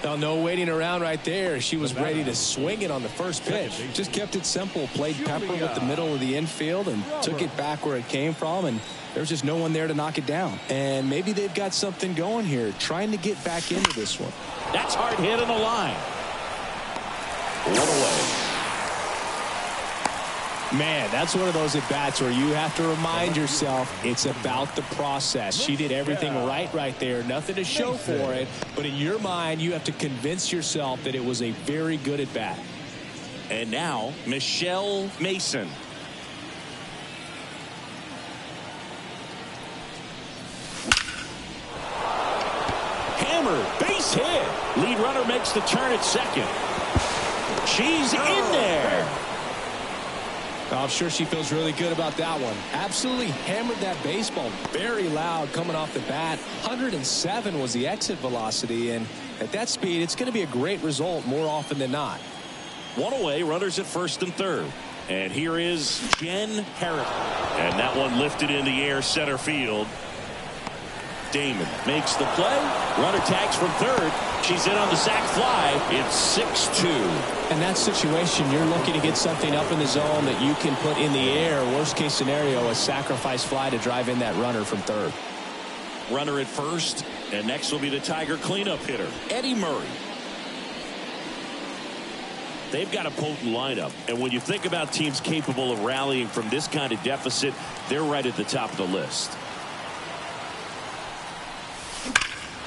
Well, no waiting around right there. She was ready to swing it on the first pitch. Just kept it simple. Played pepper with the middle of the infield and took it back where it came from. And there's just no one there to knock it down. And maybe they've got something going here, trying to get back into this one. That's hard hit in the line. One away. Man, that's one of those at-bats where you have to remind yourself it's about the process. She did everything right there. Nothing to show for it. But in your mind, you have to convince yourself that it was a very good at-bat. And now, Michelle Mason. Hammered, base hit. Lead runner makes the turn at second. She's in there. I'm sure she feels really good about that one. Absolutely hammered that baseball very loud coming off the bat. 107 was the exit velocity, and at that speed, it's going to be a great result more often than not. One away, runners at first and third. And here is Jen Harris. And that one lifted in the air center field. Damon makes the play. Runner tags from third. She's in on the sac fly. It's 6-2. In that situation, you're looking to get something up in the zone that you can put in the air. Worst case scenario, a sacrifice fly to drive in that runner from third. Runner at first. And next will be the Tiger cleanup hitter, Eddie Murray. They've got a potent lineup. And when you think about teams capable of rallying from this kind of deficit, they're right at the top of the list.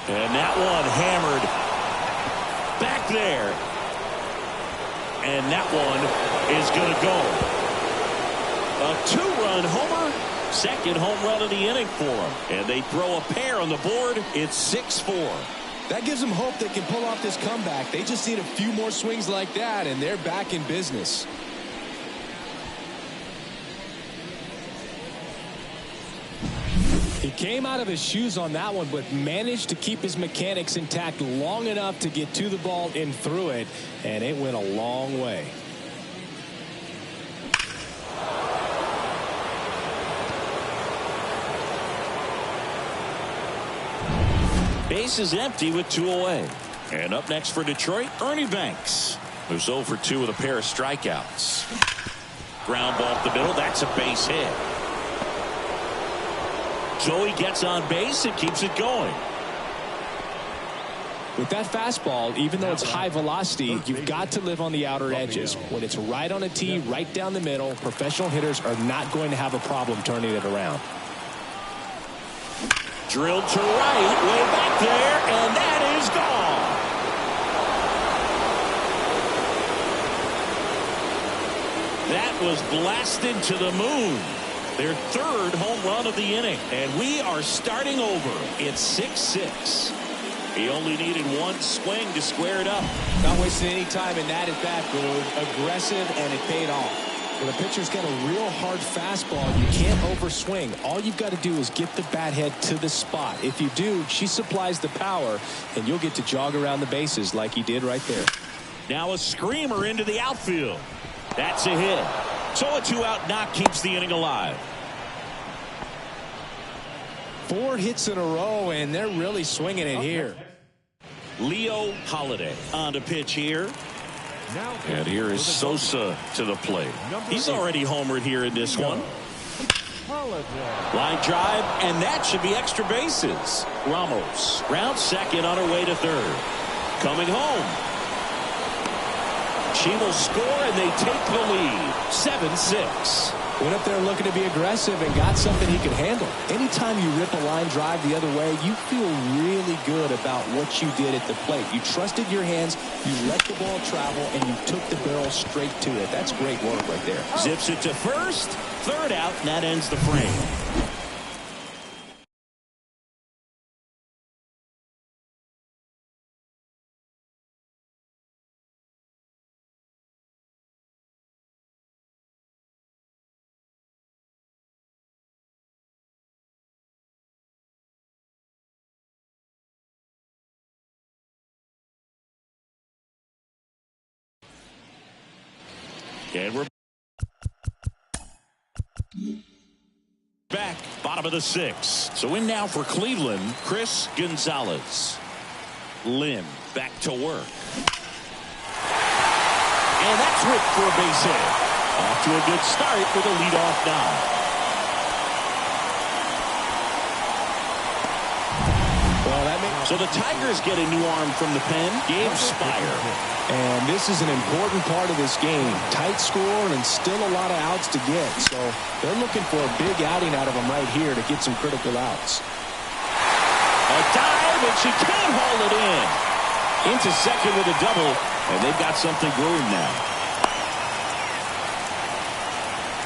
And that one hammered back there. And that one is going to go. A 2-run homer. Second home run of the inning for them. And they throw a pair on the board. It's 6-4. That gives them hope they can pull off this comeback. They just need a few more swings like that, and they're back in business. He came out of his shoes on that one, but managed to keep his mechanics intact long enough to get to the ball and through it, and it went a long way. Base is empty with 2 away. And up next for Detroit, Ernie Banks, who's 0 for 2 with a pair of strikeouts. Ground ball up the middle. That's a base hit. So he gets on base and keeps it going. With that fastball, even though it's high velocity, you've got to live on the outer edges. When it's right on a tee, right down the middle, professional hitters are not going to have a problem turning it around. Drilled to right, way back there, and that is gone. That was blasted to the moon. Their third home run of the inning, and we are starting over. It's 6-6. He only needed one swing to square it up. Not wasting any time in that at-bat, Boone. Aggressive, and it paid off. When a pitcher's got a real hard fastball, you can't overswing. All you've got to do is get the bat head to the spot. If you do, she supplies the power, and you'll get to jog around the bases like he did right there. Now a screamer into the outfield. That's a hit. So a two-out knock keeps the inning alive. 4 hits in a row, and they're really swinging it here. Leo Holiday on to pitch here. And here is Sosa to the plate. He's already homered here in this one. Line drive, and that should be extra bases. Ramos, round second on her way to third. Coming home. She will score, and they take the lead. 7-6. Went up there looking to be aggressive and got something he could handle. Anytime you rip a line drive the other way, you feel really good about what you did at the plate. You trusted your hands, you let the ball travel, and you took the barrel straight to it. That's great work right there. Zips it to first, third out, and that ends the frame. And we're back, bottom of the 6th. So in now for Cleveland, Chris Gonzalez. Lynn back to work. And that's ripped for a base hit. Off to a good start with a leadoff knock. So the Tigers get a new arm from the pen, Gabe Spire. And this is an important part of this game. Tight score and still a lot of outs to get. So they're looking for a big outing out of them right here to get some critical outs. A dive, and she can't haul it in. Into second with a double, and they've got something brewing now.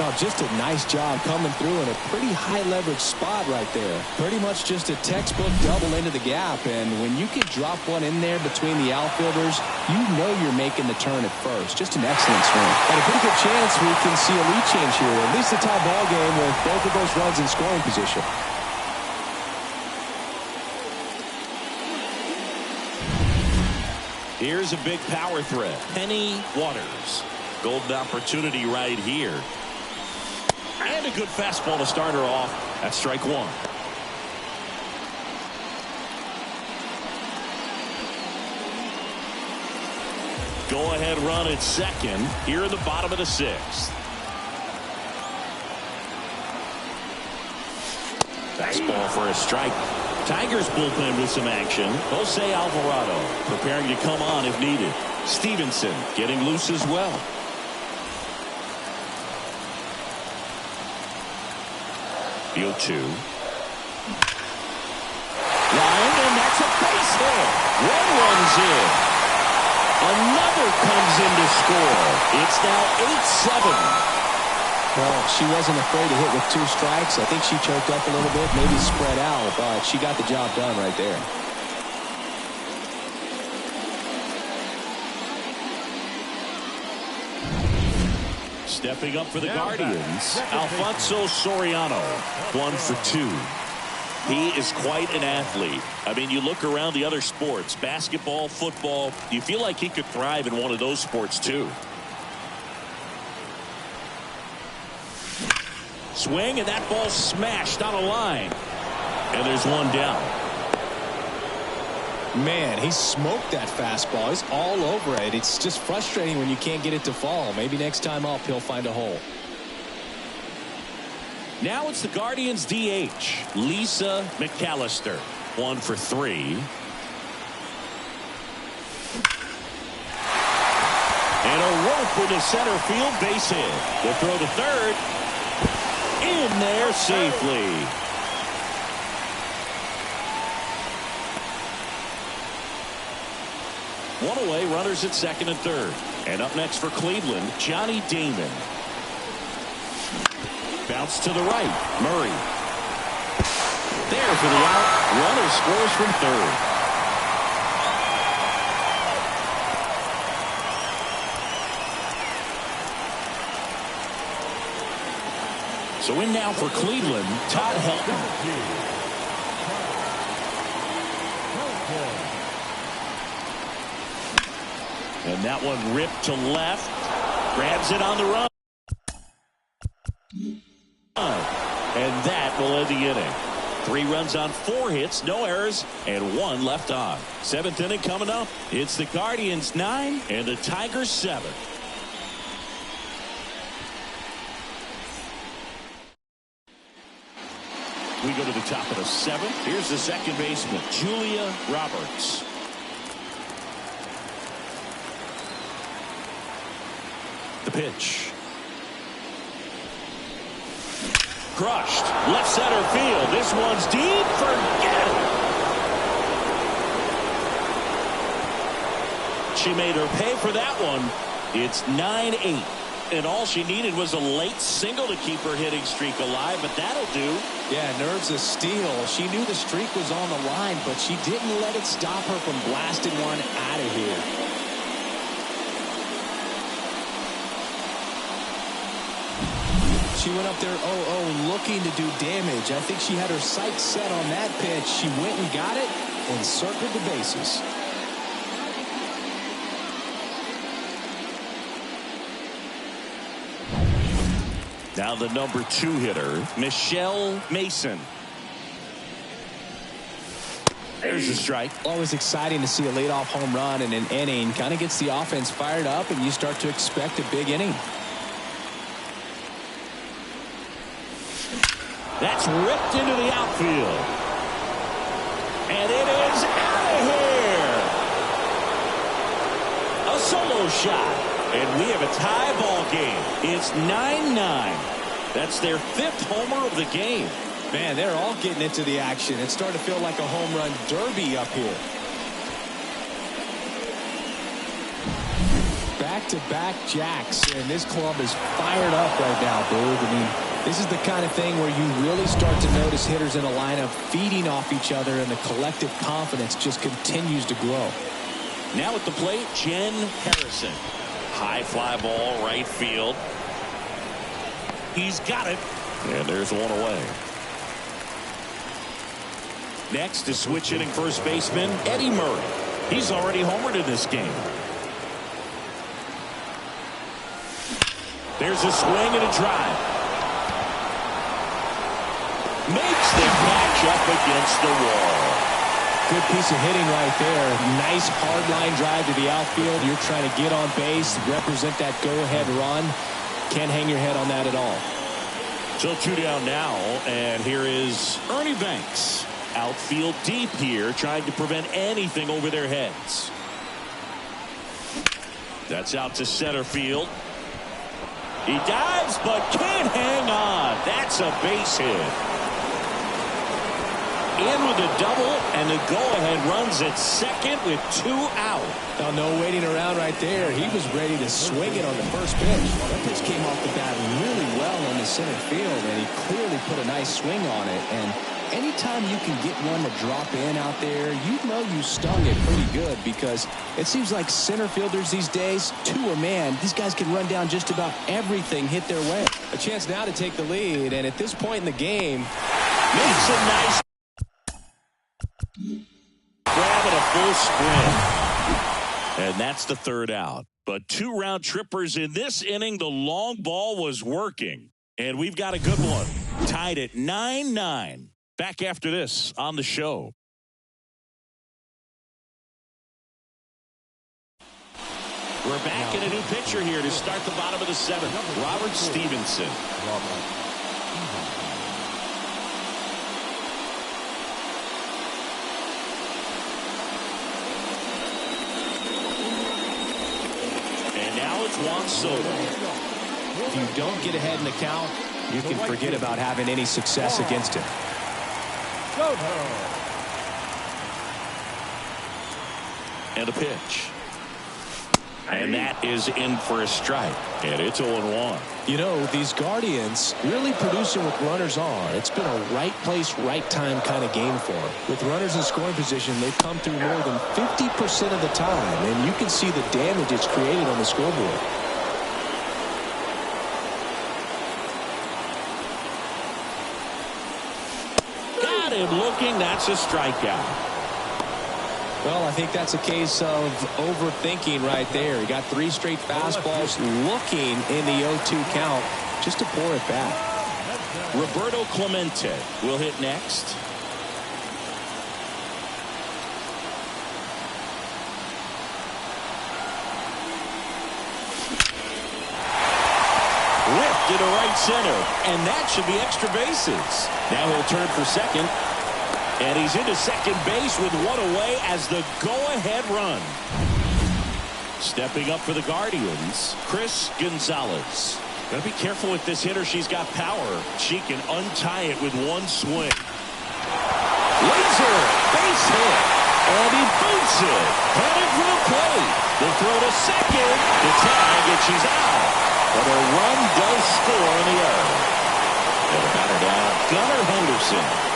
Oh, just a nice job coming through in a pretty high leverage spot right there. Pretty much just a textbook double into the gap, and when you can drop one in there between the outfielders, you know you're making the turn at first. Just an excellent swing. And a pretty good chance we can see a lead change here, at least a tie ball game with both of those runs in scoring position. Here's a big power threat. Penny Waters. Golden opportunity right here. And a good fastball to start her off. That's strike one. Go-ahead run at second here in the bottom of the 6th. Fastball for a strike. Tigers bullpen with some action. Jose Alvarado preparing to come on if needed. Stevenson getting loose as well. Field 2. Line, and that's a base hit. One runs in. Another comes in to score. It's now 8-7. Well, she wasn't afraid to hit with 2 strikes. I think she choked up a little bit, maybe spread out, but she got the job done right there. Stepping up for the Guardians, Alfonso Soriano, 1 for 2. He is quite an athlete. I mean, you look around the other sports, basketball, football, you feel like he could thrive in one of those sports too. Swing, and that ball smashed on a line. And there's one down. Man, he smoked that fastball. He's all over it. It's just frustrating when you can't get it to fall. Maybe next time up he'll find a hole. Now it's the Guardians DH, Lisa McAllister. 1 for 3. And a rope into center field, base hit. The throw to third. In there safely. One away, runners at second and third. And up next for Cleveland, Johnny Damon. Bounce to the right. Murray. There for the out. Runner scores from third. So in now for Cleveland, Todd Helton. And that one ripped to left. Grabs it on the run. And that will end the inning. 3 runs on 4 hits, no errors, and 1 left on. 7th inning coming up. It's the Guardians 9 and the Tigers 7. We go to the top of the 7th. Here's the second baseman, Julia Roberts. The pitch. Crushed. Left center field. This one's deep. Forget it. She made her pay for that one. It's 9-8. And all she needed was a late single to keep her hitting streak alive, but that'll do. Yeah, nerves of steel. She knew the streak was on the line, but she didn't let it stop her from blasting one out of here. She went up there 0-0 looking to do damage. I think she had her sights set on that pitch. She went and got it and circled the bases. Now the number 2 hitter, Michelle Mason. There's a strike. Always exciting to see a leadoff home run in an inning. Kind of gets the offense fired up, and you start to expect a big inning. That's ripped into the outfield. And it is out of here. A solo shot. And we have a tie ball game. It's 9-9. That's their 5th homer of the game. Man, they're all getting into the action. It's starting to feel like a home run derby up here. Back-to-back jacks, and this club is fired up right now, Boog. I mean, this is the kind of thing where you really start to notice hitters in a lineup feeding off each other, and the collective confidence just continues to grow. Now at the plate, Jen Harrison. High fly ball, right field. He's got it. And there's one away. Next is switch hitting first baseman Eddie Murray. He's already homered in this game. There's a swing and a drive. Makes the catch up against the wall. Good piece of hitting right there. Nice hard line drive to the outfield. You're trying to get on base, represent that go-ahead run. Can't hang your head on that at all. So 2 down now, and here is Ernie Banks. Outfield deep here, trying to prevent anything over their heads. That's out to center field. He dives, but can't hang on. That's a base hit. In with a double, and the go-ahead runs at second with 2 out. Now, no waiting around right there. He was ready to swing it on the first pitch. That pitch came off the bat really well in the center field, and he clearly put a nice swing on it. And anytime you can get one to drop in out there, you know you stung it pretty good, because it seems like center fielders these days, 2 a man, these guys can run down just about everything hit their way. A chance now to take the lead, and at this point in the game, makes a nice grab and a full sprint. And that's the 3rd out. But 2 round trippers in this inning. The long ball was working. And we've got a good one. Tied at 9-9. Back after this on the show. We're back in a new pitcher here to start the bottom of the 7th. Robert Stevenson. And now it's Juan Soto. If you don't get ahead in the count, you can forget about having any success against him. And a pitch. And that is in for a strike. And it's 0-1. You know, these Guardians really producing with runners on. It's been a right place, right time kind of game for them. With runners in scoring position, they've come through more than 50% of the time. And you can see the damage it's created on the scoreboard. Got him looking. That's a strikeout. Well, I think that's a case of overthinking right there. He got 3 straight fastballs looking in the 0-2 count just to pour it back. Roberto Clemente will hit next. Ripped into right center, and that should be extra bases. Now he'll turn for second. And he's into second base with one away as the go-ahead run. Stepping up for the Guardians, Chris Gonzalez. Got to be careful with this hitter. She's got power. She can untie it with one swing. Laser, base hit. And he boots it. Headed for the plate. The throw to second. The tag, and she's out. But a run does score on the error. And the batter down, Gunnar Henderson.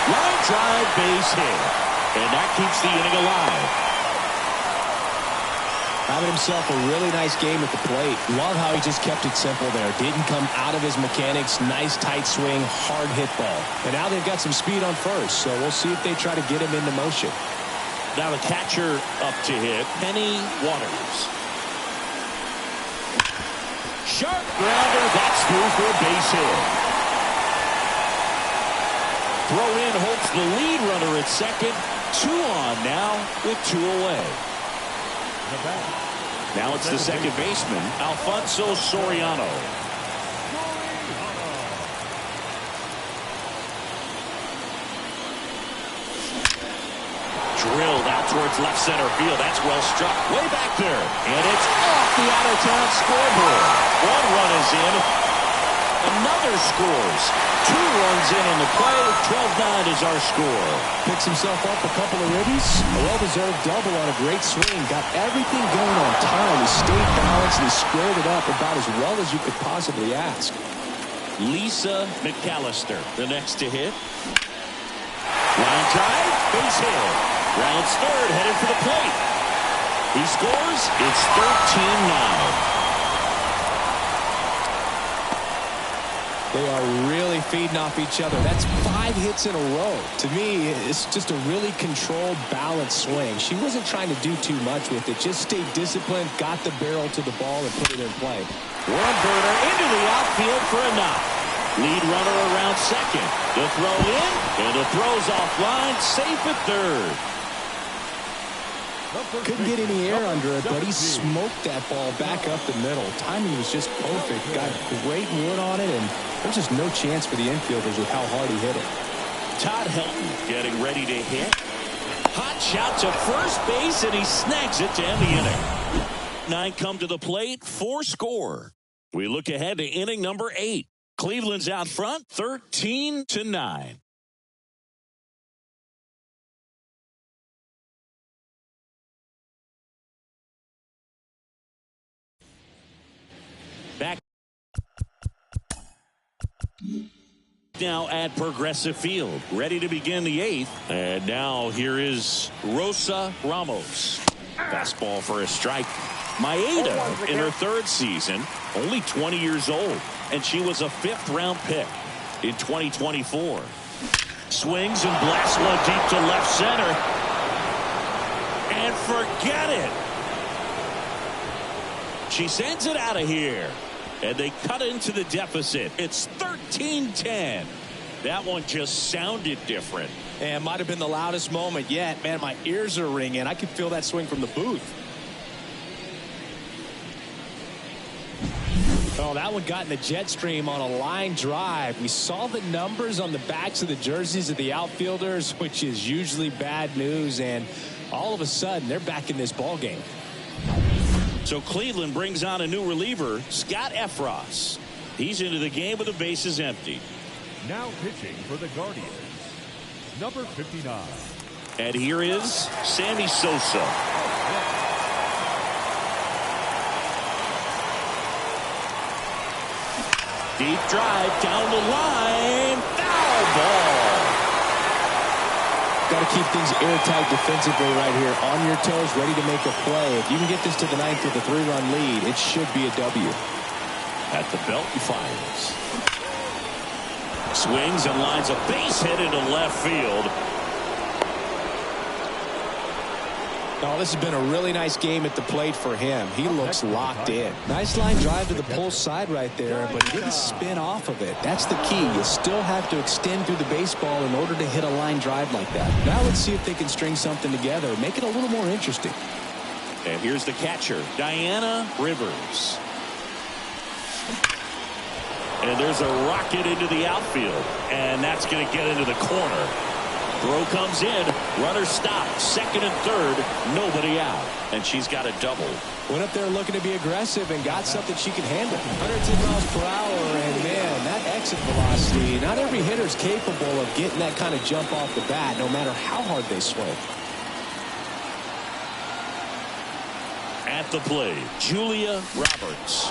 Line drive, base hit. And that keeps the inning alive. Having himself a really nice game at the plate. Love how he just kept it simple there. Didn't come out of his mechanics. Nice tight swing, hard hit ball. And now they've got some speed on first, so we'll see if they try to get him into motion. Now the catcher up to hit, Penny Waters. Sharp grounder, that's through for a base hit. Throw in holds the lead runner at second. 2 on now with 2 away. Now it's the second baseman, Alfonso Soriano. Drilled out towards left center field. That's well struck. Way back there. And it's off the out-of-town scoreboard. 1 run is in. Another scores. 2 runs in on the play. 12-9 is our score. Picks himself up a couple of ribbies. A well-deserved double on a great swing. Got everything going on time. He stayed balanced and he squared it up about as well as you could possibly ask. Lisa McAllister, the next to hit. Line drive, base hit. Rounds third, headed for the plate. He scores. It's 13-9. They are really feeding off each other. That's 5 hits in a row. To me, it's just a really controlled, balanced swing. She wasn't trying to do too much with it. Just stayed disciplined, got the barrel to the ball, and put it in play. One burner into the outfield for a knock. Lead runner around second. The throw in, and the throw's offline, safe at third. Couldn't get any air under it, but he smoked that ball back up the middle. Timing was just perfect. Got great wood on it, and there's just no chance for the infielders with how hard he hit it. Todd Helton getting ready to hit. Hot shot to first base, and he snags it to end the inning. 9 come to the plate, 4 score. We look ahead to inning number 8. Cleveland's out front, 13-9. Back now at Progressive Field, ready to begin the 8th. And now here is Rosa Ramos. Fastball for a strike. Maeda in her 3rd season, only 20 years old, and she was a 5th-round pick in 2024. Swings and blasts one deep to left center. And forget it. She sends it out of here. And they cut into the deficit. It's 13-10. That one just sounded different. And might have been the loudest moment yet. Man, my ears are ringing. I could feel that swing from the booth. Oh, that one got in the jet stream on a line drive. We saw the numbers on the backs of the jerseys of the outfielders, which is usually bad news, and all of a sudden they're back in this ball game. So Cleveland brings on a new reliever, Scott Efros. He's into the game with the bases empty. Now pitching for the Guardians, number 59. And here is Sammy Sosa. Deep drive down the line. Foul ball. Got to keep things airtight defensively right here. On your toes, ready to make a play. If you can get this to the ninth with a 3-run lead, it should be a W. At the belt, he fires. Swings and lines a base hit into left field. Oh, this has been a really nice game at the plate for him. He looks locked in. Nice line drive to the pull side right there, but he didn't spin off of it. That's the key. You still have to extend through the baseball in order to hit a line drive like that. Now let's see if they can string something together, make it a little more interesting. And here's the catcher, Diana Rivers. And there's a rocket into the outfield, and that's going to get into the corner. Throw comes in, runner stopped, second and third, nobody out, and she's got a double. Went up there looking to be aggressive and got something she can handle. 110 miles per hour, and man, that exit velocity, not every hitter's capable of getting that kind of jump off the bat, no matter how hard they swing. At the plate, Julia Roberts.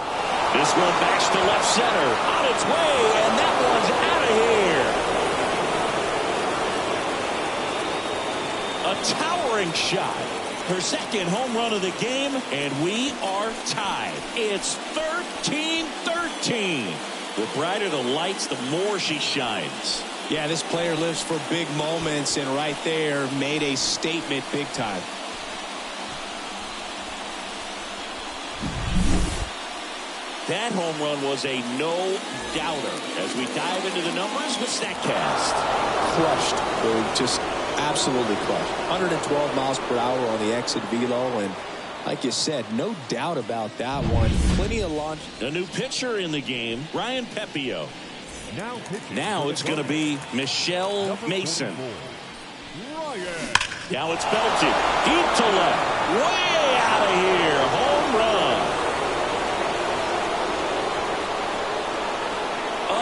This one backs to left center, on its way, and that one's out of here. A towering shot. Her second home run of the game, and we are tied. It's 13-13. The brighter the lights, the more she shines. Yeah, this player lives for big moments, and right there made a statement big time. That home run was a no-doubter. As we dive into the numbers with StatCast. Crushed. Just absolutely crushed. 112 miles per hour on the exit velo, and like you said, no doubt about that one. Plenty of launch. A new pitcher in the game, Ryan Pepio. Now it's going to be Michelle Mason. Now it's belted deep to left, way out of here, home run.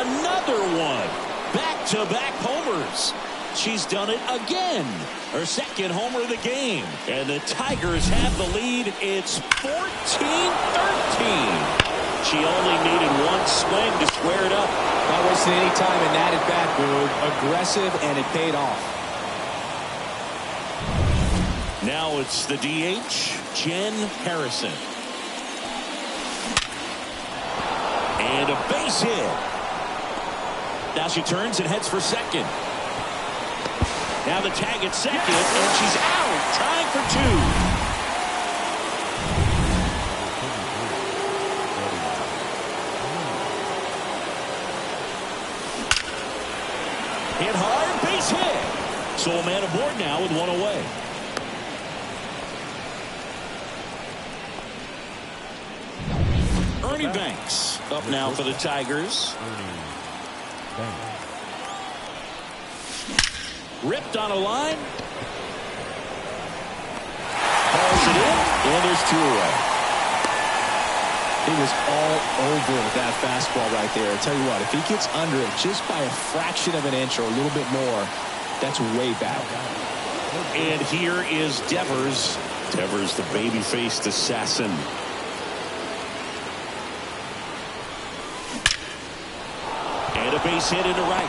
Another one, back-to-back homers. She's done it again. Her second homer of the game. And the Tigers have the lead. It's 14-13. She only needed one swing to square it up. Not wasting any time in that at-bat, Boog. Aggressive, and it paid off. Now it's the DH, Jen Harrison. And a base hit. Now she turns and heads for second. Now the tag at second, and she's out, trying for two. Hit hard, base hit. So a man aboard now with one away. Ernie Banks up now for the Tigers. Ripped on a line. Hauls it in, and there's two away. He was all over that fastball right there. I tell you what, if he gets under it just by a fraction of an inch or a little bit more, that's way back. And here is Devers. Devers, the baby-faced assassin. And a base hit into right.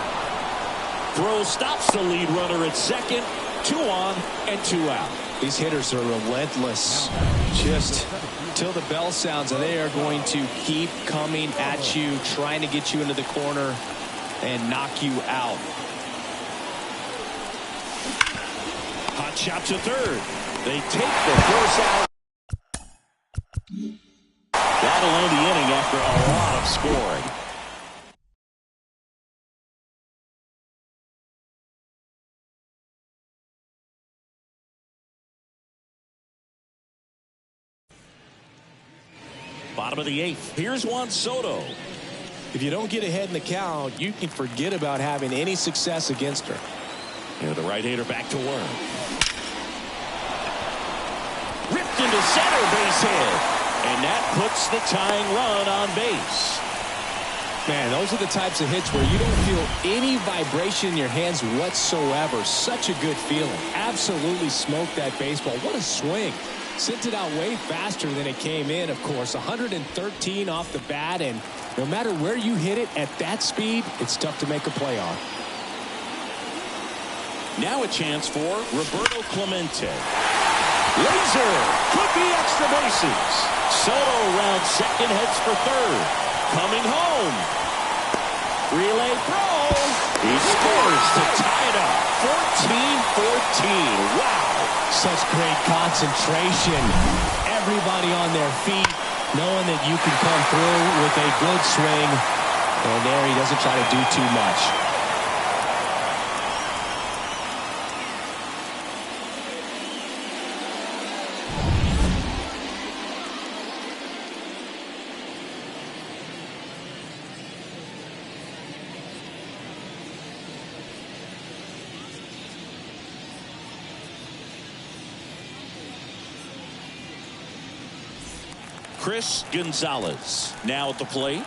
Throw stops the lead runner at second. 2 on and 2 out. These hitters are relentless. Just till the bell sounds, and they are going to keep coming at you, trying to get you into the corner and knock you out. Hot shot to third. They take the force out. That'll end the inning after a lot of scoring. Bottom Bottom of the 8th. Here's Juan Soto. If you don't get ahead in the count, you can forget about having any success against her. Yeah, the right-hander back to work. Ripped into center, base hit. And that puts the tying run on base. Man, those are the types of hits where you don't feel any vibration in your hands whatsoever. Such a good feeling. Absolutely smoked that baseball. What a swing. Sent it out way faster than it came in, of course. 113 off the bat, and no matter where you hit it at that speed, it's tough to make a play on. Now a chance for Roberto Clemente. Laser! Could be extra bases. Soto round second, heads for third. Coming home. Relay throw. He scores to tie it up. 14-14. Wow. Such great concentration. Everybody on their feet, knowing that you can come through with a good swing. And there he doesn't try to do too much. Chris Gonzalez now at the plate.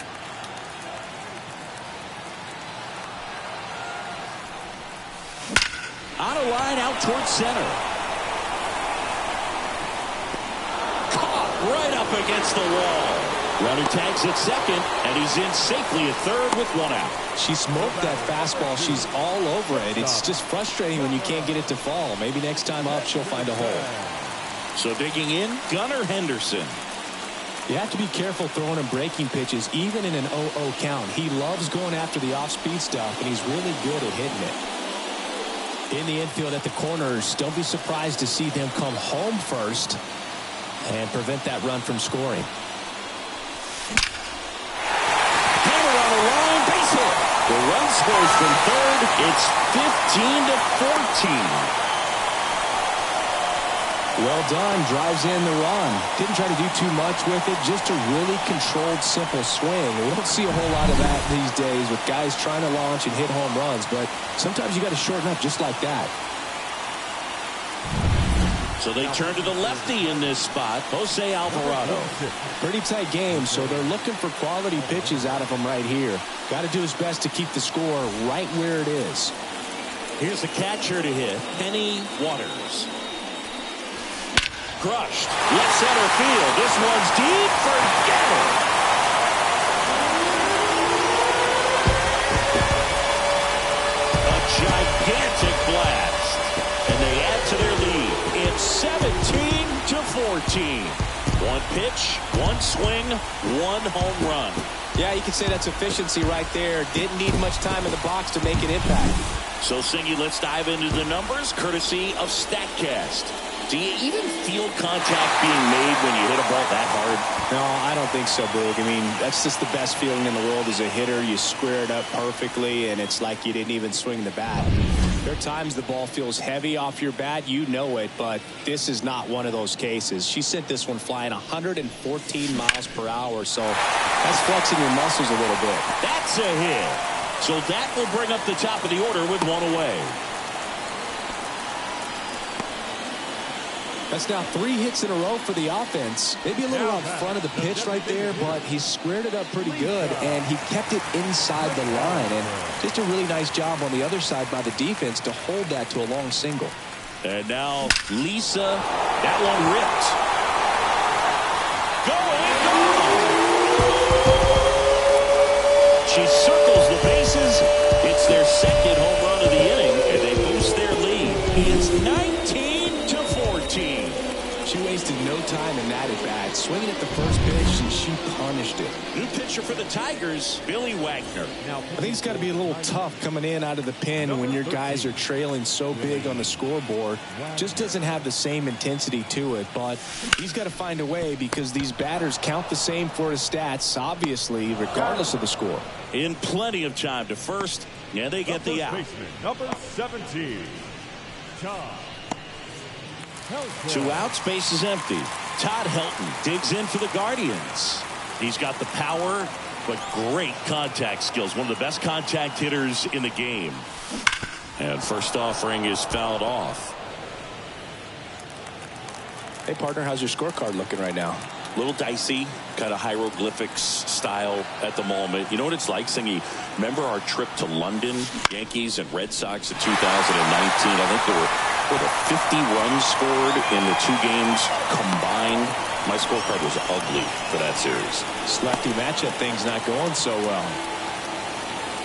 On a line out towards center. Caught right up against the wall. Runner tags at second, and he's in safely at third with one out. She smoked that fastball. She's all over it. It's just frustrating when you can't get it to fall. Maybe next time up she'll find a hole. So digging in, Gunnar Henderson. You have to be careful throwing him breaking pitches, even in an 0-0 count. He loves going after the off-speed stuff, and he's really good at hitting it. In the infield at the corners, don't be surprised to see them come home first and prevent that run from scoring. Hammer on the line, base hit. The run scores from third. It's 15-14. Well done. Drives in the run. Didn't try to do too much with it. Just a really controlled, simple swing. We don't see a whole lot of that these days with guys trying to launch and hit home runs, but sometimes you got to shorten up just like that. So they turn to the lefty in this spot, Jose Alvarado. Pretty tight game, so they're looking for quality pitches out of him right here. Got to do his best to keep the score right where it is. Here's the catcher to hit, Penny Waters. Crushed. Left center field. This one's deep. Forget it. A gigantic blast. And they add to their lead. It's 17-14. One pitch, one swing, one home run. Yeah, you could say that's efficiency right there. Didn't need much time in the box to make an impact. So, Singy, let's dive into the numbers, courtesy of StatCast. Do you even feel contact being made when you hit a ball that hard? No, I don't think so, Boog. I mean, that's just the best feeling in the world as a hitter. You square it up perfectly, and it's like you didn't even swing the bat. There are times the ball feels heavy off your bat. You know it, but this is not one of those cases. She sent this one flying 114 miles per hour, so that's flexing your muscles a little bit. That's a hit. So that will bring up the top of the order with one away. That's now 3 hits in a row for the offense. Maybe a little out front of the pitch right there, but he squared it up pretty good, and he kept it inside the line. And just a really nice job on the other side by the defense to hold that to a long single. And now Lisa, that one ripped. Going, gone! She circles the bases. It's their second home run of the inning, and they boost their lead. It's 19-14. She wasted no time in that at bat. Swinging at the first pitch, and she punished it. New pitcher for the Tigers, Billy Wagner. I think it's got to be a little tough coming in out of the pen when your guys are trailing so big on the scoreboard. Just doesn't have the same intensity to it, but he's got to find a way because these batters count the same for his stats, obviously, regardless of the score. In plenty of time to first, yeah, they get the out. Number 17, Todd. 2 outs, base is empty. Todd Helton digs in for the Guardians. He's got the power, but great contact skills. One of the best contact hitters in the game. And first offering is fouled off. Hey, partner, how's your scorecard looking right now? Little dicey, kind of hieroglyphics style at the moment. You know what it's like, Singy? Remember our trip to London, Yankees and Red Sox in 2019? I think there were 50 runs scored in the 2 games combined. My scorecard was ugly for that series. Lefty matchup thing's not going so well.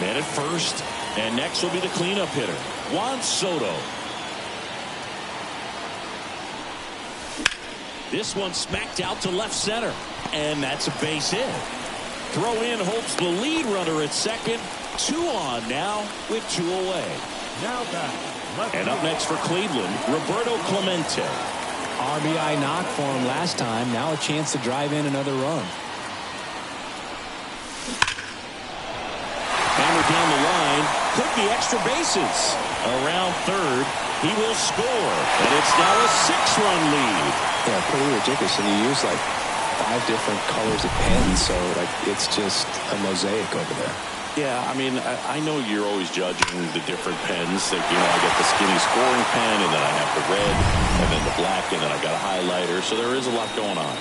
Man at first, and next will be the cleanup hitter, Juan Soto. This one smacked out to left center, and that's a base hit. Throw in hopes the lead runner at second. 2 on now with 2 away. Now back. And up next for Cleveland, Roberto Clemente. RBI knock for him last time. Now a chance to drive in another run. Hammer down the line. Could be extra bases. Around third. He will score. And it's now a 6-run lead. Yeah, pretty ridiculous. And you use like 5 different colors of pens, so like it's just a mosaic over there. Yeah, I mean, I know you're always judging the different pens. Like, you know, I got the skinny scoring pen, and then I have the red, and then the black, and then I got a highlighter. So there is a lot going on.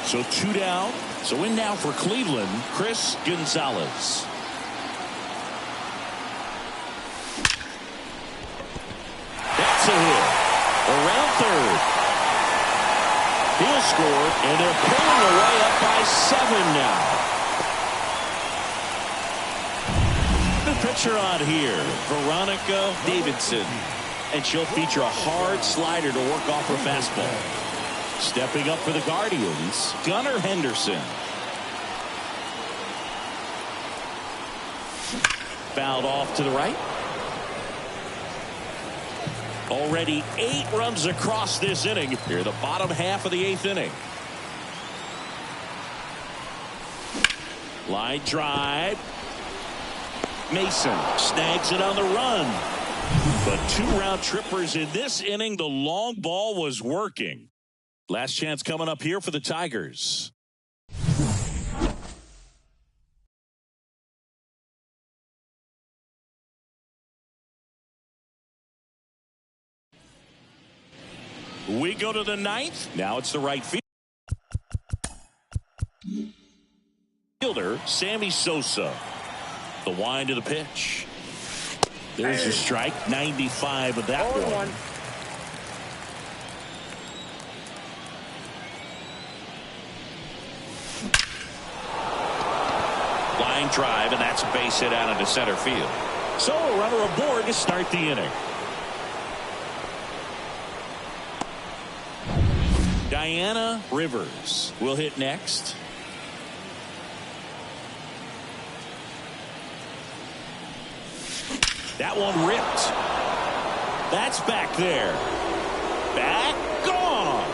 So 2 down. So in now for Cleveland, Chris Gonzalez. That's a hit. Around third. He'll score, and they're pulling away up by 7 now. The pitcher on here, Veronica Davidson. And she'll feature a hard slider to work off her fastball. Stepping up for the Guardians, Gunnar Henderson. Fouled off to the right. Already 8 runs across this inning. Here, the bottom half of the 8th inning. Line drive. Mason snags it on the run. But 2 round trippers in this inning. The long ball was working. Last chance coming up here for the Tigers. We go to the 9th. Now it's the right fielder, Sammy Sosa. The wind of the pitch. There's a strike. 95 of that one. Line drive, and that's a base hit out into center field. So a runner aboard to start the inning. Diana Rivers will hit next. That one ripped. That's back there. Back gone.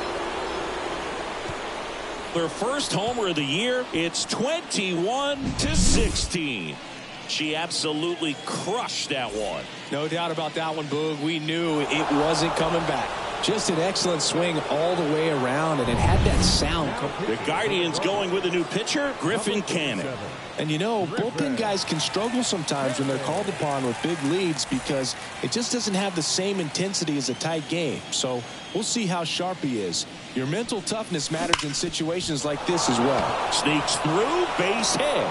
Their first homer of the year. It's 21-16. She absolutely crushed that one. No doubt about that one, Boog. We knew it wasn't coming back. Just an excellent swing all the way around, and it had that sound. The Guardians going with a new pitcher, Griffin Cannon. And you know, bullpen guys can struggle sometimes when they're called upon with big leads because it just doesn't have the same intensity as a tight game. So we'll see how sharp he is. Your mental toughness matters in situations like this as well. Sneaks through, base hit.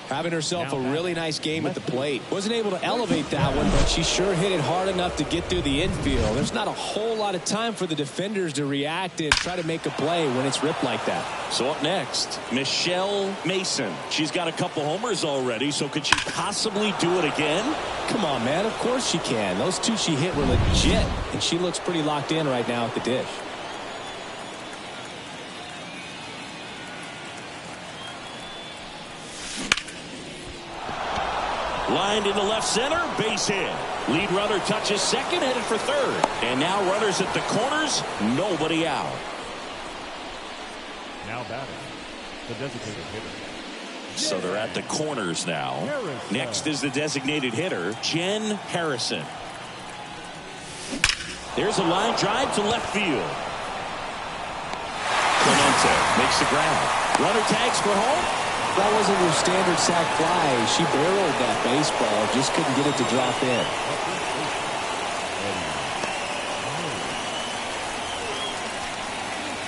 Having herself a really nice game at the plate. Wasn't able to elevate that one, but she sure hit it hard enough to get through the infield. There's not a whole lot of time for the defenders to react and try to make a play when it's ripped like that. So up next, Michelle Mason. She's got a couple homers already, so could she possibly do it again? Come on, man. Of course she can. Those 2 she hit were legit, and she looks pretty locked in right now at the dish. Lined into left center, base hit. Lead runner touches second, headed for third. And now runners at the corners, nobody out. Now batting, the designated hitter. So they're at the corners now. Next is the designated hitter, Jen Harrison. There's a line drive to left field. Clemente makes the grab. Runner tags for home. That wasn't your standard sac fly. She barreled that baseball, just couldn't get it to drop in.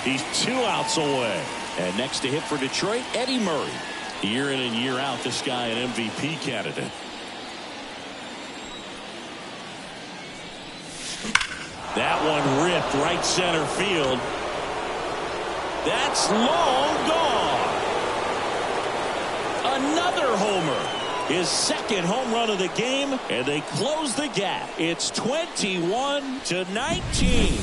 He's 2 outs away. And next to hit for Detroit, Eddie Murray. Year in and year out, this guy an MVP candidate. That one ripped right center field. That's long gone. Another homer. His second home run of the game, and they close the gap. It's 21-19.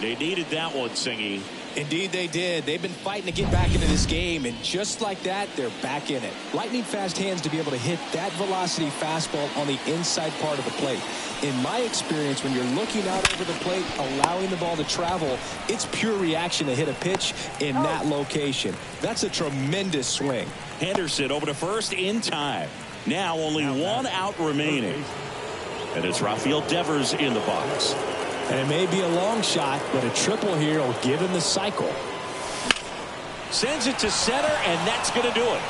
They needed that one, Singy. Indeed they did. They've been fighting to get back into this game, and just like that, they're back in it. Lightning fast hands to be able to hit that velocity fastball on the inside part of the plate. In my experience, when you're looking out over the plate, allowing the ball to travel, it's pure reaction to hit a pitch in that location. That's a tremendous swing. Henderson over to first in time. Now only 1 out remaining. And it's Rafael Devers in the box. And it may be a long shot, but a triple here will give him the cycle. Sends it to center, and that's going to do it.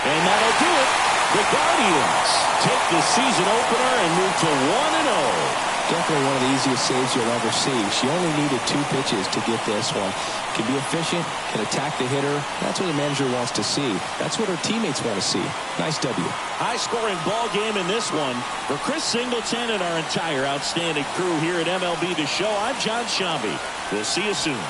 And that'll do it. The Guardians take the season opener and move to 1-0. Definitely one of the easiest saves you'll ever see. She only needed 2 pitches to get this one. Can be efficient, can attack the hitter. That's what the manager wants to see. That's what her teammates want to see. Nice W. High-scoring ball game in this one. For Chris Singleton and our entire outstanding crew here at MLB The Show, I'm John Shambi. We'll see you soon.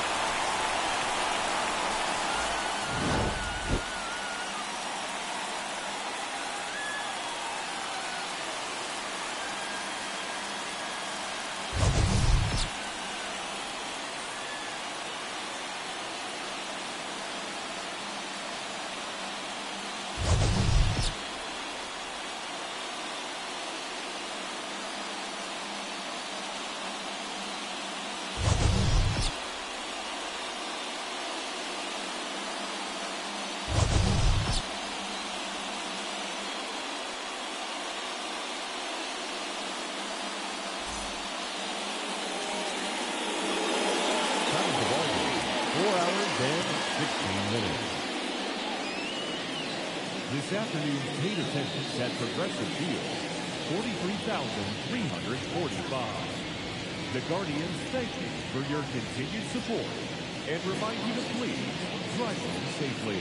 This afternoon's paid attendance at Progressive Field, 43,345. The Guardians thank you for your continued support and remind you to please drive home safely.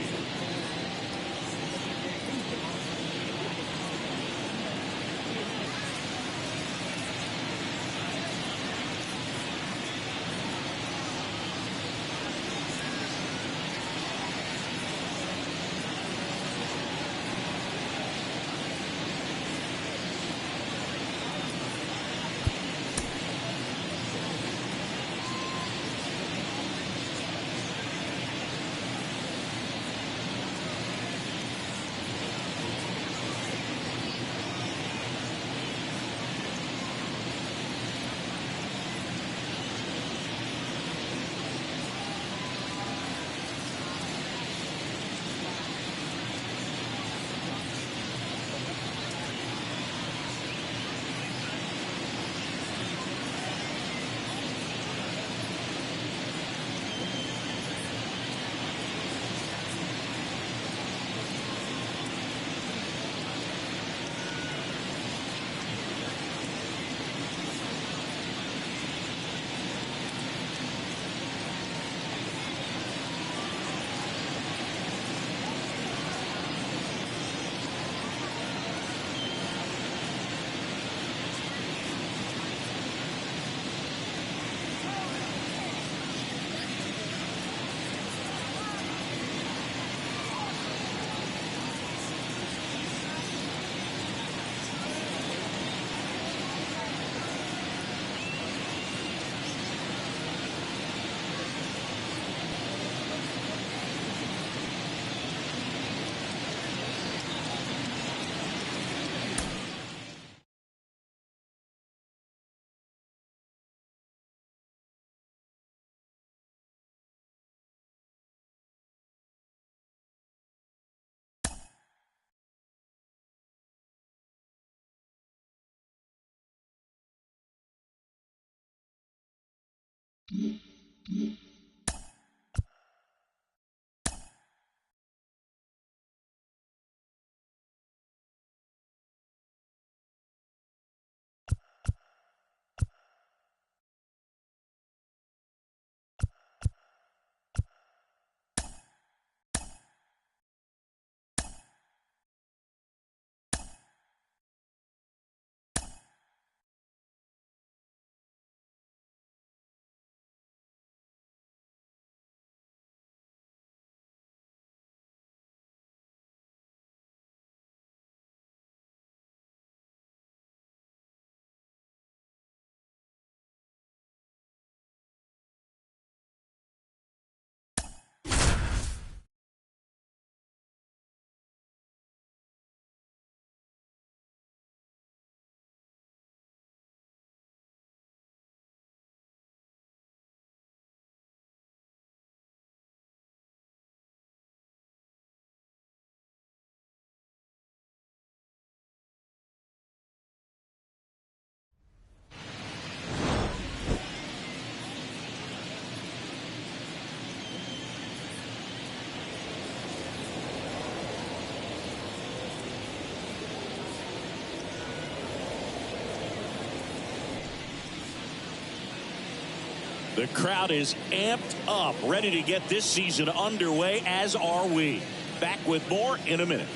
The crowd is amped up, ready to get this season underway, as are we. Back with more in a minute.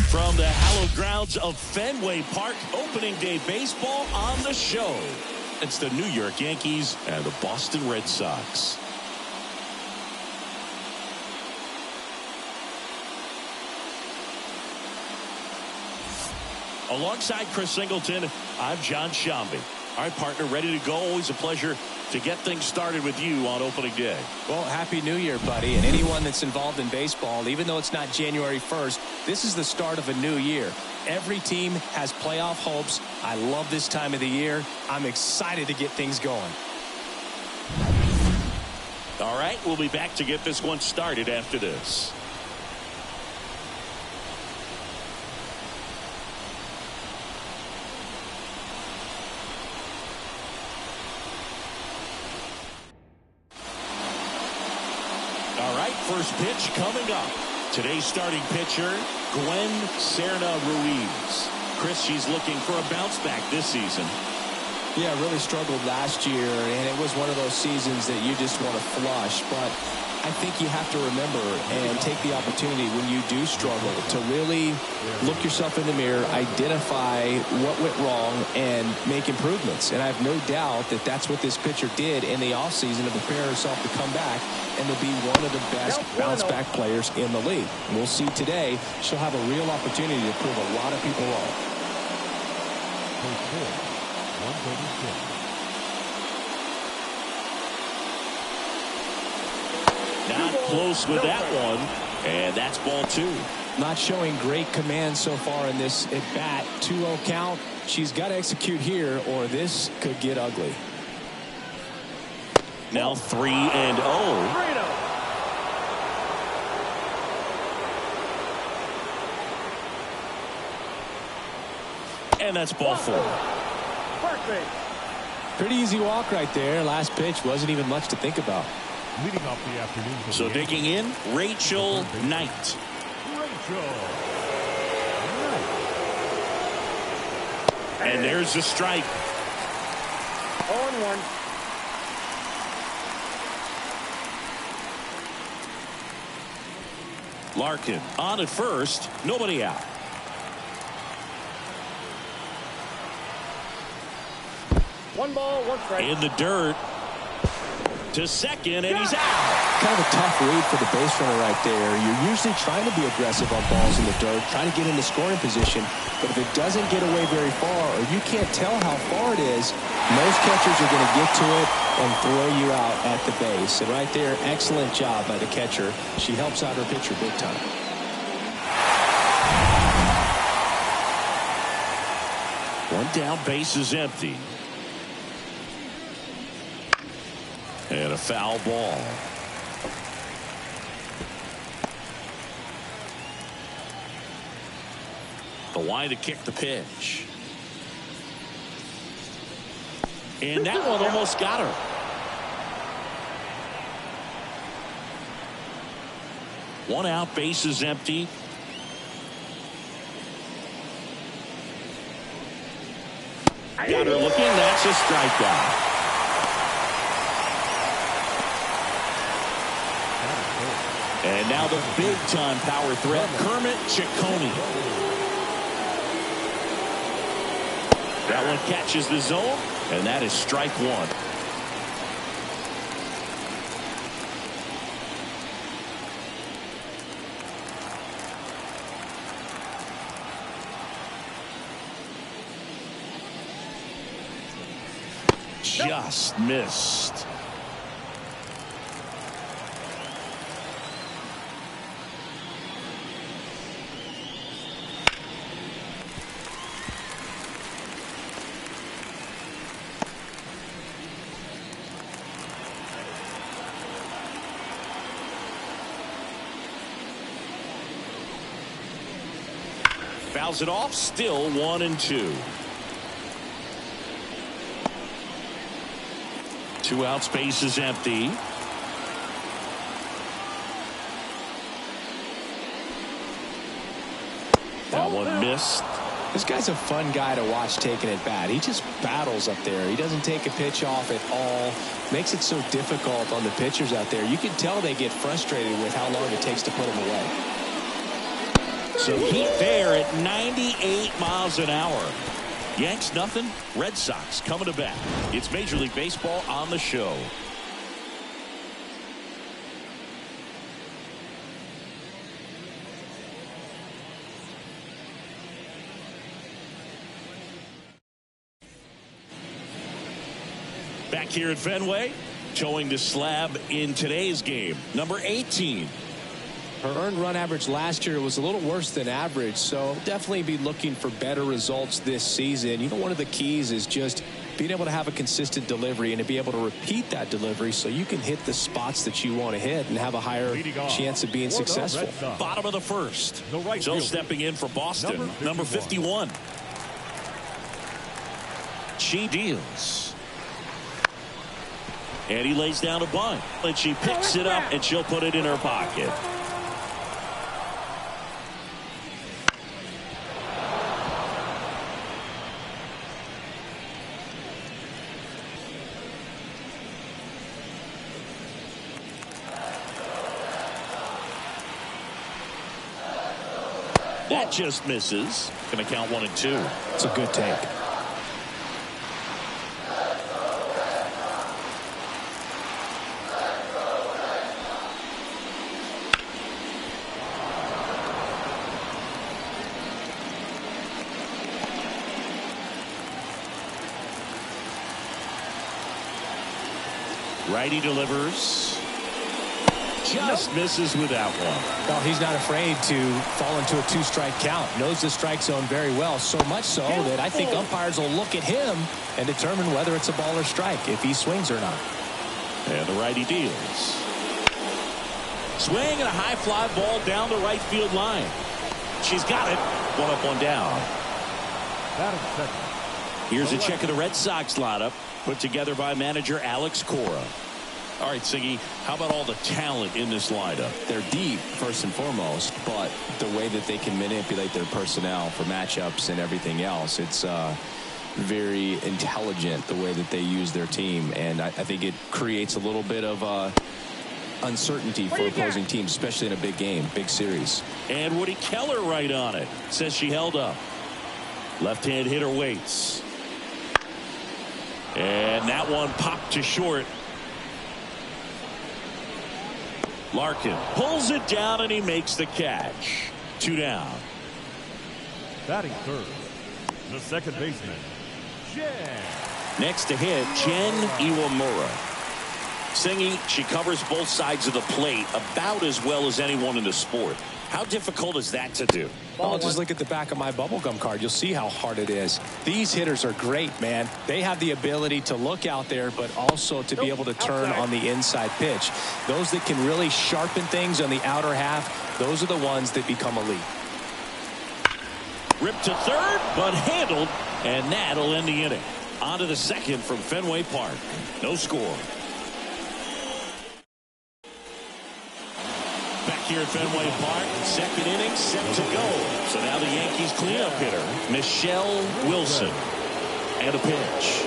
From the hallowed grounds of Fenway Park, opening day baseball on the show. It's the New York Yankees and the Boston Red Sox. Alongside Chris Singleton, I'm John Shambi. All right, partner, ready to go. Always a pleasure to get things started with you on opening day. Well, Happy New Year, buddy. And anyone that's involved in baseball, even though it's not January 1st, this is the start of a new year. Every team has playoff hopes. I love this time of the year. I'm excited to get things going. All right, we'll be back to get this one started after this. First pitch coming up. Today's starting pitcher, Gwen Serna Ruiz. Chris, she's looking for a bounce back this season. Yeah, really struggled last year, and it was one of those seasons that you just want to flush. But I think you have to remember and take the opportunity when you do struggle to really look yourself in the mirror, identify what went wrong, and make improvements. And I have no doubt that that's what this pitcher did in the offseason to prepare herself to come back and to be one of the best bounce-back players in the league. We'll see today. She'll have a real opportunity to prove a lot of people wrong. Not close with that one, and that's ball two. Not showing great command so far in this at-bat. 2-0 count. She's got to execute here, or this could get ugly. Now 3-0. And that's ball four. Pretty easy walk right there. Last pitch wasn't even much to think about. Leading off the afternoon. So digging in, Rachel Knight. And there's the strike. 0-1. Larkin on at first, nobody out. One ball, one strike. In the dirt to second, and he's out. Kind of a tough read for the base runner right there. You're usually trying to be aggressive on balls in the dirt, trying to get into scoring position. But if it doesn't get away very far, or you can't tell how far it is, most catchers are going to get to it and throw you out at the base. And right there, excellent job by the catcher. She helps out her pitcher big time. One down, base is empty. And a foul ball. The line to kick the pitch. And that one almost got her. One out, base is empty. Got her looking. That's a strikeout. And now the big-time power threat, Kermit Ciccone. That one catches the zone, and that is strike one. Just missed. Fouls it off, still 1-2. 2 out, space is empty. That one missed. This guy's a fun guy to watch taking at bat. He just battles up there. He doesn't take a pitch off at all. Makes it so difficult on the pitchers out there. You can tell they get frustrated with how long it takes to put him away. So heat there at 98 miles an hour. Yanks nothing. Red Sox coming to bat. It's Major League Baseball on the show. Back here at Fenway, towing the slab in today's game, number 18. Her earned run average last year was a little worse than average, so definitely be looking for better results this season. You know, one of the keys is just being able to have a consistent delivery and to be able to repeat that delivery so you can hit the spots that you want to hit and have a higher chance of being successful. Bottom of the first. So stepping in for Boston, number 51. She deals. And he lays down a bunt. And she picks it up and she'll put it in her pocket. That just misses. Going to count 1-2. It's a good take. Righty delivers. Just misses with that one. Well, he's not afraid to fall into a 2-strike count. Knows the strike zone very well, so much so that I think umpires will look at him and determine whether it's a ball or strike, if he swings or not. And the righty deals. Swing and a high fly ball down the right field line. She's got it. 1 up, 1 down. Here's a check of the Red Sox lineup put together by manager Alex Cora. All right, Siggy, how about all the talent in this lineup? They're deep, first and foremost, but the way that they can manipulate their personnel for matchups and everything else, it's very intelligent the way that they use their team. And I think it creates a little bit of uncertainty for opposing teams, especially in a big game, big series. And Woody Keller right on it. Says she held up. Left-hand hitter waits. And that one popped to short. Larkin pulls it down and he makes the catch. 2 down. Batting third, the second baseman, Jen. Next to hit, Jen Iwamura. Singy, she covers both sides of the plate about as well as anyone in the sport. How difficult is that to do? Well, just look at the back of my bubblegum card. You'll see how hard it is. These hitters are great, man. They have the ability to look out there, but also to be able to turn on the inside pitch. Those that can really sharpen things on the outer half, those are the ones that become elite. Ripped to third, but handled, and that'll end the inning. On to the second from Fenway Park. No score. Back here at Fenway Park, second inning set to go. So now the Yankees cleanup hitter, Michelle Wilson. And a pitch.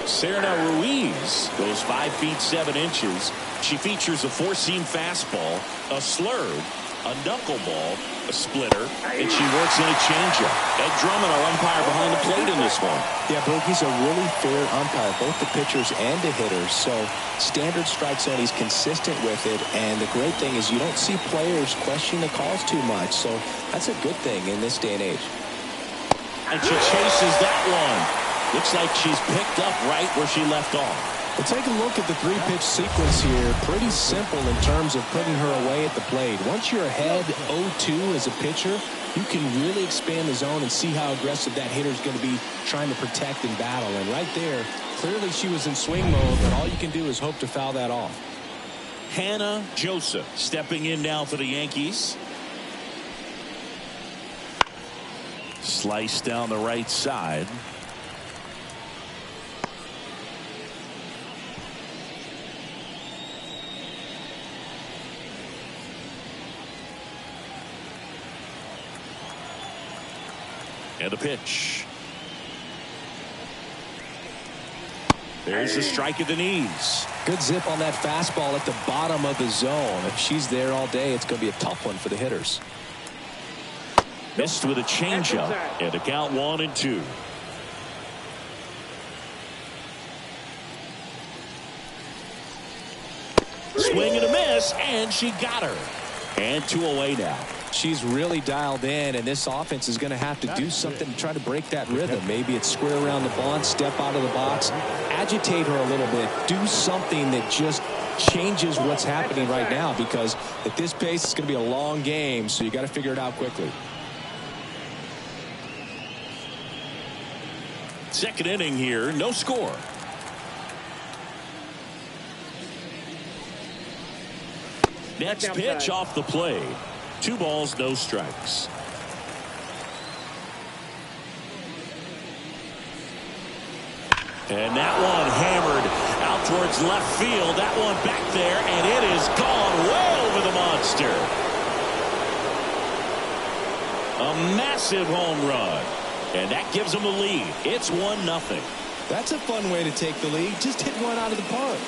Serena Ruiz goes 5 feet 7 inches. She features a four-seam fastball, a slurve, a knuckleball, a splitter, and she works in a changeup. Ed Drummond, our umpire behind the plate in this one. Yeah, Boog, he's a really fair umpire, both the pitchers and the hitters. So standard strike zone, he's consistent with it. And the great thing is you don't see players question the calls too much. So that's a good thing in this day and age. And she chases that one. Looks like she's picked up right where she left off. Well, take a look at the three-pitch sequence here. Pretty simple in terms of putting her away at the plate. Once you're ahead 0-2 as a pitcher, you can really expand the zone and see how aggressive that hitter is going to be trying to protect and battle. And right there, clearly she was in swing mode, but all you can do is hope to foul that off. Hannah Joseph stepping in now for the Yankees. Slice down the right side. And a pitch. There's a strike at the knees. Good zip on that fastball at the bottom of the zone. If she's there all day, it's going to be a tough one for the hitters. Missed with a changeup. And a count 1-2. Swing and a miss, and she got her. And 2 away now. She's really dialed in, and this offense is going to have to do something to try to break that rhythm. Maybe it's square around the bunt, step out of the box, agitate her a little bit, do something that just changes what's happening right now, because at this pace it's going to be a long game, so you got to figure it out quickly. Second inning here, no score. Next pitch off the plate. 2 balls, no strikes. And that one hammered out towards left field. That one back there, and it is gone way over the monster. A massive home run. And that gives them the lead. It's 1-0. That's a fun way to take the lead. Just hit one out of the park.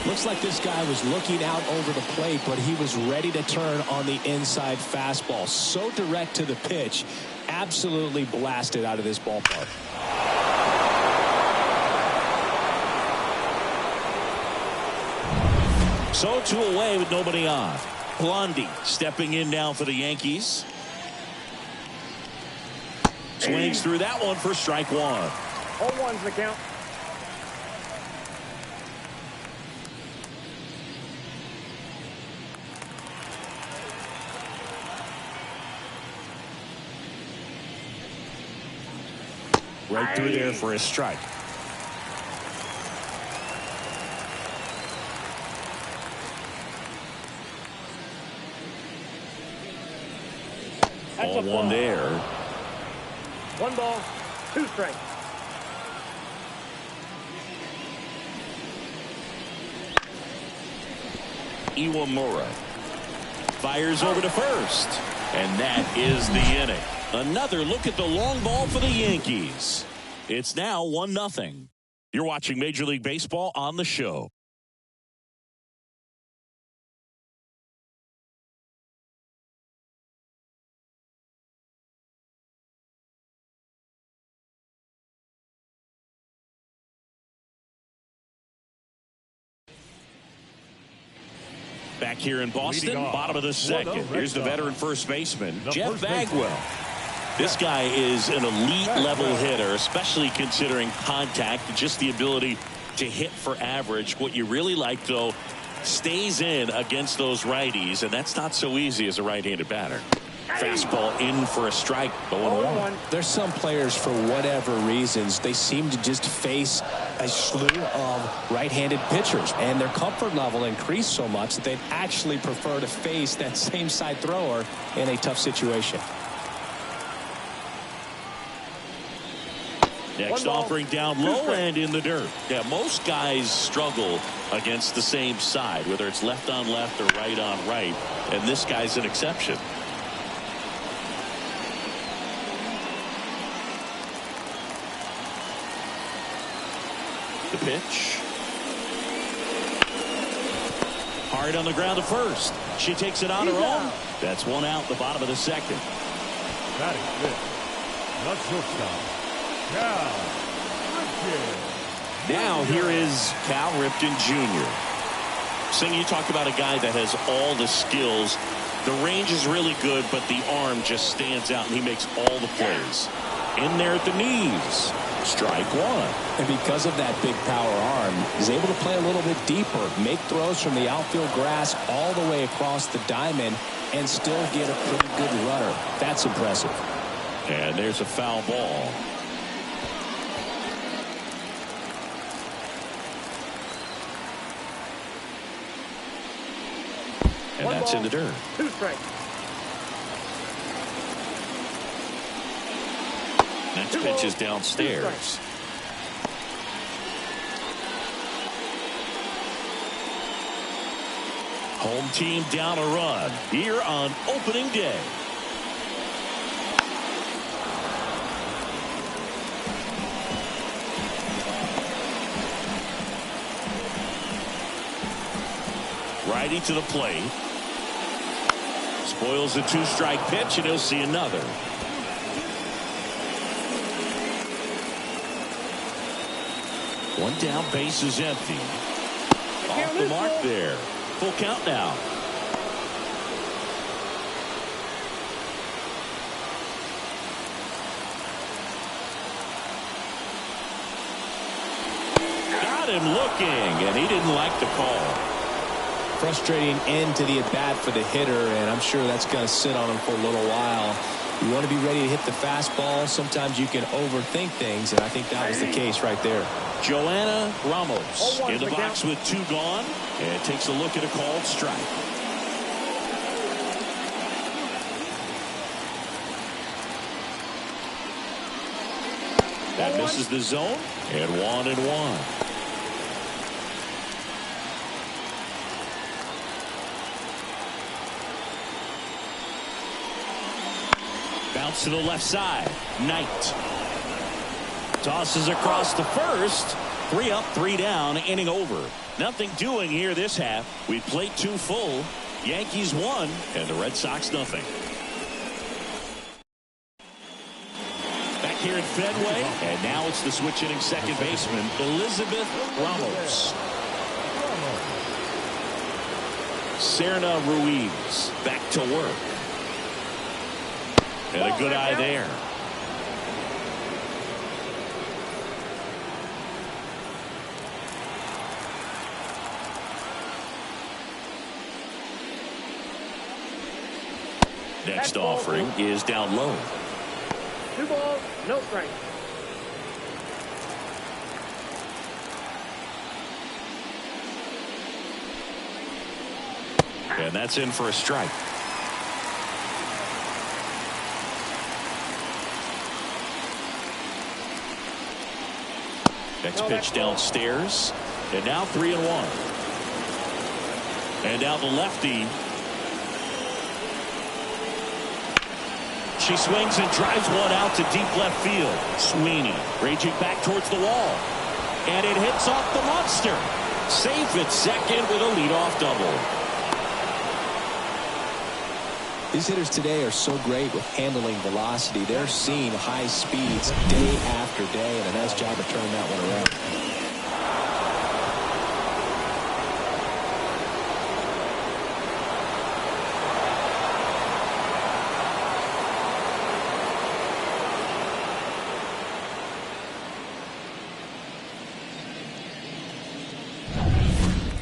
Looks like this guy was looking out over the plate, but he was ready to turn on the inside fastball. So direct to the pitch. Absolutely blasted out of this ballpark. So 2 away with nobody on. Blondie stepping in now for the Yankees. Swings through that one for strike 1. 0-1's the count. Right through there for a strike. Ball 1 there. 1 ball, 2 strikes. Iwamura fires over to first. And that is the inning. Another look at the long ball for the Yankees. It's now 1-0. You're watching Major League Baseball on the show. Back here in Boston, bottom of the second. Here's the veteran first baseman, Jeff Bagwell. This guy is an elite level hitter, especially considering contact and just the ability to hit for average. What you really like, though, stays in against those righties, and that's not so easy as a right-handed batter. Fastball in for a strike. 0-1. There's some players, for whatever reasons, they seem to just face a slew of right-handed pitchers, and their comfort level increased so much that they'd actually prefer to face that same side thrower in a tough situation. Next offering down low and in the dirt. Yeah, most guys struggle against the same side, whether it's left on left or right on right, and this guy's an exception. The pitch. Hard on the ground to first. She takes it on her own. That's one out, the bottom of the second. Batting fifth, the shortstop, Cal Ripken. Now here is Cal Ripken Jr. Sing, you talk about a guy that has all the skills. The range is really good, but the arm just stands out, and he makes all the plays. In there at the knees. Strike one. And because of that big power arm, he's able to play a little bit deeper, make throws from the outfield grass all the way across the diamond, and still get a pretty good runner. That's impressive. And there's a foul ball. And that's in the dirt. 2 strikes. Next pitch is downstairs. Home team down a run here on opening day. Righty to the plate. Spoils the 2-strike pitch, and he'll see another. One down, base is empty. Off the mark there. Full count now. Got him looking, and he didn't like the call. Frustrating end to the at-bat for the hitter, and I'm sure that's going to sit on him for a little while. You want to be ready to hit the fastball. Sometimes you can overthink things, and I think that was the case right there. Joanna Ramos in the box with 2 gone, and takes a look at a called strike. That misses the zone, and 1-1. Bounce to the left side. Knight tosses across the first. 3 up, 3 down, inning over. Nothing doing here this half. We played 2 full. Yankees 1 and the Red Sox nothing. Back here at Fenway, and now it's the switch hitting second baseman Elizabeth Ramos. Serna Ruiz back to work. And a good eye there. Next offering is down low. 2 balls, no strike. And that's in for a strike. Next pitch downstairs. And now 3-1. And down the lefty. She swings and drives one out to deep left field. Sweeney raging back towards the wall. And it hits off the monster. Safe at second with a leadoff double. These hitters today are so great with handling velocity. They're seeing high speeds day after day, and a nice job of turning that one around.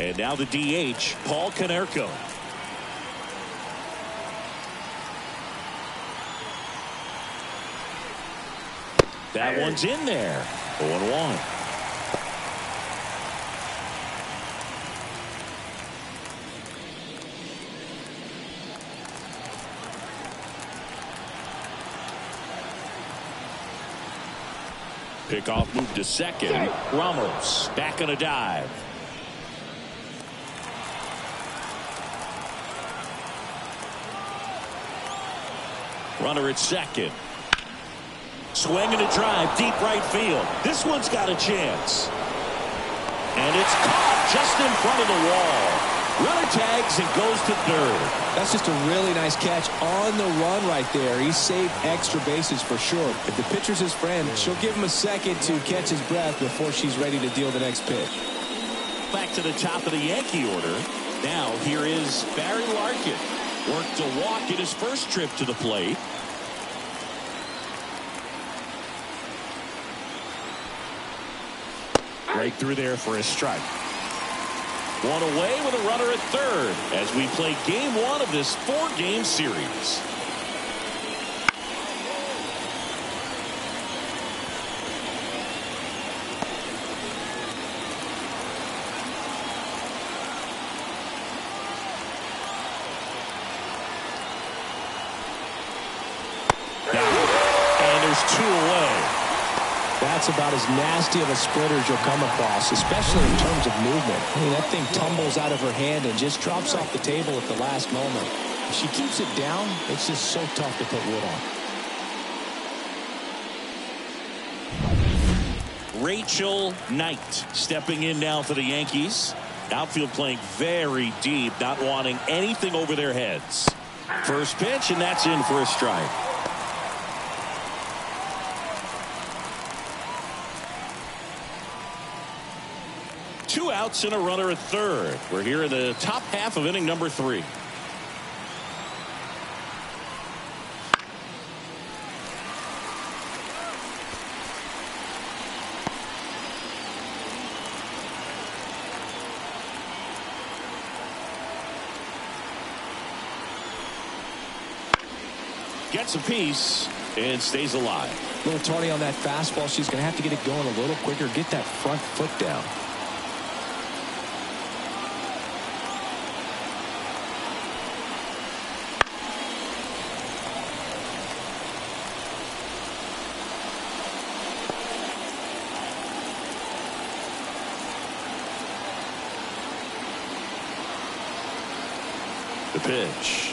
And now the DH, Paul Konerko. That one's in there. 0-1. Pickoff move to second. Ramos back on a dive. Runner at second. Swing and a drive deep right field. This one's got a chance. And it's caught just in front of the wall. Runner tags and goes to third. That's just a really nice catch on the run right there. He saved extra bases for sure. If the pitcher's his friend, she'll give him a second to catch his breath before she's ready to deal the next pitch. Back to the top of the Yankee order. Now here is Barry Larkin. Worked to walk in his first trip to the plate. Right through there for a strike. One away with a runner at third as we play game one of this 4-game series. And there's 2 away. That's about as nasty of a splitter as you'll come across, especially in terms of movement. I mean, that thing tumbles out of her hand and just drops off the table at the last moment. If she keeps it down, it's just so tough to put wood on. Rachel Knight stepping in now for the Yankees. Outfield playing very deep, not wanting anything over their heads. First pitch, and that's in for a strike. Two outs and a runner at third. We're here in the top half of inning number 3. Gets a piece and stays alive. A little tardy on that fastball. She's going to have to get it going a little quicker. Get that front foot down. The pitch.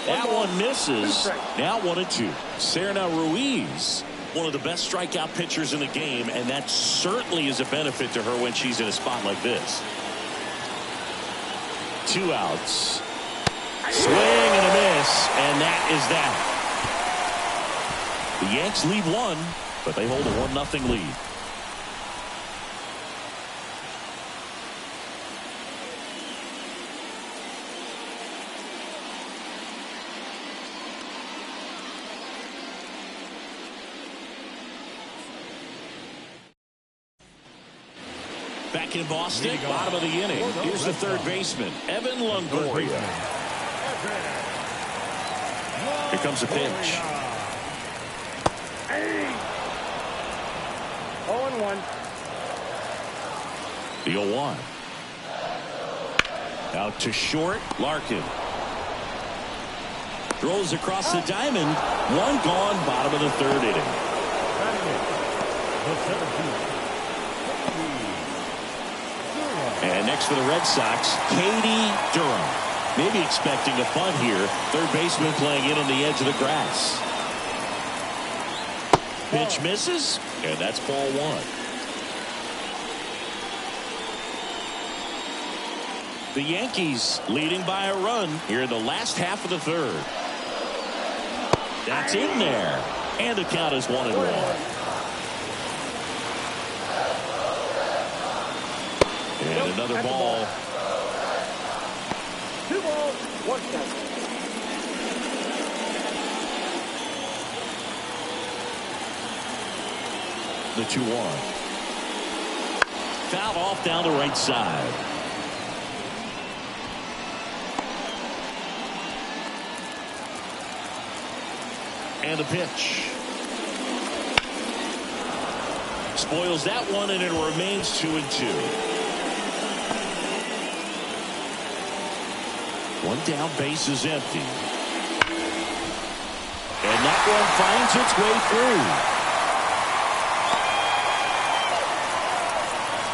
That one misses. Now 1-2. Serena Ruiz, one of the best strikeout pitchers in the game, and that certainly is a benefit to her when she's in a spot like this. 2 outs. Swing and a miss, and that is that. The Yanks lead 1, but they hold a 1-0 lead. Back in Boston, bottom of the inning. Here's the third baseman, Evan Longoria. Here comes the pitch. 0-1. The 0-1. Out to short, Larkin. Throws across the diamond. 1 gone, bottom of the 3rd inning. And next for the Red Sox, Katie Durham. Maybe expecting a bunt here. Third baseman playing in on the edge of the grass. Pitch misses, and that's ball 1. The Yankees leading by a run here in the last half of the 3rd. That's in there, and the count is 1-1. And another ball. 2 balls, 1 strike. The 2-1. Fouled off down the right side. And the pitch. spoils that one, and it remains 2-2. One down, base is empty. And that one finds its way through.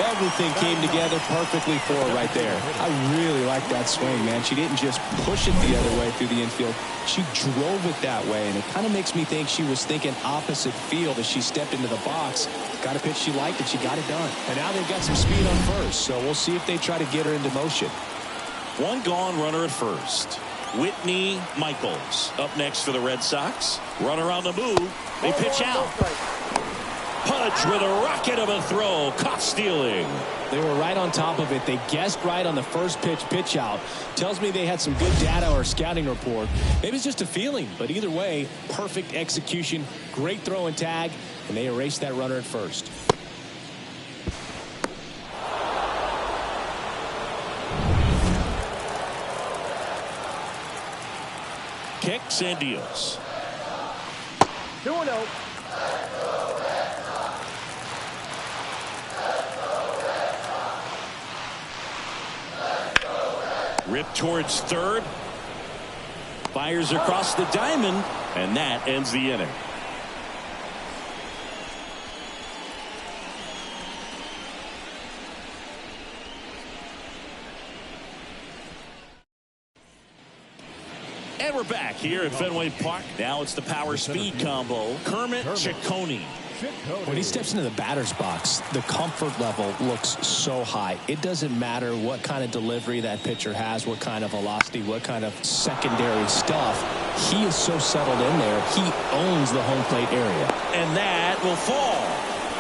Everything came together perfectly for her right there. I really like that swing, man. She didn't just push it the other way through the infield. She drove it that way, and it kind of makes me think she was thinking opposite field as she stepped into the box. Got a pitch she liked, and she got it done. And now they've got some speed on first, so we'll see if they try to get her into motion. One gone, runner at first. Whitney Michaels up next for the Red Sox. Runner on the move. They pitch out. Pudge with a rocket of a throw. Caught stealing. They were right on top of it. They guessed right on the first pitch out. Tells me they had some good data or scouting report. Maybe it's just a feeling, but either way, perfect execution, great throw and tag, and they erased that runner at first. Kicks and deals. 2-0. Ripped towards third. Fires across the diamond, and that ends the inning. And we're back here at Fenway Park. Now it's the power speed combo. Kermit Ciccone. When he steps into the batter's box, the comfort level looks so high. It doesn't matter what kind of delivery that pitcher has, what kind of velocity, what kind of secondary stuff. He is so settled in there. He owns the home plate area. And that will fall.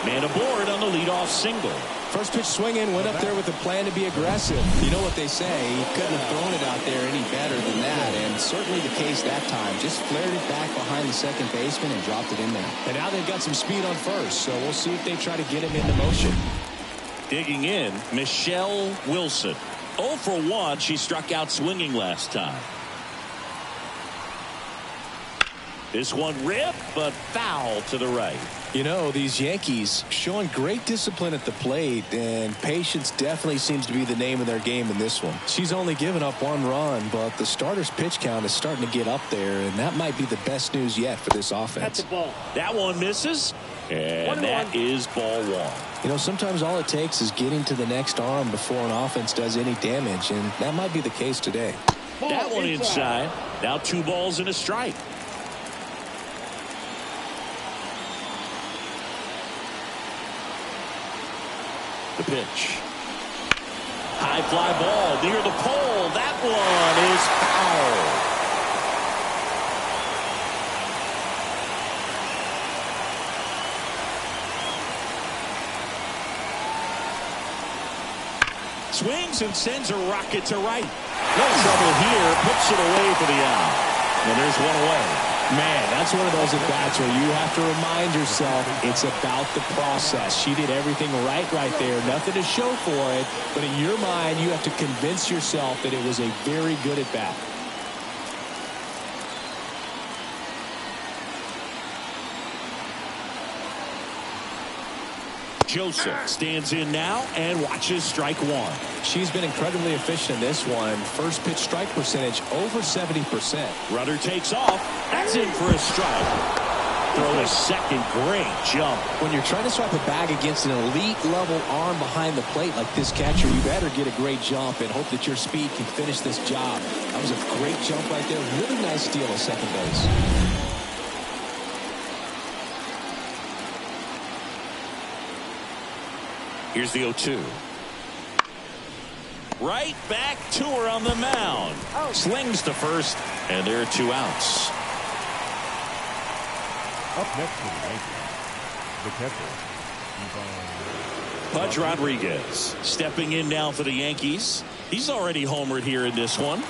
Man aboard on the leadoff single. First pitch swinging, went up there with a plan to be aggressive. You know what they say, he couldn't have thrown it out there any better than that, and certainly the case that time. Just flared it back behind the second baseman and dropped it in there. And now they've got some speed on first, so we'll see if they try to get him into motion. Digging in, Michelle Wilson. 0 for 1, she struck out swinging last time. This one ripped, but foul to the right. You know, these Yankees showing great discipline at the plate, and patience definitely seems to be the name of their game in this one. She's only given up 1 run, but the starter's pitch count is starting to get up there, and that might be the best news yet for this offense. That's the ball. That one misses, and that is ball 1. You know, sometimes all it takes is getting to the next arm before an offense does any damage, and that might be the case today. Ball That one inside. Now 2 balls and a strike. The pitch. High fly ball near the pole. That one is foul. Swings and sends a rocket to right. No trouble here. Puts it away for the out. And there's one away. Man, that's one of those at-bats where you have to remind yourself it's about the process. She did everything right there. Nothing to show for it. But in your mind, you have to convince yourself that it was a very good at-bat. Joseph stands in now and watches strike 1. She's been incredibly efficient in this one. First pitch strike percentage over 70%. Runner takes off. That's in for a strike. Throw a second. Great jump. When you're trying to swipe a bag against an elite level arm behind the plate like this catcher, you better get a great jump and hope that your speed can finish this job. That was a great jump right there. Really nice steal at second base. Here's the 0-2. Right back to her on the mound. Slings to first, and there are 2 outs. Up next for the Yankees, the catcher, Pudge Rodriguez stepping in now for the Yankees. He's already homered here in this one.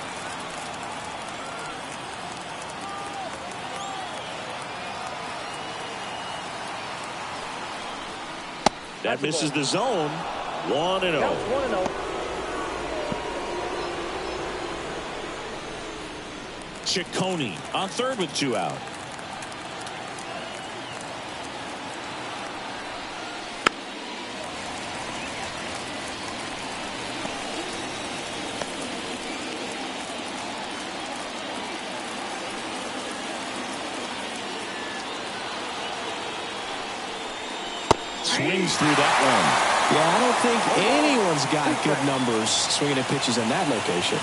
That misses the zone. 1-0. 1-0. Ciccone on third with 2 out. swings through that one. Yeah, I don't think anyone's got good numbers swinging at pitches in that location.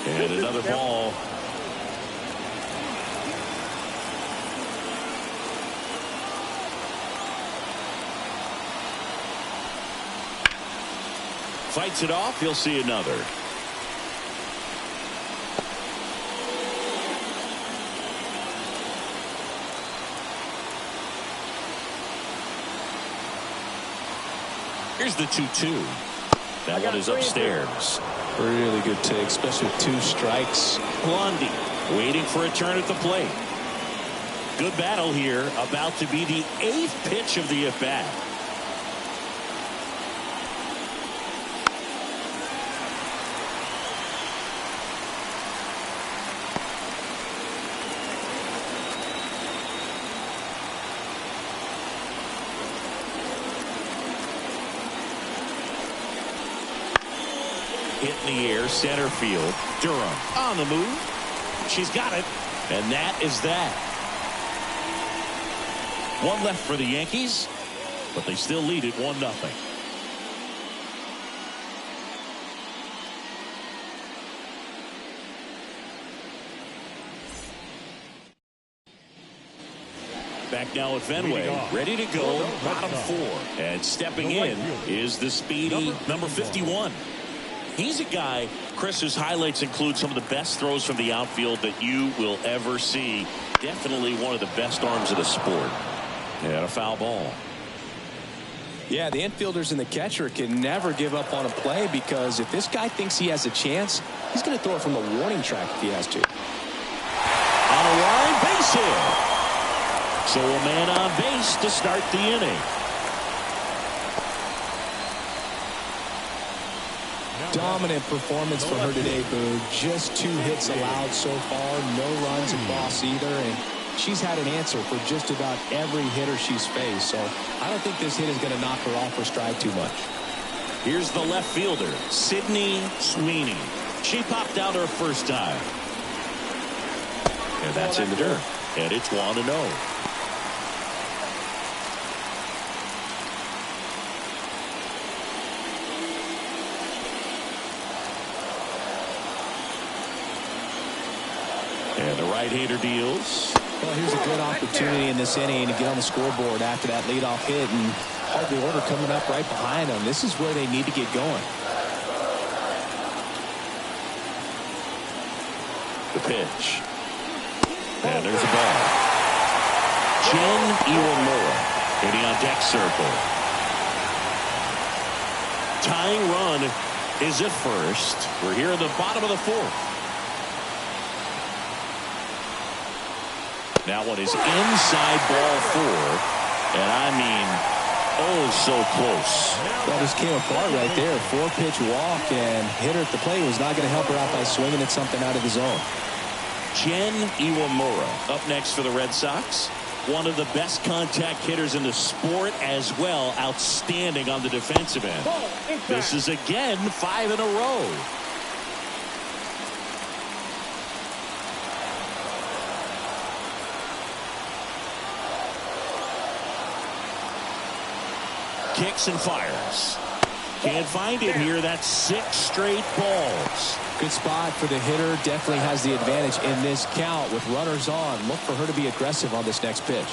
And another ball. Fights it off. He'll see another. Here's the 2-2. That one is upstairs. Really good take, especially with 2 strikes. Blondie waiting for a turn at the plate. Good battle here. About to be the 8th pitch of the at-bat. Hit in the air, center field. Durham on the move. She's got it. And that is that. One left for the Yankees, but they still lead it 1-0. Back now at Fenway, ready to go, bottom 4. And stepping in is the speedy number 51. He's a guy, Chris, whose highlights include some of the best throws from the outfield that you will ever see. Definitely one of the best arms of the sport. And a foul ball. Yeah, the infielders and the catcher can never give up on a play, because if this guy thinks he has a chance, he's going to throw it from the warning track if he has to. On a line, base hit. So a man on base to start the inning. Dominant performance from her today, Boo. Just 2 hits allowed so far. No runs across either. And she's had an answer for just about every hitter she's faced. So I don't think this hit is going to knock her off her stride too much. Here's the left fielder, Sydney Sweeney. She popped out her first time. And that's in the dirt. And it's 1-0. And the right-hander deals. Well, here's a good opportunity in this inning to get on the scoreboard after that leadoff hit, and hard order coming up right behind them. This is where they need to get going. The pitch. And there's a ball. Jen Iwamura hitting on deck circle. Tying run is at first. We're here in the bottom of the 4th. That one is inside ball 4. And I mean, oh, so close. That just came apart right there. 4-pitch walk, and hitter at the plate was not going to help her out by swinging at something out of the zone. Jen Iwamura up next for the Red Sox. One of the best contact hitters in the sport as well. Outstanding on the defensive end. This is again 5 in a row. Kicks and fires. Can't find it here. That's 6 straight balls. Good spot for the hitter. Definitely has the advantage in this count with runners on. Look for her to be aggressive on this next pitch.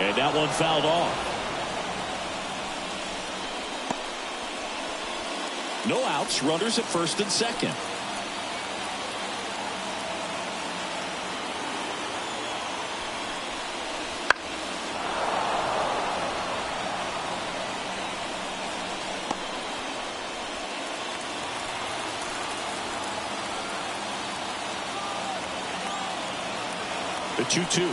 And that one fouled off. No outs, runners at first and second. The 2-2.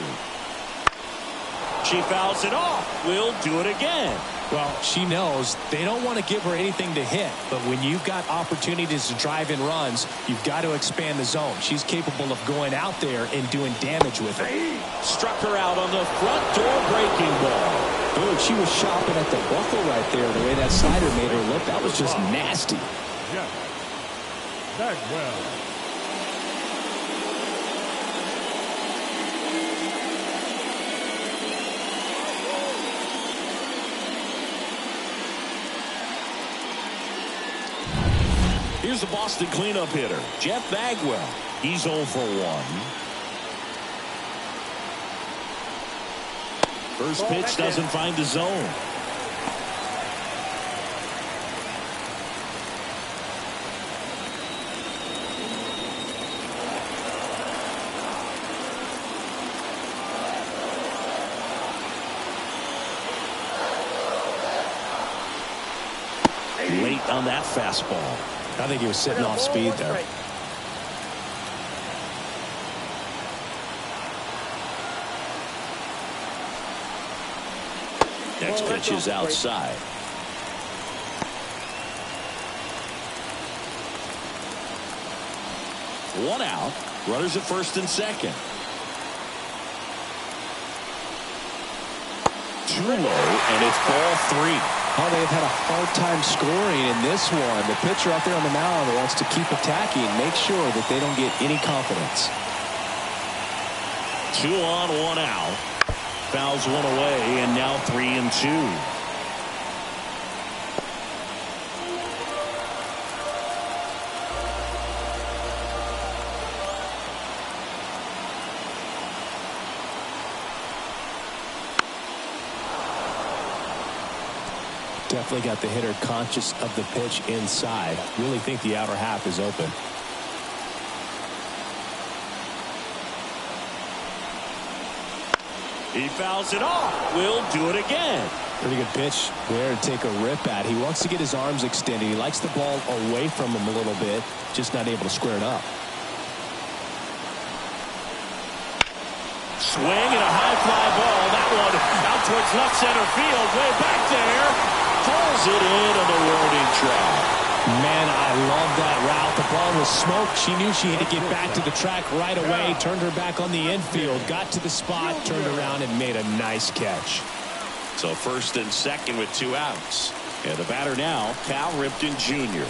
She fouls it off. Will do it again. Well, she knows they don't want to give her anything to hit, but when you've got opportunities to drive in runs, you've got to expand the zone. She's capable of going out there and doing damage with it. Struck her out on the front door breaking ball. Ooh, she was shopping at the buckle right there. The way that slider made her look, that was just nasty. Jeff Bagwell. Here's the Boston cleanup hitter, Jeff Bagwell. He's 0 for 1. First pitch doesn't find the zone. Late on that fastball. I think he was sitting off speed there. Next pitch is outside. One out. Runners at first and second. Too low, and it's ball 3. Oh, they've had a hard time scoring in this one. The pitcher out there on the mound wants to keep attacking, make sure that they don't get any confidence. 2 on, 1 out. Fouls one away, and now 3-2. Definitely got the hitter conscious of the pitch inside. Really think the outer half is open. He fouls it off. Will do it again. Pretty good pitch there to take a rip at. He wants to get his arms extended. He likes the ball away from him a little bit, just not able to square it up. Swing and a high fly ball. That one out towards left center field. Way back there. Pulls it in on the warning track. Man, I love that route. The ball was smoked. She knew she had to get back to the track right away. Turned her back on the infield. Got to the spot, turned around, and made a nice catch. So first and second with 2 outs. And the batter now, Cal Ripken Jr.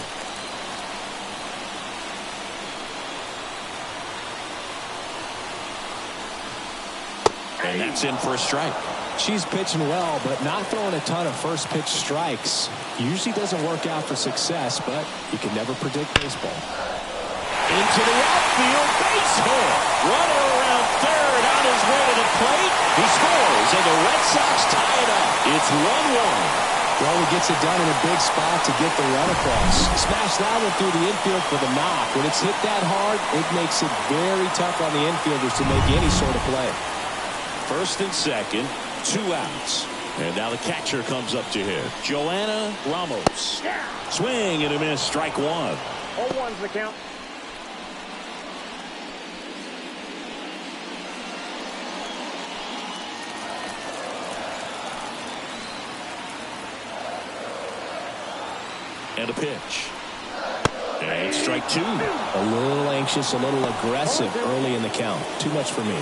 And that's in for a strike. She's pitching well, but not throwing a ton of first pitch strikes. Usually doesn't work out for success, but you can never predict baseball. Into the outfield, base hit. Runner around third, on his way to the plate. He scores, and the Red Sox tie it up. It's 1-1. Well, he gets it done in a big spot to get the run across. Smash that one through the infield for the knock. When it's hit that hard, it makes it very tough on the infielders to make any sort of play. First and second, 2 outs. And now the catcher comes up to hit. Joanna Ramos. Swing and a miss, strike 1. 0-1's the count. And a pitch. And strike 2. A little anxious, a little aggressive early in the count. Too much for me.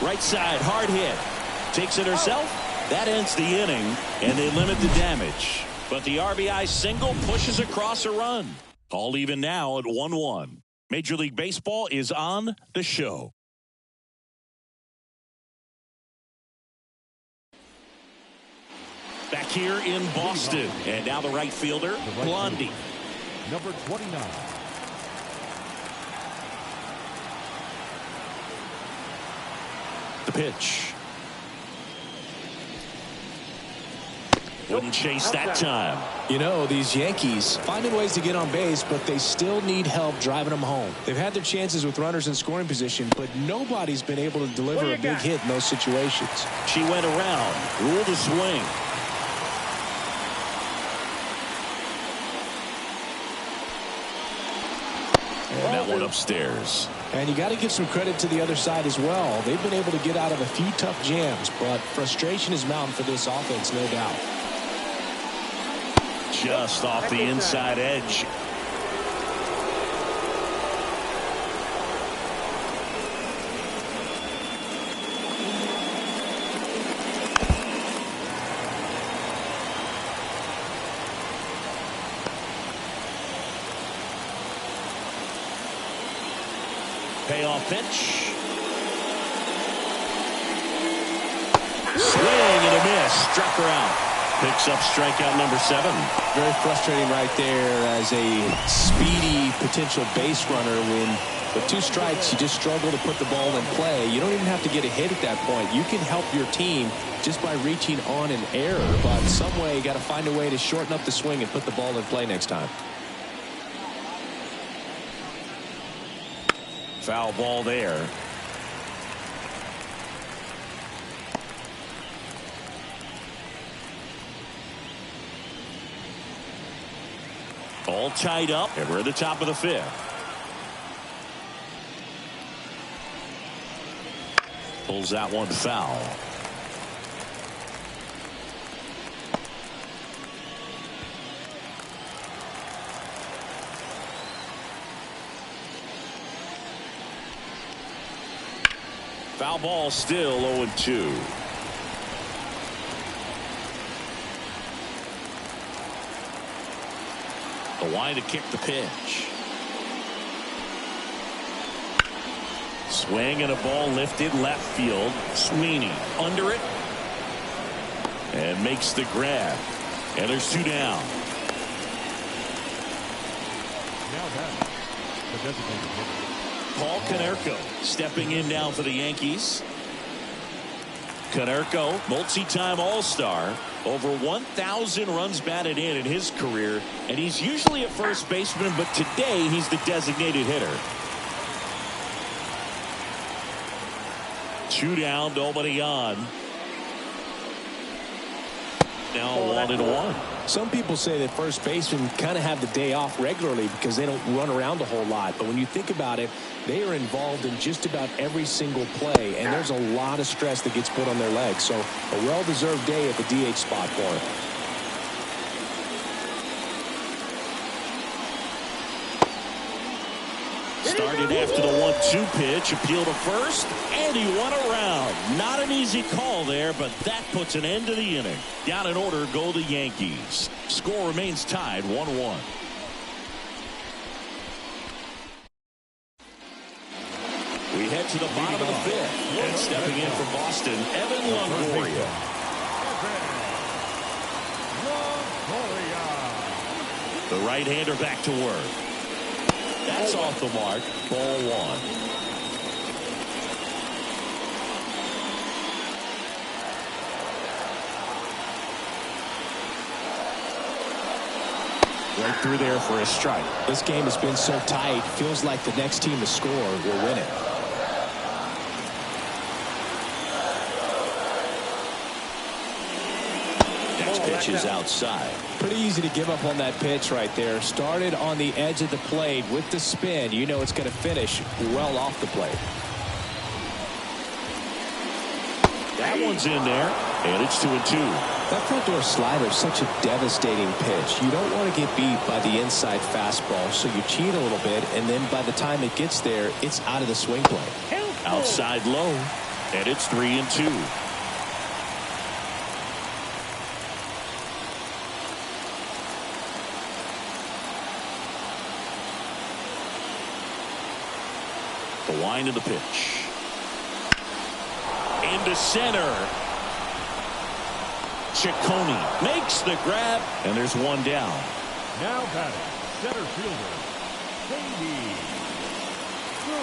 Right side, hard hit. Takes it herself. That ends the inning, and they limit the damage. But the RBI single pushes across a run. All even now at 1-1. Major League Baseball is on the show. Back here in Boston. And now the right fielder, Blondie. Number 29. The pitch. Wouldn't chase that time. You know, these Yankees finding ways to get on base, but they still need help driving them home. They've had their chances with runners in scoring position, but nobody's been able to deliver a big hit in those situations. She went around, ruled a swing. And that one upstairs. And you got to give some credit to the other side as well. They've been able to get out of a few tough jams, but frustration is mounting for this offense, no doubt. Just off the inside edge. Payoff pitch. Swing and a miss. Struck her out. Picks up strikeout number 7. Very frustrating right there as a speedy potential base runner when with 2 strikes you just struggle to put the ball in play. You don't even have to get a hit at that point. You can help your team just by reaching on an error, but some way you got to find a way to shorten up the swing and put the ball in play next time. Foul ball there. All tied up, and we're at the top of the 5th. Pulls that one foul. Foul ball still 0-2. The line to kick the pitch. Swing and a ball lifted left field. Sweeney under it. And makes the grab. And there's 2 down. Now that the designated hitter. Paul Konerko stepping in now for the Yankees. Konerko, multi-time All-Star, over 1,000 runs batted in his career, and he's usually a first baseman, but today he's the designated hitter. 2 down, nobody on. Now 1-1. Some people say that first basemen kind of have the day off regularly because they don't run around a whole lot. But when you think about it, they are involved in just about every single play, and there's a lot of stress that gets put on their legs. So a well-deserved day at the DH spot for him. Started after the 1-2 pitch, appeal to first, and he went around. Not an easy call there, but that puts an end to the inning. Down in order go the Yankees. Score remains tied 1-1. We head to the bottom of the 5th. And stepping in from Boston, Evan Longoria. The right-hander back to work. That's off the mark. Ball 1. Right through there for a strike. This game has been so tight. Feels like the next team to score will win it. Next pitch is outside. Pretty easy to give up on that pitch right there. Started on the edge of the plate with the spin. You know it's going to finish well off the plate. That one's in there, and it's 2-2. That front door slider is such a devastating pitch. You don't want to get beat by the inside fastball, so you cheat a little bit, and then by the time it gets there, it's out of the swing plane. Outside low, and it's 3-2. The wind of the pitch. Into center. Ciccone makes the grab, and there's 1 down. Now batting, center fielder, Katie.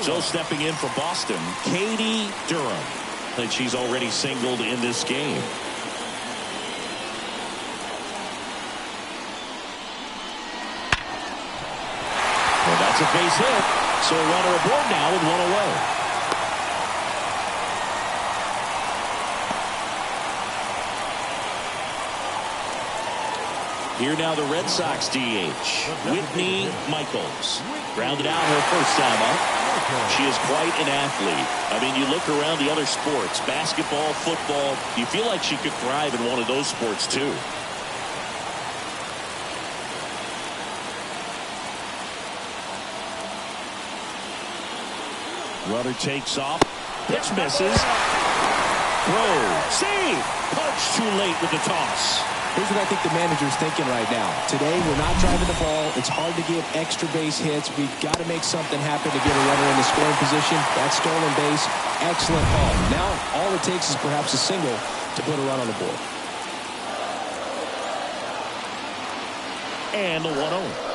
So stepping in for Boston, Katie Durham. And she's already singled in this game. And that's a base hit. So a runner aboard now with one away. Here now the Red Sox DH, Whitney Michaels. Grounded out her first time up. She is quite an athlete. I mean, you look around the other sports, basketball, football, you feel like she could thrive in one of those sports too. Runner takes off. Pitch misses. Throw. Save. Punch too late with the toss. Here's what I think the manager's thinking right now. Today, we're not driving the ball. It's hard to get extra base hits. We've got to make something happen to get a runner in the scoring position. That stolen base, excellent call. Now, all it takes is perhaps a single to put a run on the board. And the 1-0.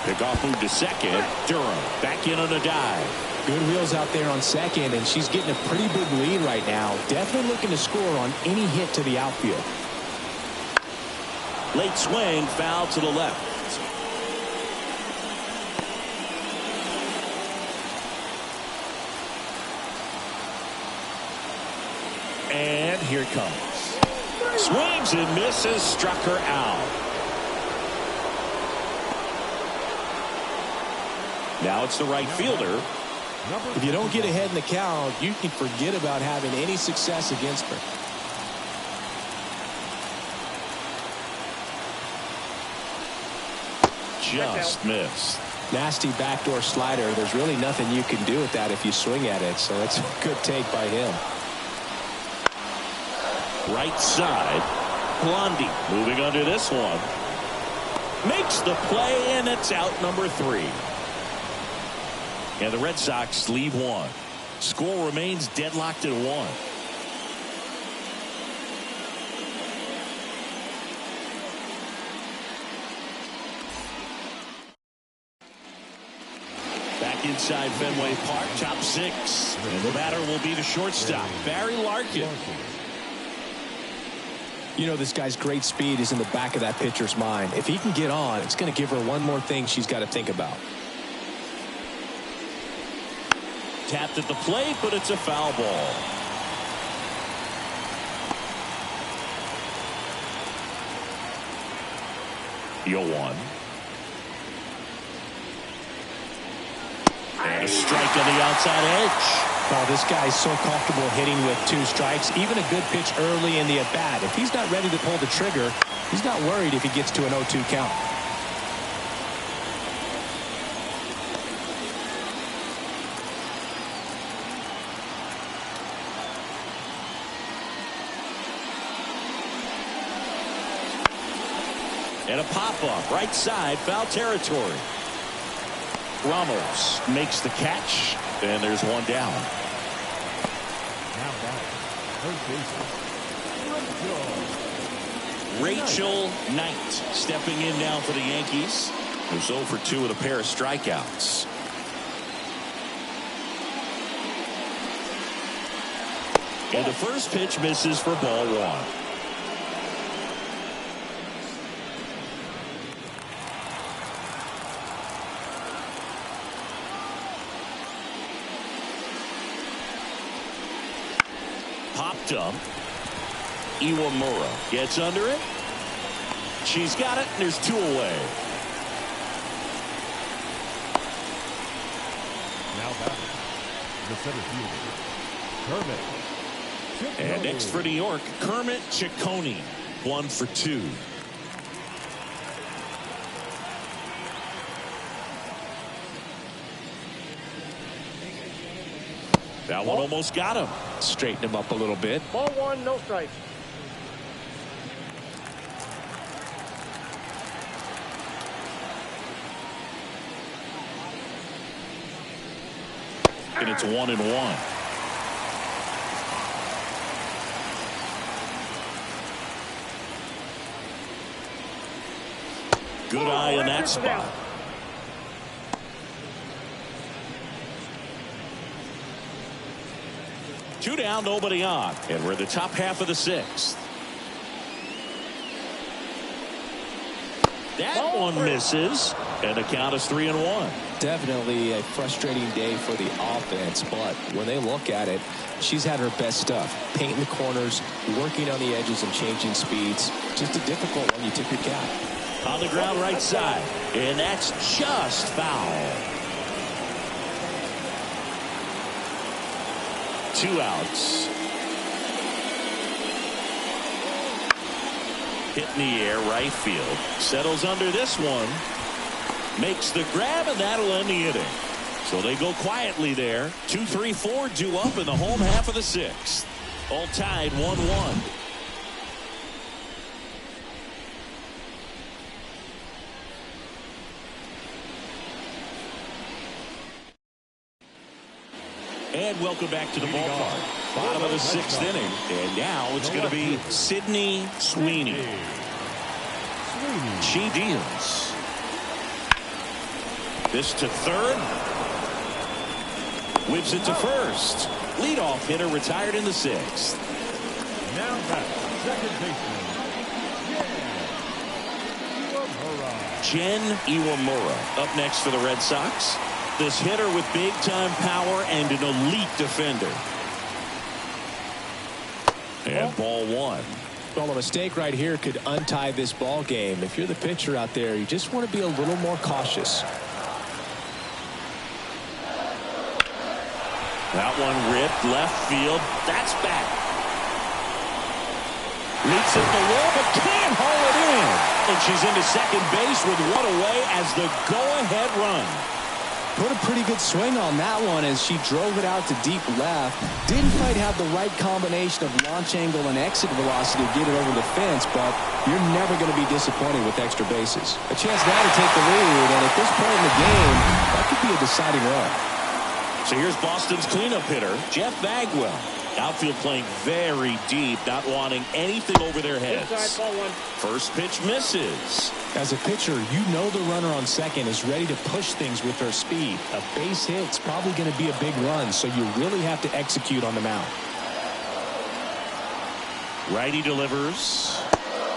Pickoff moved to second. Durham back in on a dive. Good wheels out there on second, and she's getting a pretty big lead right now. Definitely looking to score on any hit to the outfield. Late swing, foul to the left. And here it comes. Swings and misses, struck her out. Now it's the right fielder. If you don't get ahead in the count, you can forget about having any success against her. Just missed. Nasty backdoor slider. There's really nothing you can do with that if you swing at it. So it's a good take by him. Right side. Blondie moving under this one. Makes the play, and it's out number 3. And the Red Sox lead one. Score remains deadlocked at 1. Back inside Fenway Park, top 6. And the batter will be the shortstop, Barry Larkin. You know, this guy's great speed is in the back of that pitcher's mind. If he can get on, it's going to give her one more thing she's got to think about. Tapped at the plate, but it's a foul ball. Yo 1. And a strike on the outside edge. Oh, this guy's so comfortable hitting with 2 strikes. Even a good pitch early in the at-bat. If he's not ready to pull the trigger, he's not worried if he gets to an 0-2 count. And a pop-up, right side, foul territory. Ramos makes the catch, and there's one down. Now back. Third baseman. Rachel Knight stepping in now for the Yankees. Who's 0 for 2 with a pair of strikeouts. And the first pitch misses for ball 1. Popped up. Iwamura gets under it. She's got it, and there's 2 away. Now back. The center fielder, Kermit. And next for New York, Kermit Ciccone, 1 for 2. That one almost got him. Straighten him up a little bit. Ball 1, no strikes. And it's 1-1. Good eye in that spot. Two down, nobody on. And we're in the top half of the sixth. That one misses. And the count is 3-1. Definitely a frustrating day for the offense, but when they look at it, she's had her best stuff. Painting the corners, working on the edges, and changing speeds. Just a difficult one. You tip your cap. On the ground right side. And that's just foul. 2 outs. Hit in the air, right field. Settles under this one. Makes the grab, and that'll end the inning. So they go quietly there. 2, 3, 4 due up in the home half of the sixth. All tied 1-1. And welcome back to the ballpark. Bottom of the sixth inning. And now it's going to be Sydney Sweeney. She deals. This to third. Whips it to first. Leadoff hitter retired in the sixth. Now back, second baseman, Jen Iwamura up next for the Red Sox. This hitter with big-time power and an elite defender. And ball one. Well, a mistake right here could untie this ball game. If you're the pitcher out there, you just want to be a little more cautious. That one ripped left field. That's back. Leaps it the wall, but can't haul it in. And she's into second base with one away as the go-ahead run. Put a pretty good swing on that one as she drove it out to deep left. Didn't quite have the right combination of launch angle and exit velocity to get it over the fence, but you're never going to be disappointed with extra bases. A chance now to take the lead, and at this point in the game, that could be a deciding run. So here's Boston's cleanup hitter, Jeff Bagwell. Outfield playing very deep, not wanting anything over their heads. First pitch misses. As a pitcher, you know the runner on second is ready to push things with her speed. A base hit's probably going to be a big run, so you really have to execute on the mound. Righty delivers.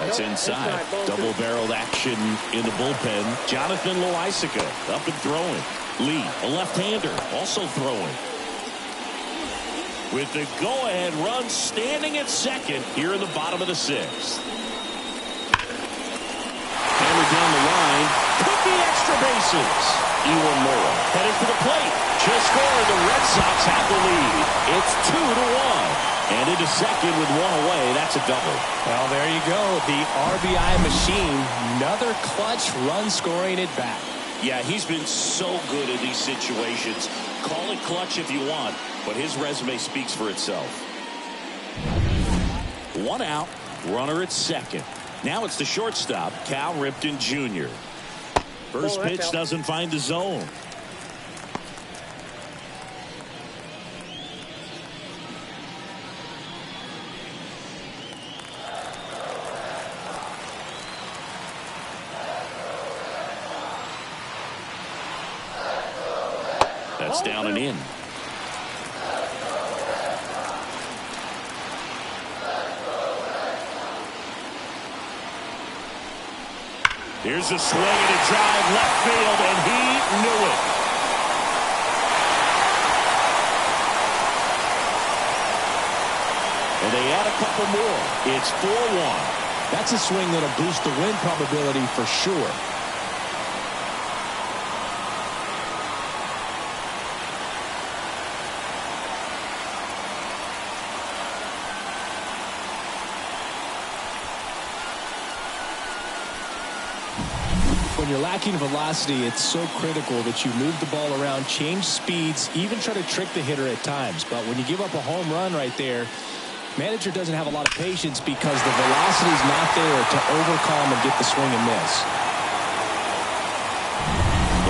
That's inside. Double-barreled action in the bullpen. Jonathan Loaisiga up and throwing. Lee, a left-hander, also throwing. With the go-ahead run standing at second here in the bottom of the sixth. Hammered down the line. Took the extra bases. Iwamura headed for the plate. Just scored. The Red Sox have the lead. It's 2-1. And into second with one away. That's a double. Well, there you go. The RBI machine. Another clutch run scoring at bat. Yeah, he's been so good in these situations. Call it clutch if you want, but his resume speaks for itself. One out, runner at second. Now it's the shortstop, Cal Ripken Jr. First pitch doesn't find the zone. That's down and in. Here's a swing and a drive left field, and he knew it. And they add a couple more. It's 4-1. That's a swing that'll boost the win probability for sure. When you're lacking velocity, it's so critical that you move the ball around, change speeds, even try to trick the hitter at times. But when you give up a home run right there, manager doesn't have a lot of patience because the velocity is not there to overcome and get the swing and miss.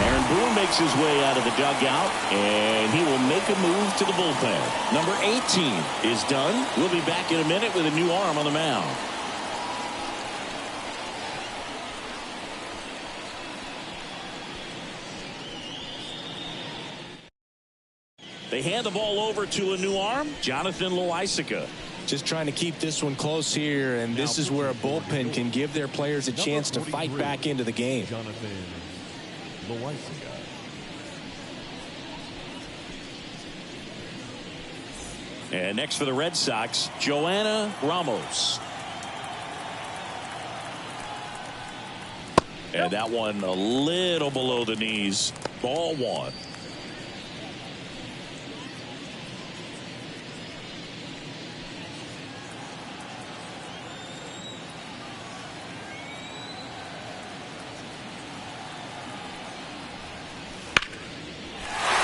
Aaron Boone makes his way out of the dugout, and he will make a move to the bullpen. Number 18 is done. We'll be back in a minute with a new arm on the mound. They hand the ball over to a new arm, Jonathan Loaisiga. Just trying to keep this one close here, and this is where a bullpen can give their players a chance to fight back into the game. Jonathan Loaisiga. And next for the Red Sox, Joanna Ramos. And that one a little below the knees. Ball one.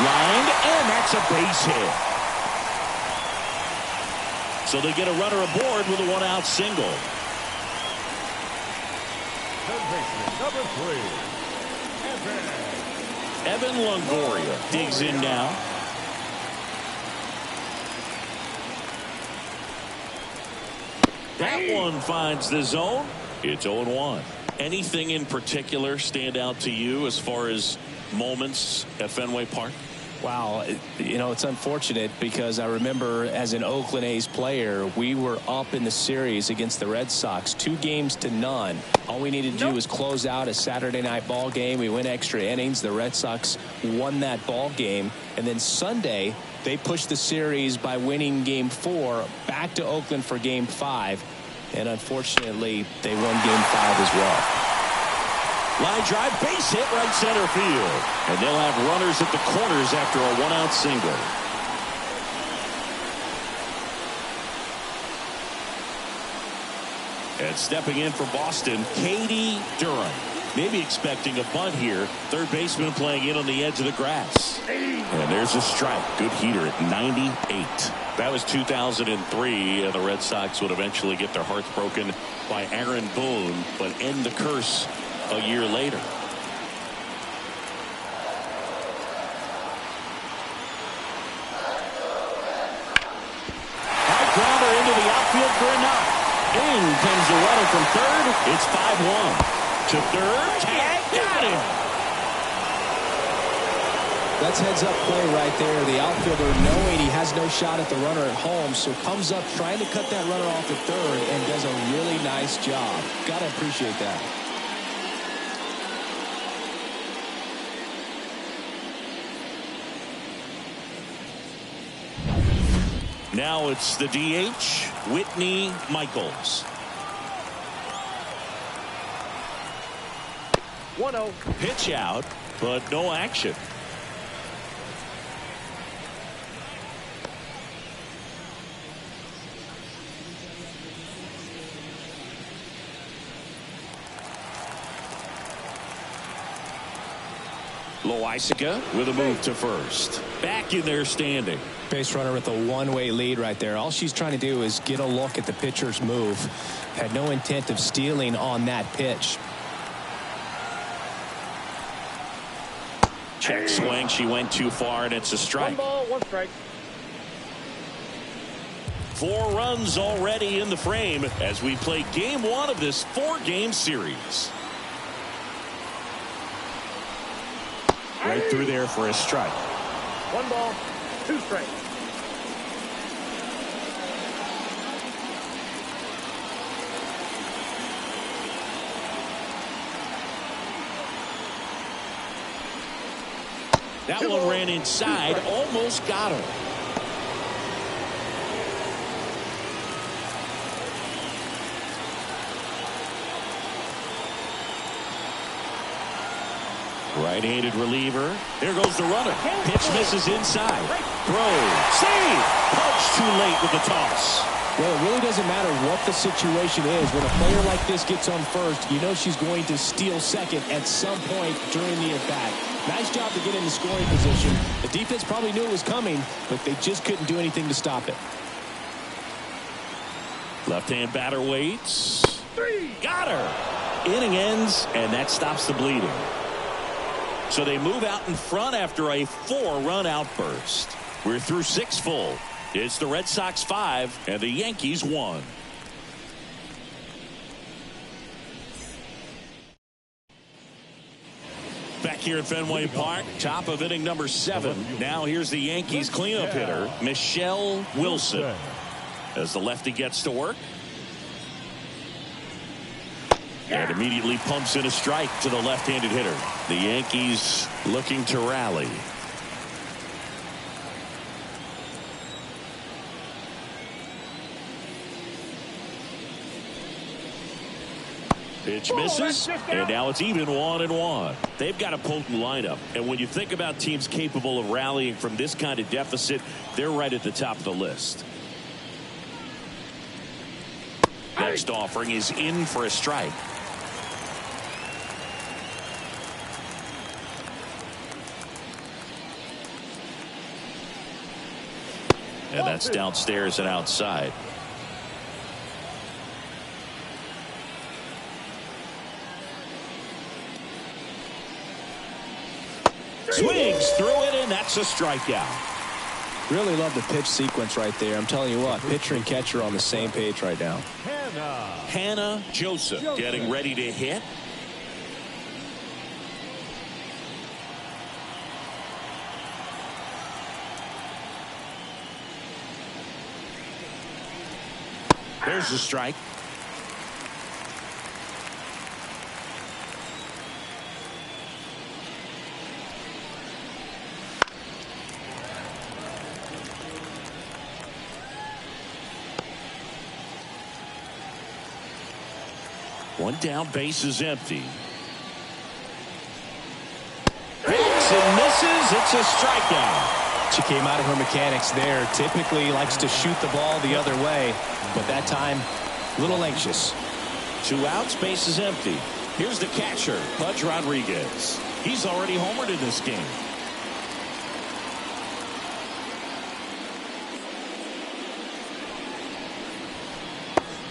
Lined, and that's a base hit. So they get a runner aboard with a one-out single. Third baseman, number 3, Evan Longoria digs in now. That one finds the zone. It's 0-1. Anything in particular stand out to you as far as moments at Fenway Park? Wow, you know, it's unfortunate because I remember as an Oakland A's player, we were up in the series against the Red Sox 2-0. All we needed to do was close out a Saturday night ball game. We went extra innings. The Red Sox won that ball game. And then Sunday, they pushed the series by winning Game 4 back to Oakland for Game 5. And unfortunately, they won Game 5 as well. Line drive, base hit, right center field. And they'll have runners at the corners after a one-out single. And stepping in for Boston, Katie Durham. Maybe expecting a bunt here. Third baseman playing in on the edge of the grass. And there's a strike. Good heater at 98. That was 2003, and the Red Sox would eventually get their hearts broken by Aaron Boone, but end the curse a year later. High grounder into the outfield for a knock. In comes the runner from third. It's 5-1. To third, tag, got him. That's heads-up play right there. The outfielder knowing he has no shot at the runner at home, so comes up trying to cut that runner off at third and does a really nice job. Gotta appreciate that. Now it's the DH, Whitney Michaels. 1-0. Pitch out, but no action. Loaisiga with a move to first. Back in there standing. Base runner with a one-way lead right there. All she's trying to do is get a look at the pitcher's move. Had no intent of stealing on that pitch. Check swing. She went too far, and it's a strike. 1 ball, 1 strike. 4 runs already in the frame as we play game 1 of this 4-game series. Right through there for a strike. 1 ball, 2 strikes. That one ran inside, almost got her. Right-handed reliever. There goes the runner. Pitch misses inside. Throw. Save. Punch too late with the toss. Well, it really doesn't matter what the situation is. When a player like this gets on first, you know she's going to steal second at some point during the at-bat. Nice job to get into scoring position. The defense probably knew it was coming, but they just couldn't do anything to stop it. Left-hand batter waits. Got her. Inning ends, and that stops the bleeding. So they move out in front after a 4-run outburst. We're through 6 full. It's the Red Sox 5 and the Yankees 1. Back here at Fenway Park, top of inning number 7. Now here's the Yankees cleanup hitter, Michelle Wilson, as the lefty gets to work. And immediately pumps in a strike to the left-handed hitter. The Yankees looking to rally. Pitch misses, and now it's even 1-1. They've got a potent lineup, and when you think about teams capable of rallying from this kind of deficit, they're right at the top of the list. Next offering is in for a strike. And that's downstairs and outside. Swings through it, and that's a strikeout. Really love the pitch sequence right there. I'm telling you what, pitcher and catcher on the same page right now. Hannah Joseph getting ready to hit. There's the strike. One down, base is empty. Hits and misses. It's a strikeout. She came out of her mechanics there. Typically likes to shoot the ball the other way, but that time a little anxious. 2 outs, base is empty. Here's the catcher, Pudge Rodriguez. He's already homered in this game.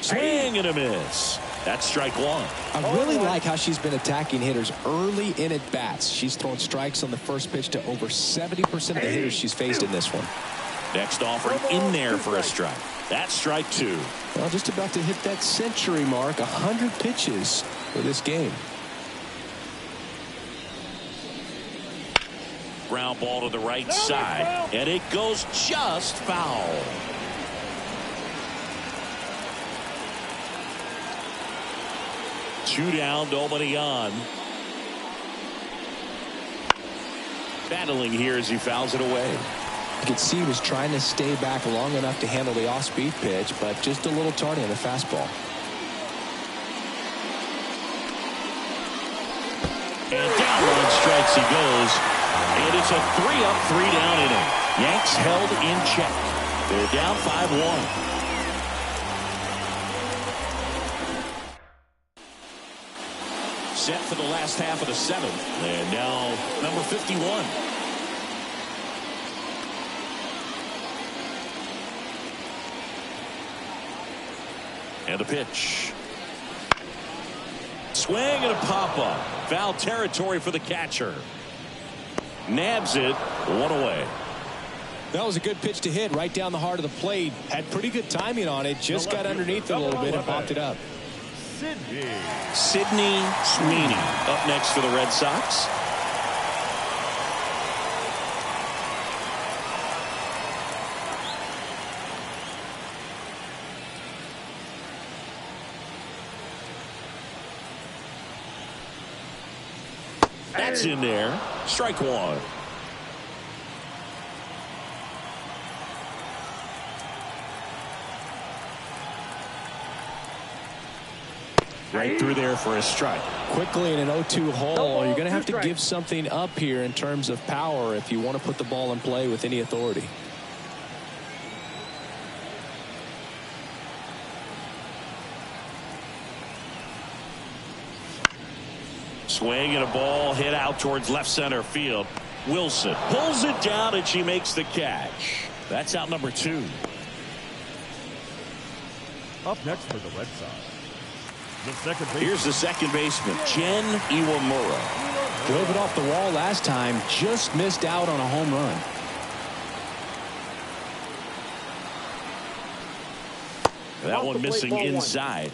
Swing and a miss. That's strike 1. I really like how she's been attacking hitters early in at bats. She's thrown strikes on the first pitch to over 70% of the hitters she's faced in this one. Next offering in there for a strike. That's strike 2. Well, just about to hit that century mark, 100 pitches for this game. Ground ball to the right side, and it goes just foul. Two down, nobody on. Battling here as he fouls it away. You could see he was trying to stay back long enough to handle the off-speed pitch, but just a little tardy on the fastball. And down 1 strikes he goes. And it's a 3-up, 3-down inning. Yanks held in check. They're down 5-1. Set for the last half of the 7th. And now number 51. And the pitch. Swing and a pop-up. Foul territory for the catcher. Nabs it. 1 away. That was a good pitch to hit right down the heart of the plate. Had pretty good timing on it. Just got underneath it a little bit and popped it up. Sydney Sweeney up next for the Red Sox. That's in there. Strike 1. Right through there for a strike. Quickly in an 0-2 hole, you're going to have to give something up here in terms of power if you want to put the ball in play with any authority. Swing and a ball hit out towards left center field. Wilson pulls it down and she makes the catch. That's out number 2. Up next for the Red Sox. Here's the second baseman, Jen Iwamura. Drove it off the wall last time, just missed out on a home run. That one missing inside.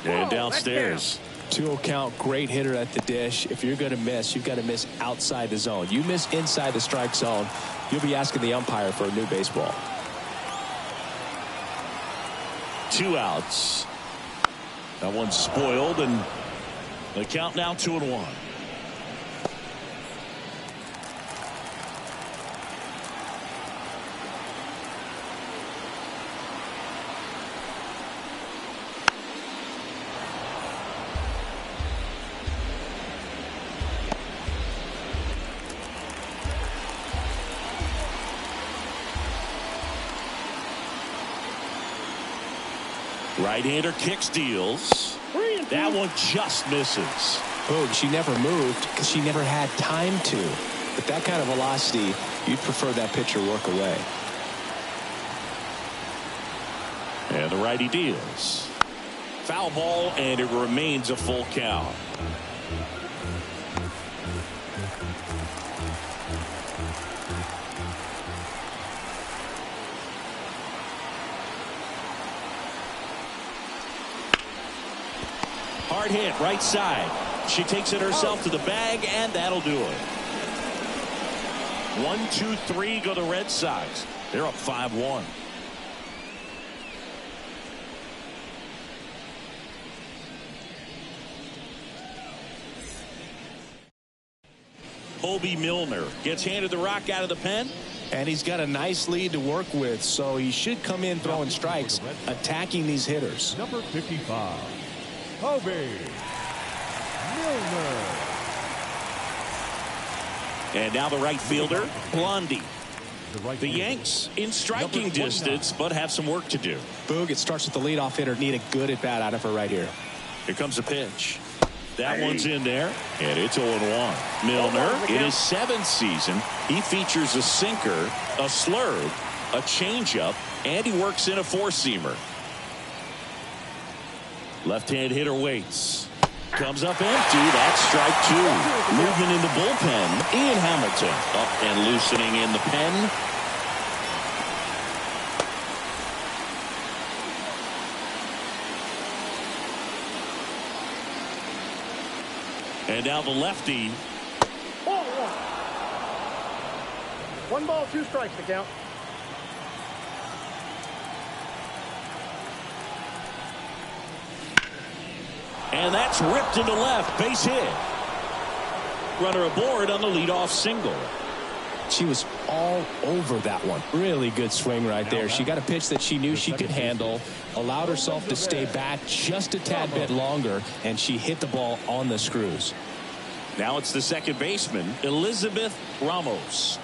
And downstairs. 2-0 count, great hitter at the dish. If you're going to miss, you've got to miss outside the zone. You miss inside the strike zone, you'll be asking the umpire for a new baseball. 2 outs. That one's spoiled, and the count now 2-1. Right-hander kicks, deals. That one just misses. Boog, she never moved because she never had time to. But that kind of velocity, you'd prefer that pitcher work away. And the righty deals. Foul ball, and it remains a full count. Hard hit, right side. She takes it herself to the bag, and that'll do it. 1-2-3 go the Red Sox. They're up 5-1. Colby Milner gets handed the rock out of the pen. And he's got a nice lead to work with, so he should come in throwing strikes, attacking these hitters. Number 55, Colby Milner. And now the right fielder, Blondie. Right The Yanks in striking distance, but have some work to do. Boog, it starts with the leadoff hitter. Need a good at-bat out of her right here. Here comes a pitch. That one's in there, and it's 0-1. Milner, in his 7th season, he features a sinker, a slurve, a changeup, and he works in a 4-seamer. Left-hand hitter waits. Comes up empty. That's strike 2. Movement in the bullpen. Ian Hamilton up and loosening in the pen. And now the lefty. Ball 1. 1 ball, 2 strikes to count. And that's ripped into left. Base hit. Runner aboard on the leadoff single. She was all over that one. Really good swing right there. She got a pitch that she knew she could handle, allowed herself to stay back just a tad bit longer, and she hit the ball on the screws. Now it's the second baseman, Elizabeth Ramos.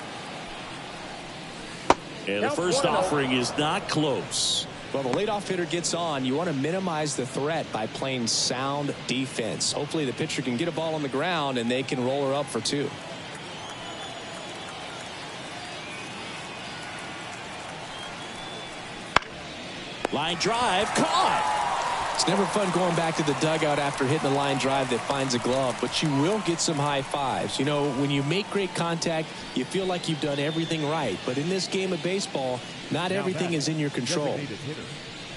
And the first offering is not close. Well, the leadoff hitter gets on. You want to minimize the threat by playing sound defense. Hopefully the pitcher can get a ball on the ground and they can roll her up for 2. Line drive, caught. It's never fun going back to the dugout after hitting a line drive that finds a glove, but you will get some high fives. You know, when you make great contact, you feel like you've done everything right. But in this game of baseball, not everything is in your control.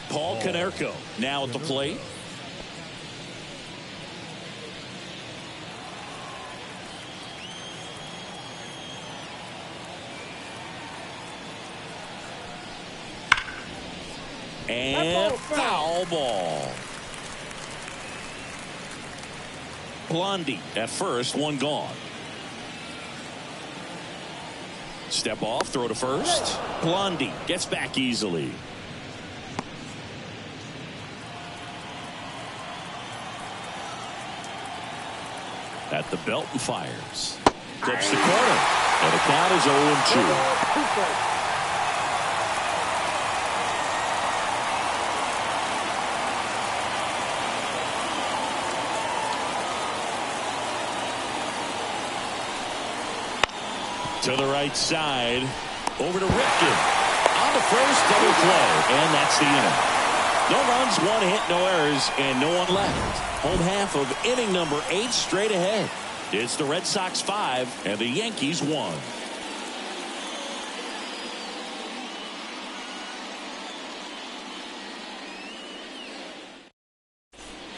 Paul Konerko now at the plate. And foul ball. Blondie at first, one gone. Step off, throw to first. Blondie gets back easily. At the belt and fires. Clips the corner. And the count is 0-2. To the right side, over to Ripken. On to first, double play, and that's the inning. No runs, 1 hit, no errors, and no one left. Home half of inning number 8 straight ahead. It's the Red Sox 5 and the Yankees 1.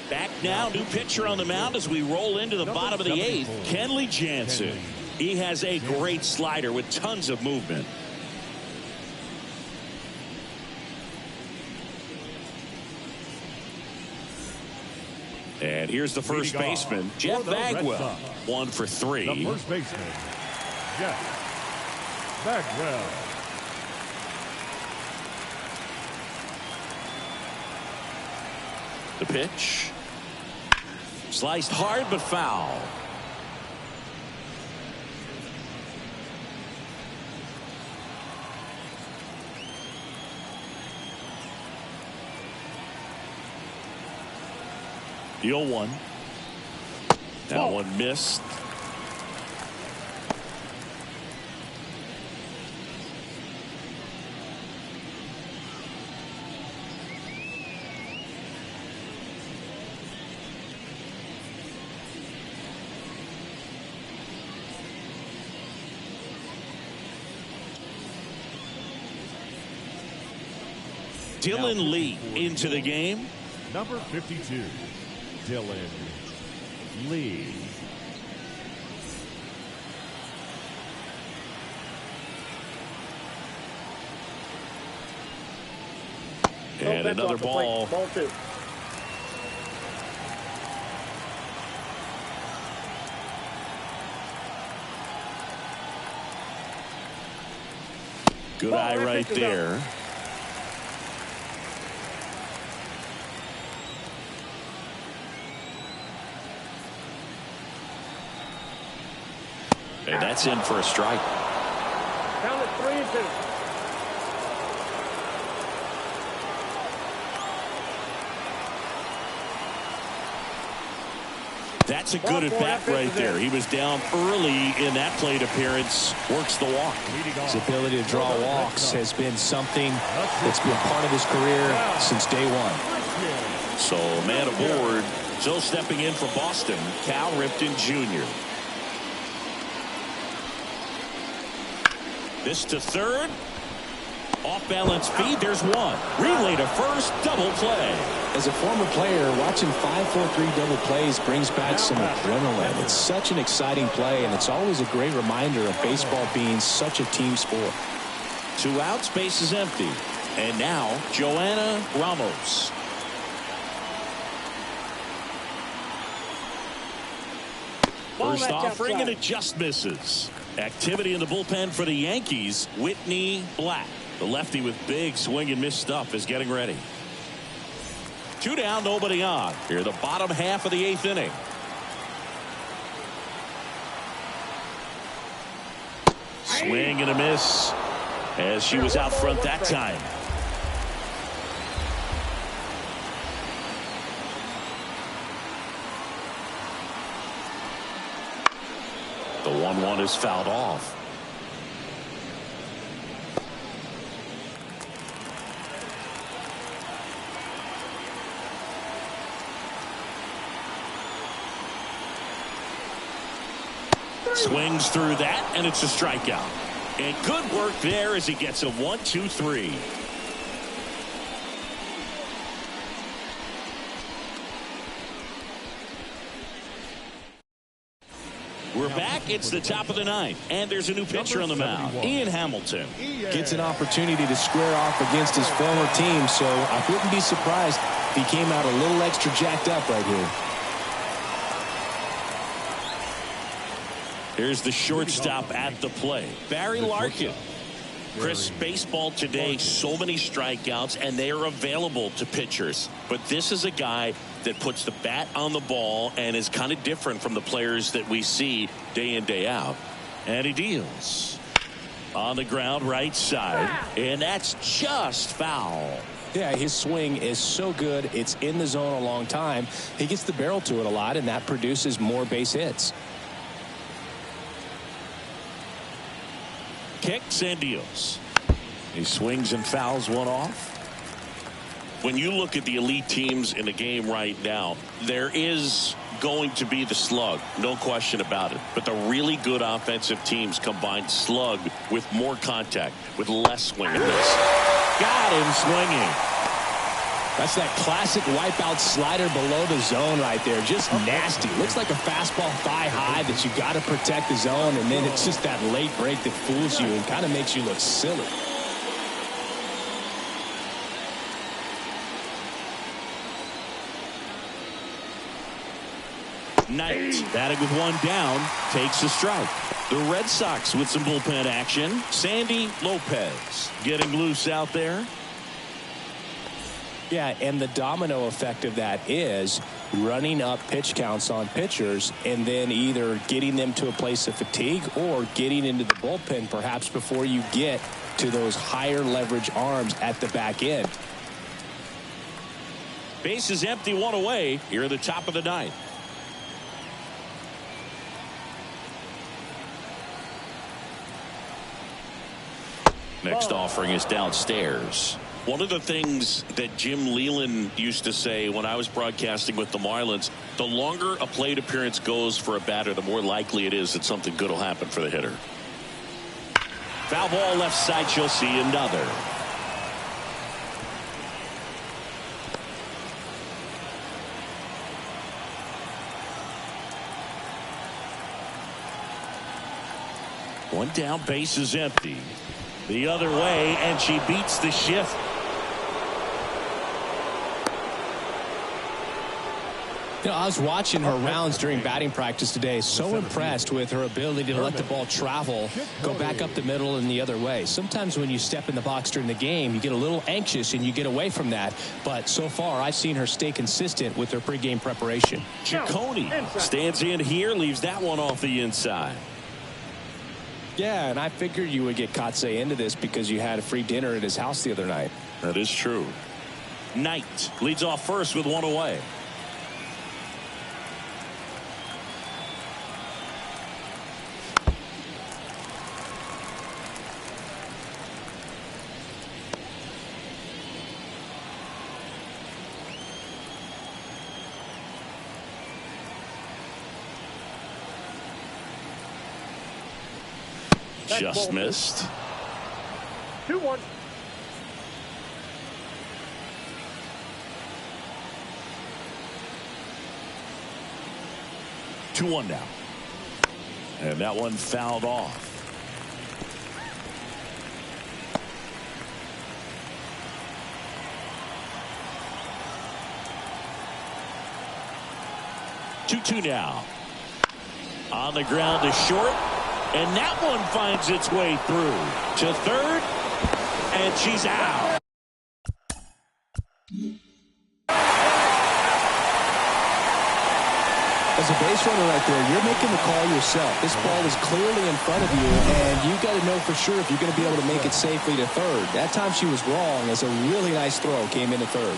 Back now, new pitcher on the mound as we roll into the bottom of the 8th. Kenley Jansen. He has a great slider with tons of movement. And here's the first baseman, Jeff Bagwell. 1 for 3. The first baseman, Jeff Bagwell. The pitch. Sliced hard but foul. The 0-1. That one missed. Dylan Lee into the game. Number 52, Dylan Lee. And another ball. Ball 2. Good eye right there. And that's in for a strike. Count it 3-2. That's a good at bat right there. He was down early in that plate appearance. Works the walk. His ability to draw walks has been something that's been part of his career since day one. So man aboard. Still stepping in for Boston, Cal Ripken Jr. This to third. Off balance feed. There's one. Relay to first. Double play. As a former player, watching 5-4-3 double plays brings back some adrenaline. It's such an exciting play, and it's always a great reminder of baseball being such a team sport. 2 outs, base is empty. And now, Joanna Ramos. First offering, and it just misses. Activity in the bullpen for the Yankees. Whitney Black, the lefty with big swing and miss stuff, is getting ready. 2 down, nobody on. Here, the bottom half of the 8th inning. Swing and a miss as she was out front that time. The 1-1 is fouled off. Swings through that, and it's a strikeout. And good work there as he gets a 1-2-3. We're back. It's the top of the 9th, and there's a new pitcher on the mound. Ian Hamilton gets an opportunity to square off against his former team, so I wouldn't be surprised if he came out a little extra jacked up right here. Here's the shortstop at the plate, Barry Larkin. Chris, baseball today, so many strikeouts, and they are available to pitchers. But this is a guy that puts the bat on the ball and is kind of different from the players that we see day in, day out. And he deals on the ground right side, and that's just foul. Yeah, his swing is so good. It's in the zone a long time. He gets the barrel to it a lot, and that produces more base hits. Kicks and deals. He swings and fouls one off. When you look at the elite teams in the game right now, there is going to be the slug, no question about it. But the really good offensive teams combine slug with more contact, with less swing and miss. Got him swinging. That's that classic wipeout slider below the zone right there. Just nasty. Looks like a fastball thigh high that you got to protect the zone, and then it's just that late break that fools you and kind of makes you look silly. Knight batting with one down takes a strike. The Red Sox with some bullpen action. Sandy Lopez getting loose out there. Yeah, and the domino effect of that is running up pitch counts on pitchers and then either getting them to a place of fatigue or getting into the bullpen perhaps before you get to those higher leverage arms at the back end. Base is empty, one away here at the top of the ninth. Next offering is downstairs. One of the things that Jim Leland used to say when I was broadcasting with the Marlins, the longer a plate appearance goes for a batter, the more likely it is that something good will happen for the hitter. Foul ball left side, she'll see another. One down, base is empty. The other way, and she beats the shift. You know, I was watching her rounds during batting practice today. So impressed with her ability to let the ball travel, go back up the middle and the other way. Sometimes when you step in the box during the game, you get a little anxious and you get away from that. But so far, I've seen her stay consistent with her pregame preparation. Ciccone stands in here, leaves that one off the inside. Yeah, and I figured you would get Katse into this because you had a free dinner at his house the other night. That is true. Knight leads off first with one away. Just missed. 2-1. Two one now. And that one fouled off. Two now. On the ground to short. And that one finds its way through to third, and she's out. As a base runner right there, you're making the call yourself. This ball is clearly in front of you, and you got to know for sure if you're going to be able to make it safely to third. That time she was wrong as a really nice throw came into third.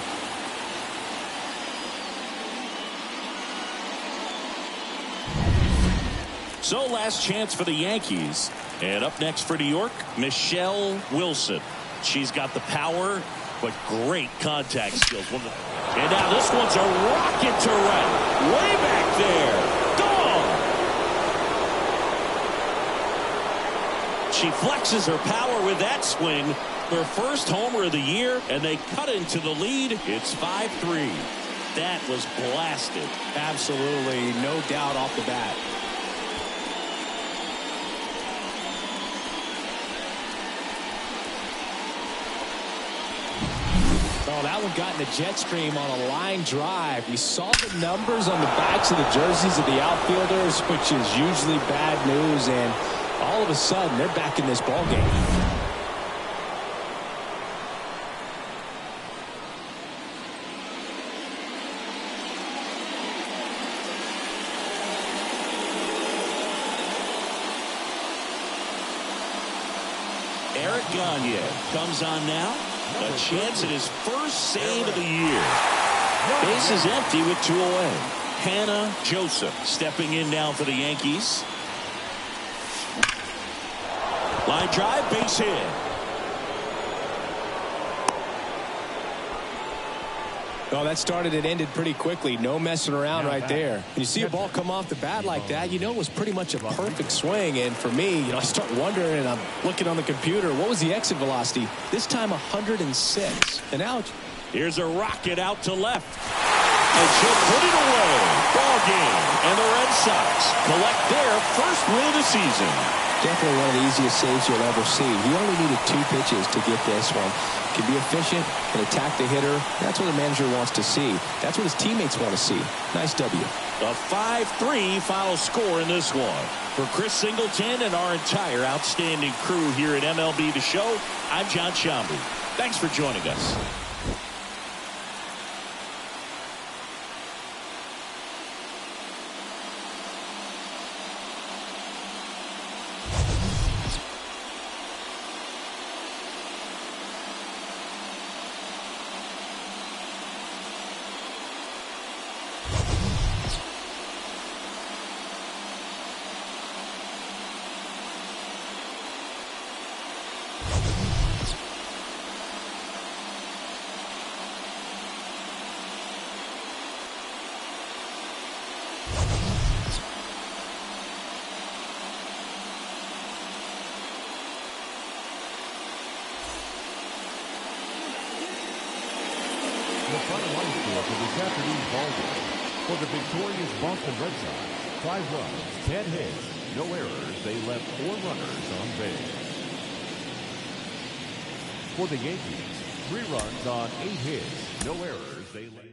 So last chance for the Yankees. And up next for New York, Michelle Wilson. She's got the power, but great contact skills. And now this one's a rocket to right. Way back there. Gone! She flexes her power with that swing. Her first homer of the year, and they cut into the lead. It's 5-3. That was blasted. Absolutely, no doubt off the bat. Oh, that one got in the jet stream on a line drive. We saw the numbers on the backs of the jerseys of the outfielders, which is usually bad news, and all of a sudden they're back in this ball game. Eric Gagne comes on now. A chance at his first save of the year. Base is empty with two away. Hannah Joseph stepping in now for the Yankees. Line drive, base hit. Oh, that started and ended pretty quickly. No messing around right there. When you see a ball come off the bat like that, you know it was pretty much a perfect swing. And for me, I start wondering, and I'm looking on the computer, what was the exit velocity? This time 106. And now Here's a rocket out to left. And she'll put it away. Ball game. And the Red Sox collect their first win of the season. Definitely one of the easiest saves you'll ever see. He only needed 2 pitches to get this one. Can be efficient and attack the hitter. That's what the manager wants to see. That's what his teammates want to see. Nice W. A 5-3 final score in this one. For Chris Singleton and our entire outstanding crew here at MLB The Show, I'm John Shambi. Thanks for joining us. The final line score for this afternoon's ball game. For the victorious Boston Red Sox, 5 runs, 10 hits, no errors. They left 4 runners on base. For the Yankees, 3 runs on 8 hits, no errors. They left.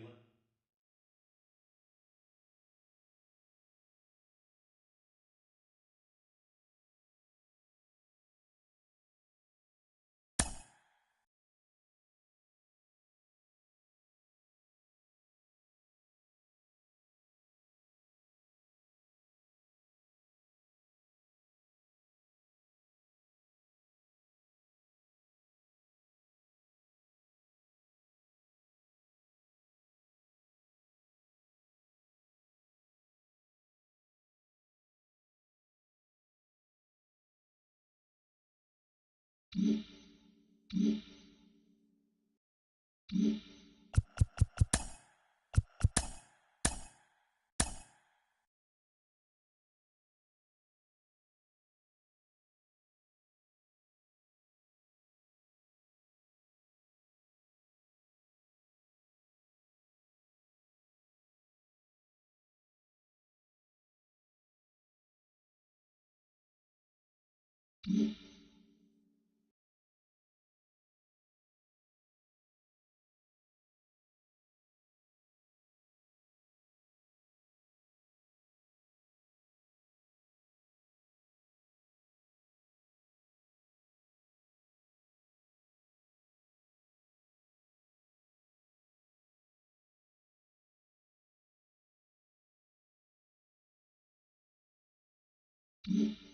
Mm-hmm.